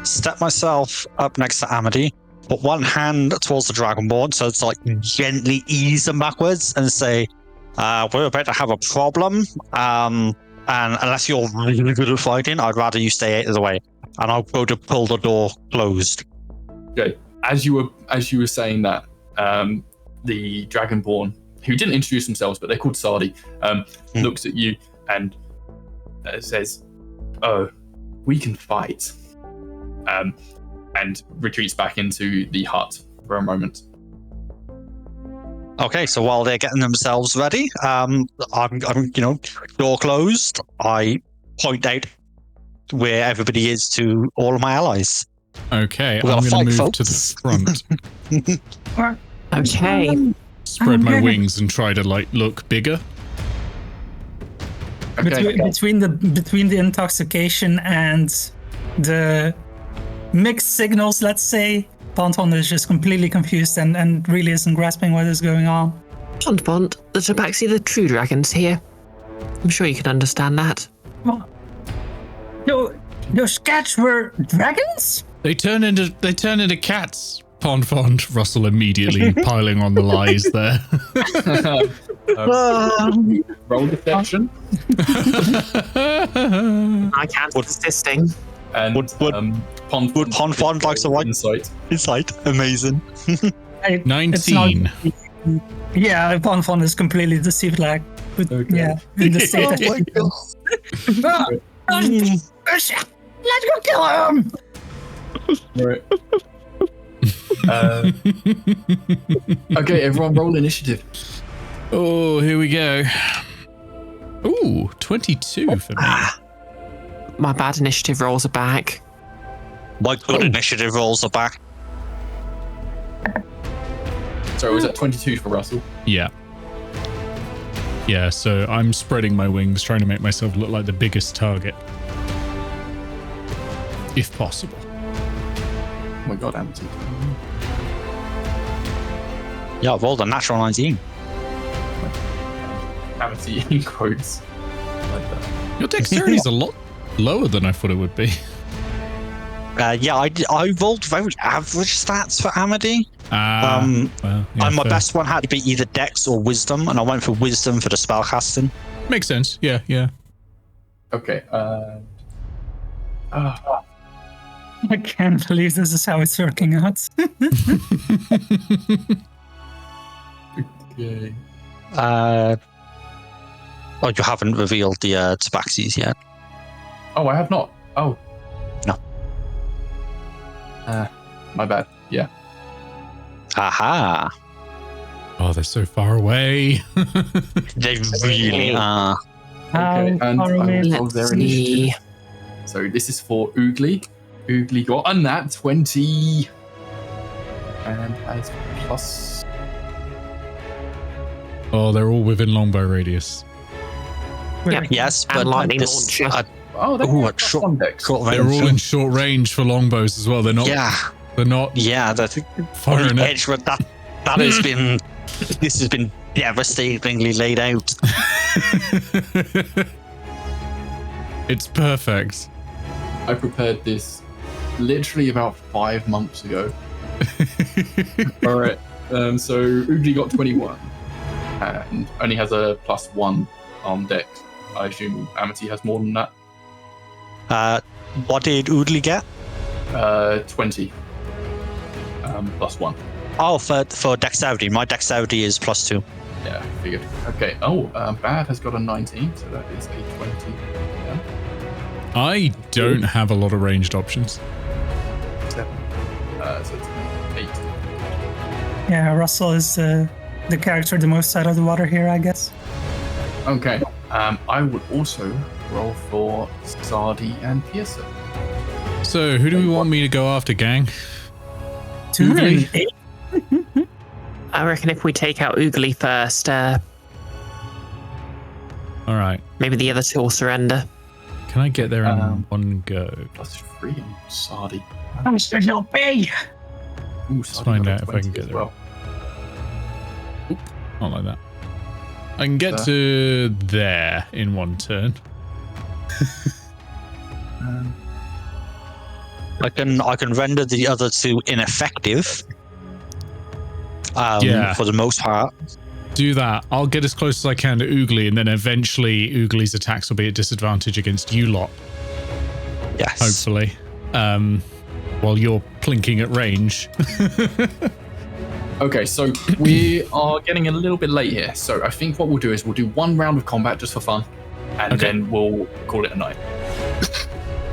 step myself up next to Amity, put one hand towards the Dragonborn, so it's like gently ease them backwards, and say, we're about to have a problem. And unless you're really good at fighting, I'd rather you stay out of the way. And I'll go to pull the door closed. Okay. As you were saying that, the Dragonborn, who didn't introduce themselves, but they're called Sardi, looks at you and says, "Oh, we can fight," and retreats back into the hut for a moment. Okay, so while they're getting themselves ready, I'm door closed. I point out where everybody is to all of my allies. Okay, We I'm gotta going to fight, move to folks. the front. Okay. Spread my wings and try to look bigger. Okay. Between the intoxication and the mixed signals, let's say, Ponton is just completely confused and really isn't grasping what is going on. Font, the Tabaxi, the true dragons here. I'm sure you can understand that. What? Those cats were dragons? They turn into cats. Pond, Russell immediately piling on the lies there. Roll deception. I can't resisting. And Would Pond likes a white insight. insight? Amazing. 19. Yeah, Ponton is completely deceived, like, Okay. yeah, in the state that let's go kill him! Right. Okay, everyone roll initiative. Oh, here we go. Ooh, 22 for me. My bad initiative rolls are back. My good initiative rolls are back. So was that 22 for Russell? Yeah. Yeah, so I'm spreading my wings, trying to make myself look like the biggest target. If possible. Oh my god, Amity. Yeah, I've rolled a natural 19. Amity in quotes. Like that. Your dexterity's a lot lower than I thought it would be. Yeah, I rolled very average stats for Amity. Well, yeah, And my fair. best one had to be either Dex or Wisdom, and I went for Wisdom for the spellcasting. Makes sense. Yeah, yeah. Okay. I can't believe this is how it's working out. Okay. Oh, you haven't revealed the Tabaxis yet. Oh, I have not. Oh. No. My bad. Yeah. Aha! Oh, they're so far away. They really are. Okay, and I will roll Let's their see. initiative. So this is for Oogly. Oogly got a nat 20 and has plus. Oh, they're all within longbow radius. Yeah. Yes, And but lightning this, launcher. Oh, they're Ooh, got a plus short- one dex. short They're range. all in short range for longbows as well. They're not. Yeah, They're not yeah. That firing the it. edge with that has been. This has been devastatingly laid out. It's perfect. I prepared this literally about 5 months ago. All right. So Oogly got 21 and only has a +1 on dex. I assume Amity has more than that. What did Oodley get? 20 +1. Oh, for dexterity. My dexterity is +2. Yeah, figured. Okay. Oh, Bad has got a 19, so that is a 20. Yeah. I don't have a lot of ranged options. 7. So it's 8. Yeah, Russell is the character the most out of the water here, I guess. Okay. I would also roll for Sardi and Pearson. So, who do we want me to go after, gang? 208? I reckon if we take out Oogly first, All right. maybe the other two will surrender. Can I get there in one go? +3 on Sardi. Mr. Lopey! Ooh, Let's find out if I can get there. Not like that. I can get to there in one turn. I can render the other two ineffective. Yeah. For the most part. Do that. I'll get as close as I can to Oogly, and then eventually Oogly's attacks will be at disadvantage against you lot. Yes. Hopefully. While you're plinking at range. Okay, so we are getting a little bit late here. So I think what we'll do is we'll do one round of combat just for fun, and then we'll call it a night.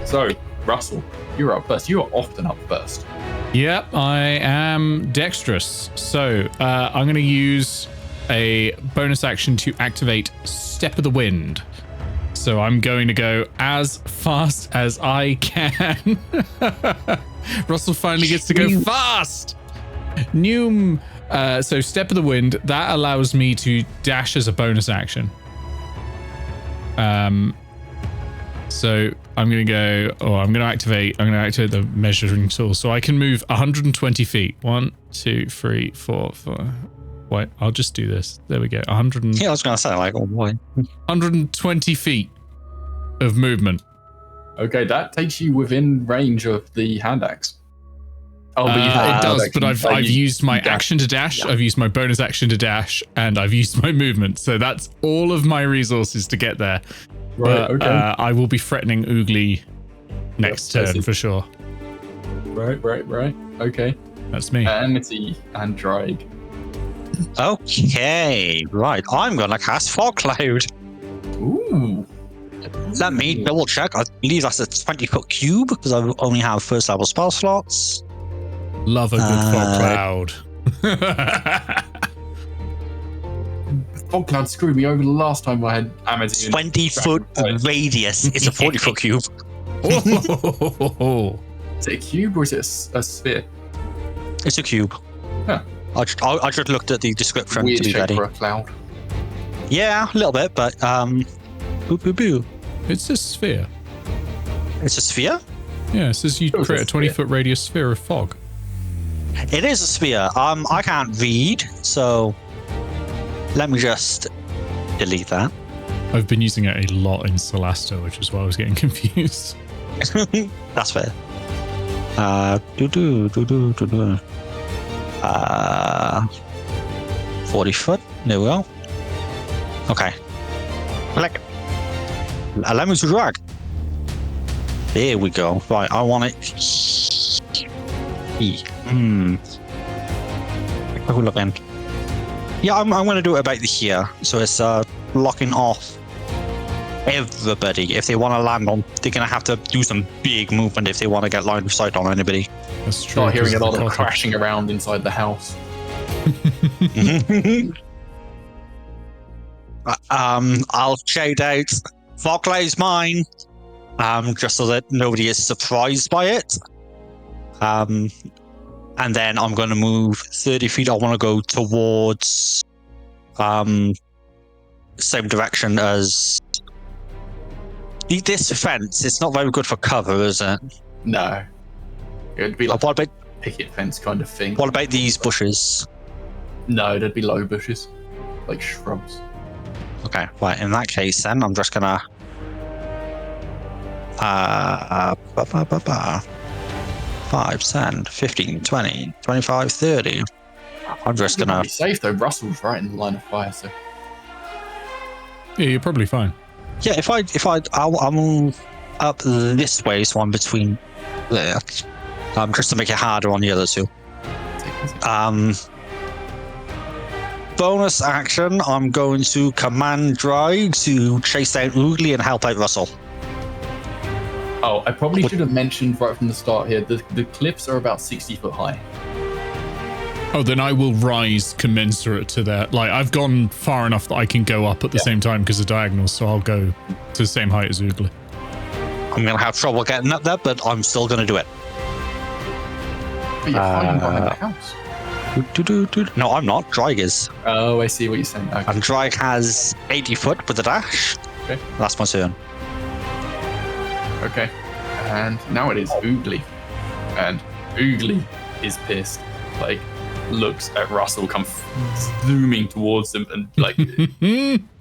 So, Russell, you're up first. You are often up first. Yep, I am dexterous. So I'm going to use a bonus action to activate Step of the Wind. So I'm going to go as fast as I can. Russell finally gets to go fast. Noom. So Step of the Wind, that allows me to dash as a bonus action. So I'm going to go, I'm going to activate the measuring tool. So I can move 120 feet. 1, 2, 3, 4, 5. Wait, I'll just do this. There we go. Yeah, I was going to say, like, oh boy. 120 feet of movement. Okay, that takes you within range of the hand axe. Oh, but it does, but I've used my action to dash, I've used my bonus action to dash, and I've used my movement. So that's all of my resources to get there. Right, but, okay. I will be threatening Oogly next turn for sure. Right. Okay. That's me. Amity and Drake. Okay, right. I'm going to cast Fog Cloud. Ooh. Let me double check. I believe that's a 20-foot cube because I only have first level spell slots. Love a good fog cloud. Fog cloud screwed me over the last time I had Amity. 20-foot radius. It's a 40-foot cube. Is it a cube or is it a sphere? It's a cube. Huh. I just looked at the description Weird to be shape ready. for a cloud. Yeah, a little bit, but boo. It's a sphere. It's a sphere? Yeah, it says you It's a create a 20-foot radius sphere of fog. It is a sphere. I can't read, so let me just delete that. I've been using it a lot in Solasta, which is why I was getting confused. That's fair. 40 foot. There we go. Okay. Like, allow me to drag. There we go. Right, I want it. How looking? Yeah, I'm going to do it about here. So it's blocking off everybody. If they want to land on, they're going to have to do some big movement if they want to get line of sight on anybody. That's true. Start hearing a lot of cottage. crashing around inside the house. I'll shout out, Foclay's mine, just so that nobody is surprised by it. And then I'm going to move 30 feet. I want to go towards same direction as this fence. It's not very good for cover, is it? No. It'd be like What a picket fence kind of thing. about these bushes? No, there'd be low bushes. Like shrubs. Okay, right, in that case then, I'm just gonna 5, 10, 15, 20, 25, 30. I'm just You're gonna... be safe though. Russell's right in the line of fire, so Yeah, you're probably fine. Yeah, I'll move up this way, so I'm between there. Just to make it harder on the other two. Bonus action, I'm going to command Dry to chase down Oogly and help out Russell. Oh, I probably should have mentioned right from the start here, the cliffs are about 60 foot high. Oh, then I will rise commensurate to that. Like, I've gone far enough that I can go up at the same time because of diagonals, so I'll go to the same height as Oogly. I'm going to have trouble getting up there, but I'm still going to do it. But you're hiding behind the house. No, I'm not. Dryg is. Oh, I see what you're saying. Okay. And Dryg has 80 foot with a dash. Okay. That's my turn. Okay. And now it is Oogly. And Oogly is pissed. Like, looks at Russell come zooming towards them and like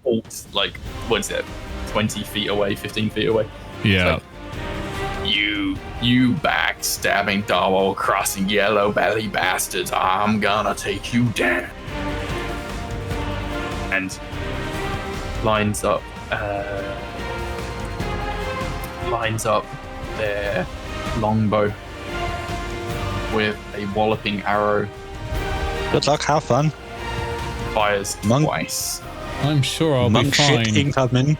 halts, like what's it, 20 feet away, 15 feet away. Yeah. Like, you backstabbing double-crossing yellow belly bastards! I'm gonna take you down. And lines up their longbow with a walloping arrow. Good luck, have fun. Fires Monk. twice. I'm sure I'll be Monk shit fine. incoming.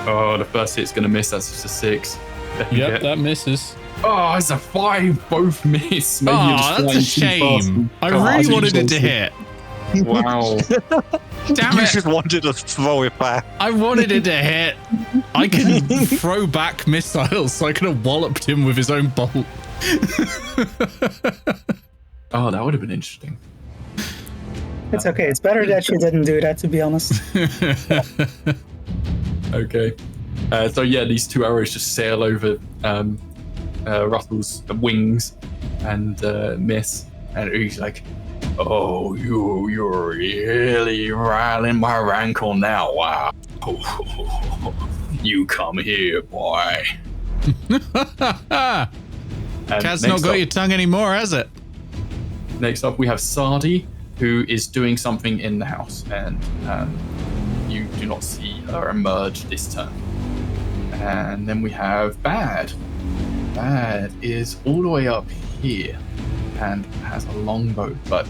Oh, the first hit's gonna miss. That's just a 6. Second Yep, hit. that misses. Oh, it's a 5. Both miss. Maybe you're just Oh, that's a flying too fast. shame. I Oh, really too wanted it to close. hit. Wow. Damn You it. just wanted to throw it back. I wanted it to hit. I can throw back missiles, so I could have walloped him with his own bolt. Oh, that would have been interesting. It's okay. It's better that she didn't do that, to be honest. Okay. So yeah, these 2 arrows just sail over Russell's wings and miss. And he's like, "Oh, you're really riling my rankle now. Wow. You come here, boy." And Cat's next not got up- your tongue anymore, has it? Next up, we have Sardi, who is doing something in the house, and you do not see her emerge this turn. And then we have Bad. Bad is all the way up here and has a longbow, but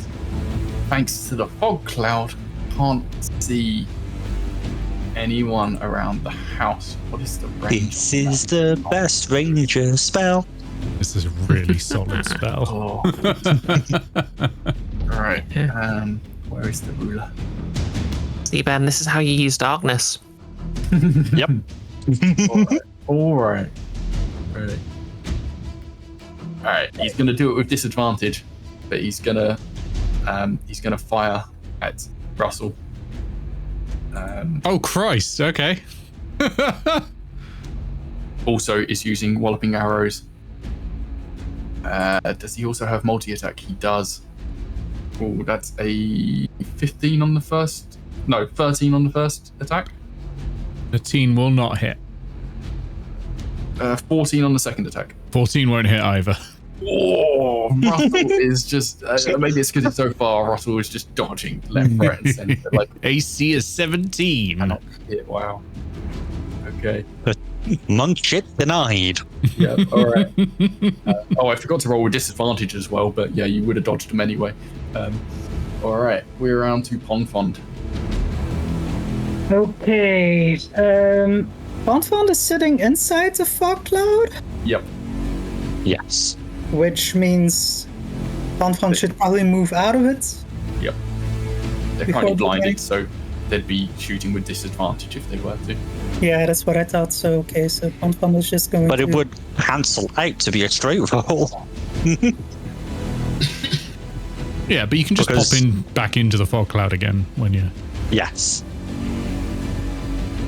thanks to the fog cloud, can't see anyone around the house. What is the range? This is the best ranger spell. This is a really solid spell. Oh. Right. Where is the ruler? See, Ben, this is how you use darkness. Yep. All right. Right. All right. He's gonna do it with disadvantage, but he's gonna fire at Russell. Oh, Christ. Okay. Also is using walloping arrows. Does he also have multi-attack? He does. Oh, that's a 15 on the first. No, 13 on the first attack. The teen will not hit. 14 on the second attack. 14 won't hit either. Oh, Russell is just. Maybe it's because it's so far. Russell is just dodging left, right, and center. Like, AC is 17. cannot hit. Wow. Okay. Monk shit denied. Yeah. All right. I forgot to roll with disadvantage as well, but yeah, you would have dodged them anyway. All right. We're around to Ponfond. Okay. Bonfond is sitting inside the fog cloud, Yep. Yes. which means Bonfond should probably move out of it. Yep. They're Before currently the blinded, break. so they'd be shooting with disadvantage if they were to. Yeah, that's what I thought. So, okay, so Bonfond is just going But to... it would cancel out to be a straight roll. Yeah, but you can just Because- pop back into the fog cloud again when you. Yes.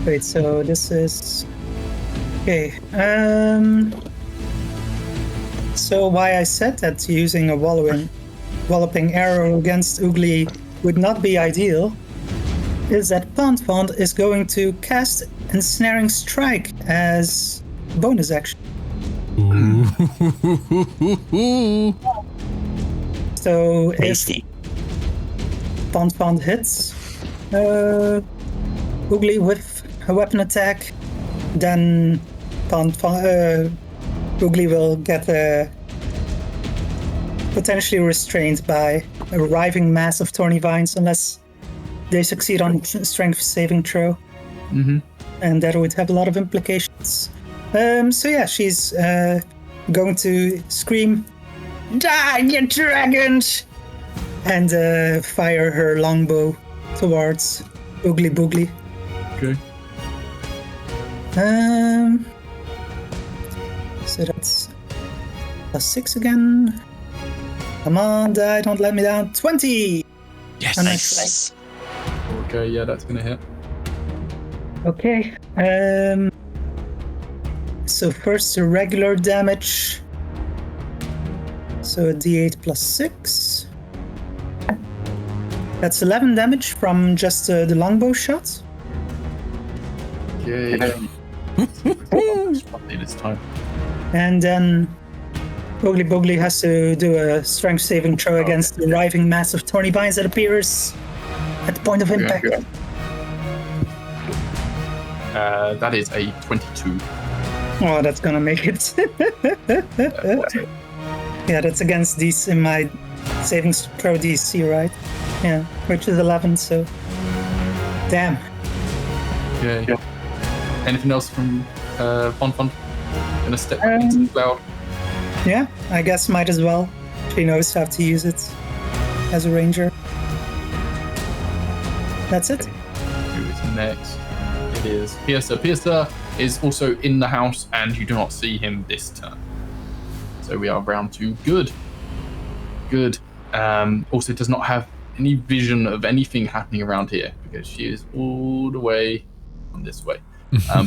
Wait, so this is... Okay, so why I said that using a walloping arrow against Oogly would not be ideal is that Bonfond is going to cast Ensnaring Strike as bonus action. So if Tasty. Bonfond hits Oogly with a weapon attack, then Oogly will get potentially restrained by a riving mass of thorny vines unless they succeed on strength saving throw. Mm-hmm. And that would have a lot of implications. So yeah, she's going to scream, "Die, you dragons!" and fire her longbow towards Oogly Boogly. Okay. So that's +6 again. Come on, die, don't let me down. 20! Yes. Nice. Okay. Yeah, that's gonna hit. Okay. So first the regular damage. So a d8 plus 6. That's 11 damage from just the longbow shot. Okay. This time. And then Boogly Boogly has to do a strength saving throw against the writhing mass of thorny vines that appears at the point of impact. Okay. That is a 22. Oh, that's gonna make it. Yeah, that's against these in my savings throw DC, right? Yeah, which is 11, so... Damn. Okay. Anything else from Fun? Gonna step back into the cloud. Yeah, I guess might as well. She knows how to use it as a ranger. That's it. Who is next? It is Piercer. Piercer is also in the house, and you do not see him this turn. So we are round 2. Good. Also does not have any vision of anything happening around here because she is all the way on this way.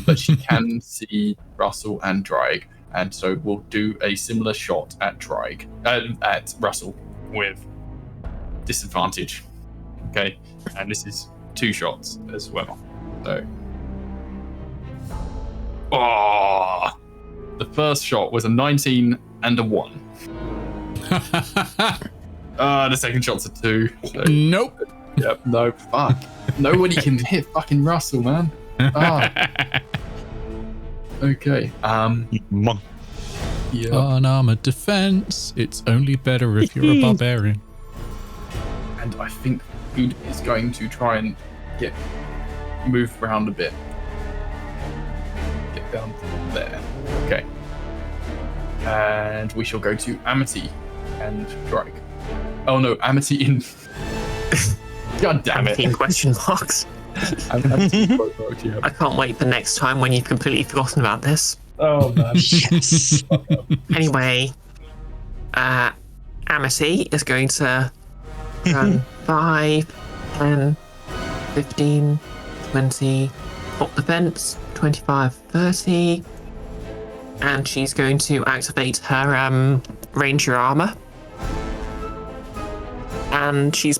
But she can see Russell and Drag, and so we'll do a similar shot at Drag, at Russell with disadvantage. Okay, and this is 2 shots as well. So, the first shot was a 19 and a 1. The second shot's a 2. So, Nope. yep. No. Fuck. Nobody can hit fucking Russell, man. Okay. Monk. Yeah. Unarmored defense. It's only better if you're a barbarian. And I think Food is going to try and move around a bit. Get down to there. Okay. And we shall go to Amity and Drake. Oh no, Amity in. God damn it. In question marks. Amity in quote marks, yeah. I can't wait for next time when you've completely forgotten about this. Oh man. Yes. Anyway, Amity is going to run 5, 10, 15, 20, up the fence, 25, 30, and she's going to activate her ranger armor. And she's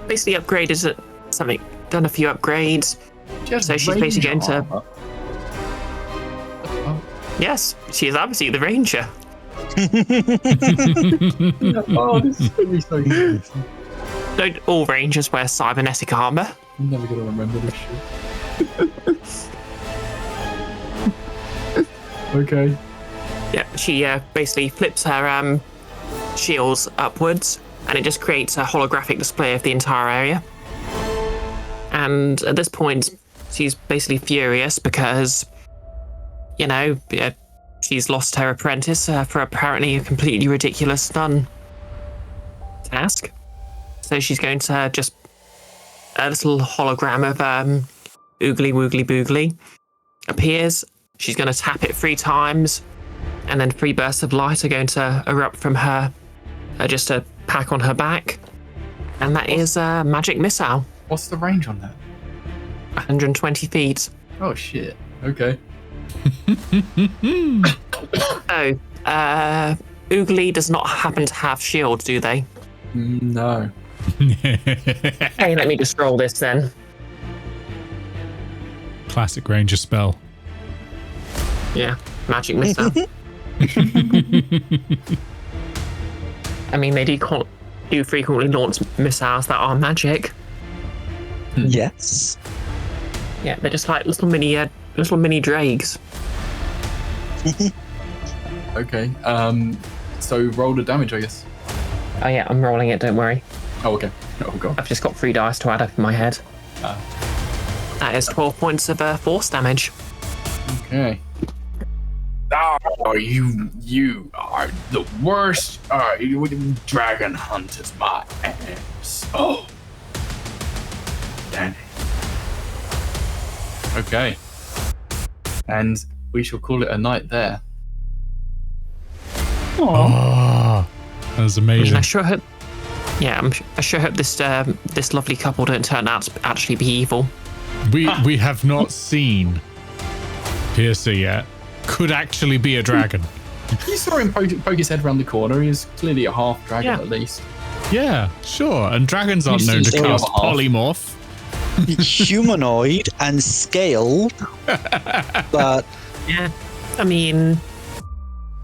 basically upgraded something, done a few upgrades. So she's basically going to. Yes, she is obviously the ranger. Oh, this is gonna be so good. Don't all rangers wear cybernetic armor? I'm never gonna remember this shit. Okay. Yeah, she basically flips her shields upwards, and it just creates a holographic display of the entire area. And at this point, she's basically furious because, you know, she's lost her apprentice for apparently a completely ridiculous stun task. So she's going to just a little hologram of Oogly Woogly Boogly appears. She's going to tap it 3 times, and then 3 bursts of light are going to erupt from her, just a pack on her back. And that is a magic missile, What's the range on that? 120 feet. Oh shit. Okay. Oh, Oogly does not happen to have shield, do they? No. Hey, let me just roll this then. Classic ranger spell. Yeah, magic missile. I mean, they do frequently launch missiles that are magic. Yes. Yeah, they're just like little mini dregs. Okay. So roll the damage, I guess. Oh yeah, I'm rolling it, don't worry. Oh, okay. Oh god. I've just got 3 dice to add up in my head. That is 12 points of force damage. Okay. Oh, you are the worst. You dragon hunters, my ass. Oh. Damn it. Okay. And we shall call it a night there. Oh, that was I mean, amazing. I sure hope. Yeah, I sure hope this this lovely couple don't turn out to actually be evil. We have not seen Piercer yet. Could actually be a dragon. You saw him poke his head around the corner. He was clearly a half dragon Yeah. at least. Yeah, sure. And dragons aren't You known to see cast the other half. polymorph. Humanoid and scale, but Yeah. I mean,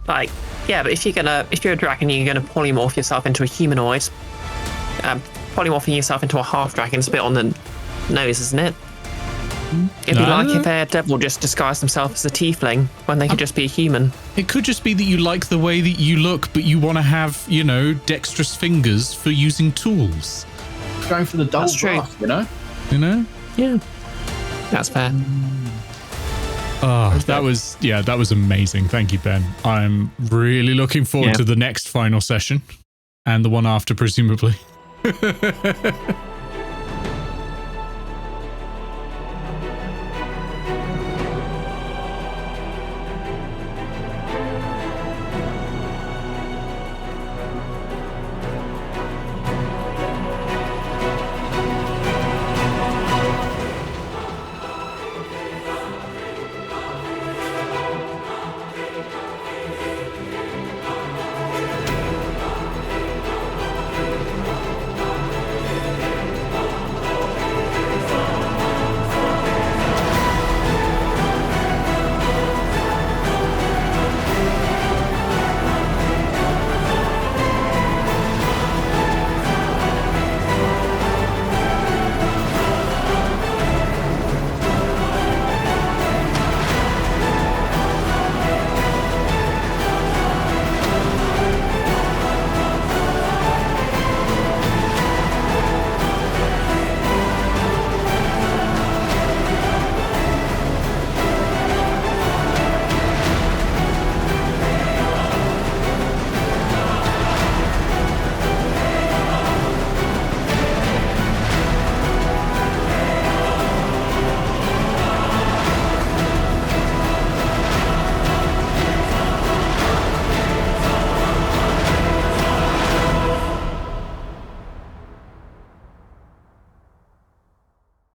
like, yeah, but if you're a dragon, you're gonna polymorph yourself into a humanoid. Polymorphing yourself into a half dragon is a bit on the nose, isn't it? It'd be No. like if a devil just disguised himself as a tiefling when they could just be a human. It could just be that you like the way that you look, but you want to have, dexterous fingers for using tools. Going for the double That's true. buff, you know? You know? Yeah. That's fair. Oh, that was amazing. Thank you, Ben. I'm really looking forward Yeah. to the next final session and the one after, presumably.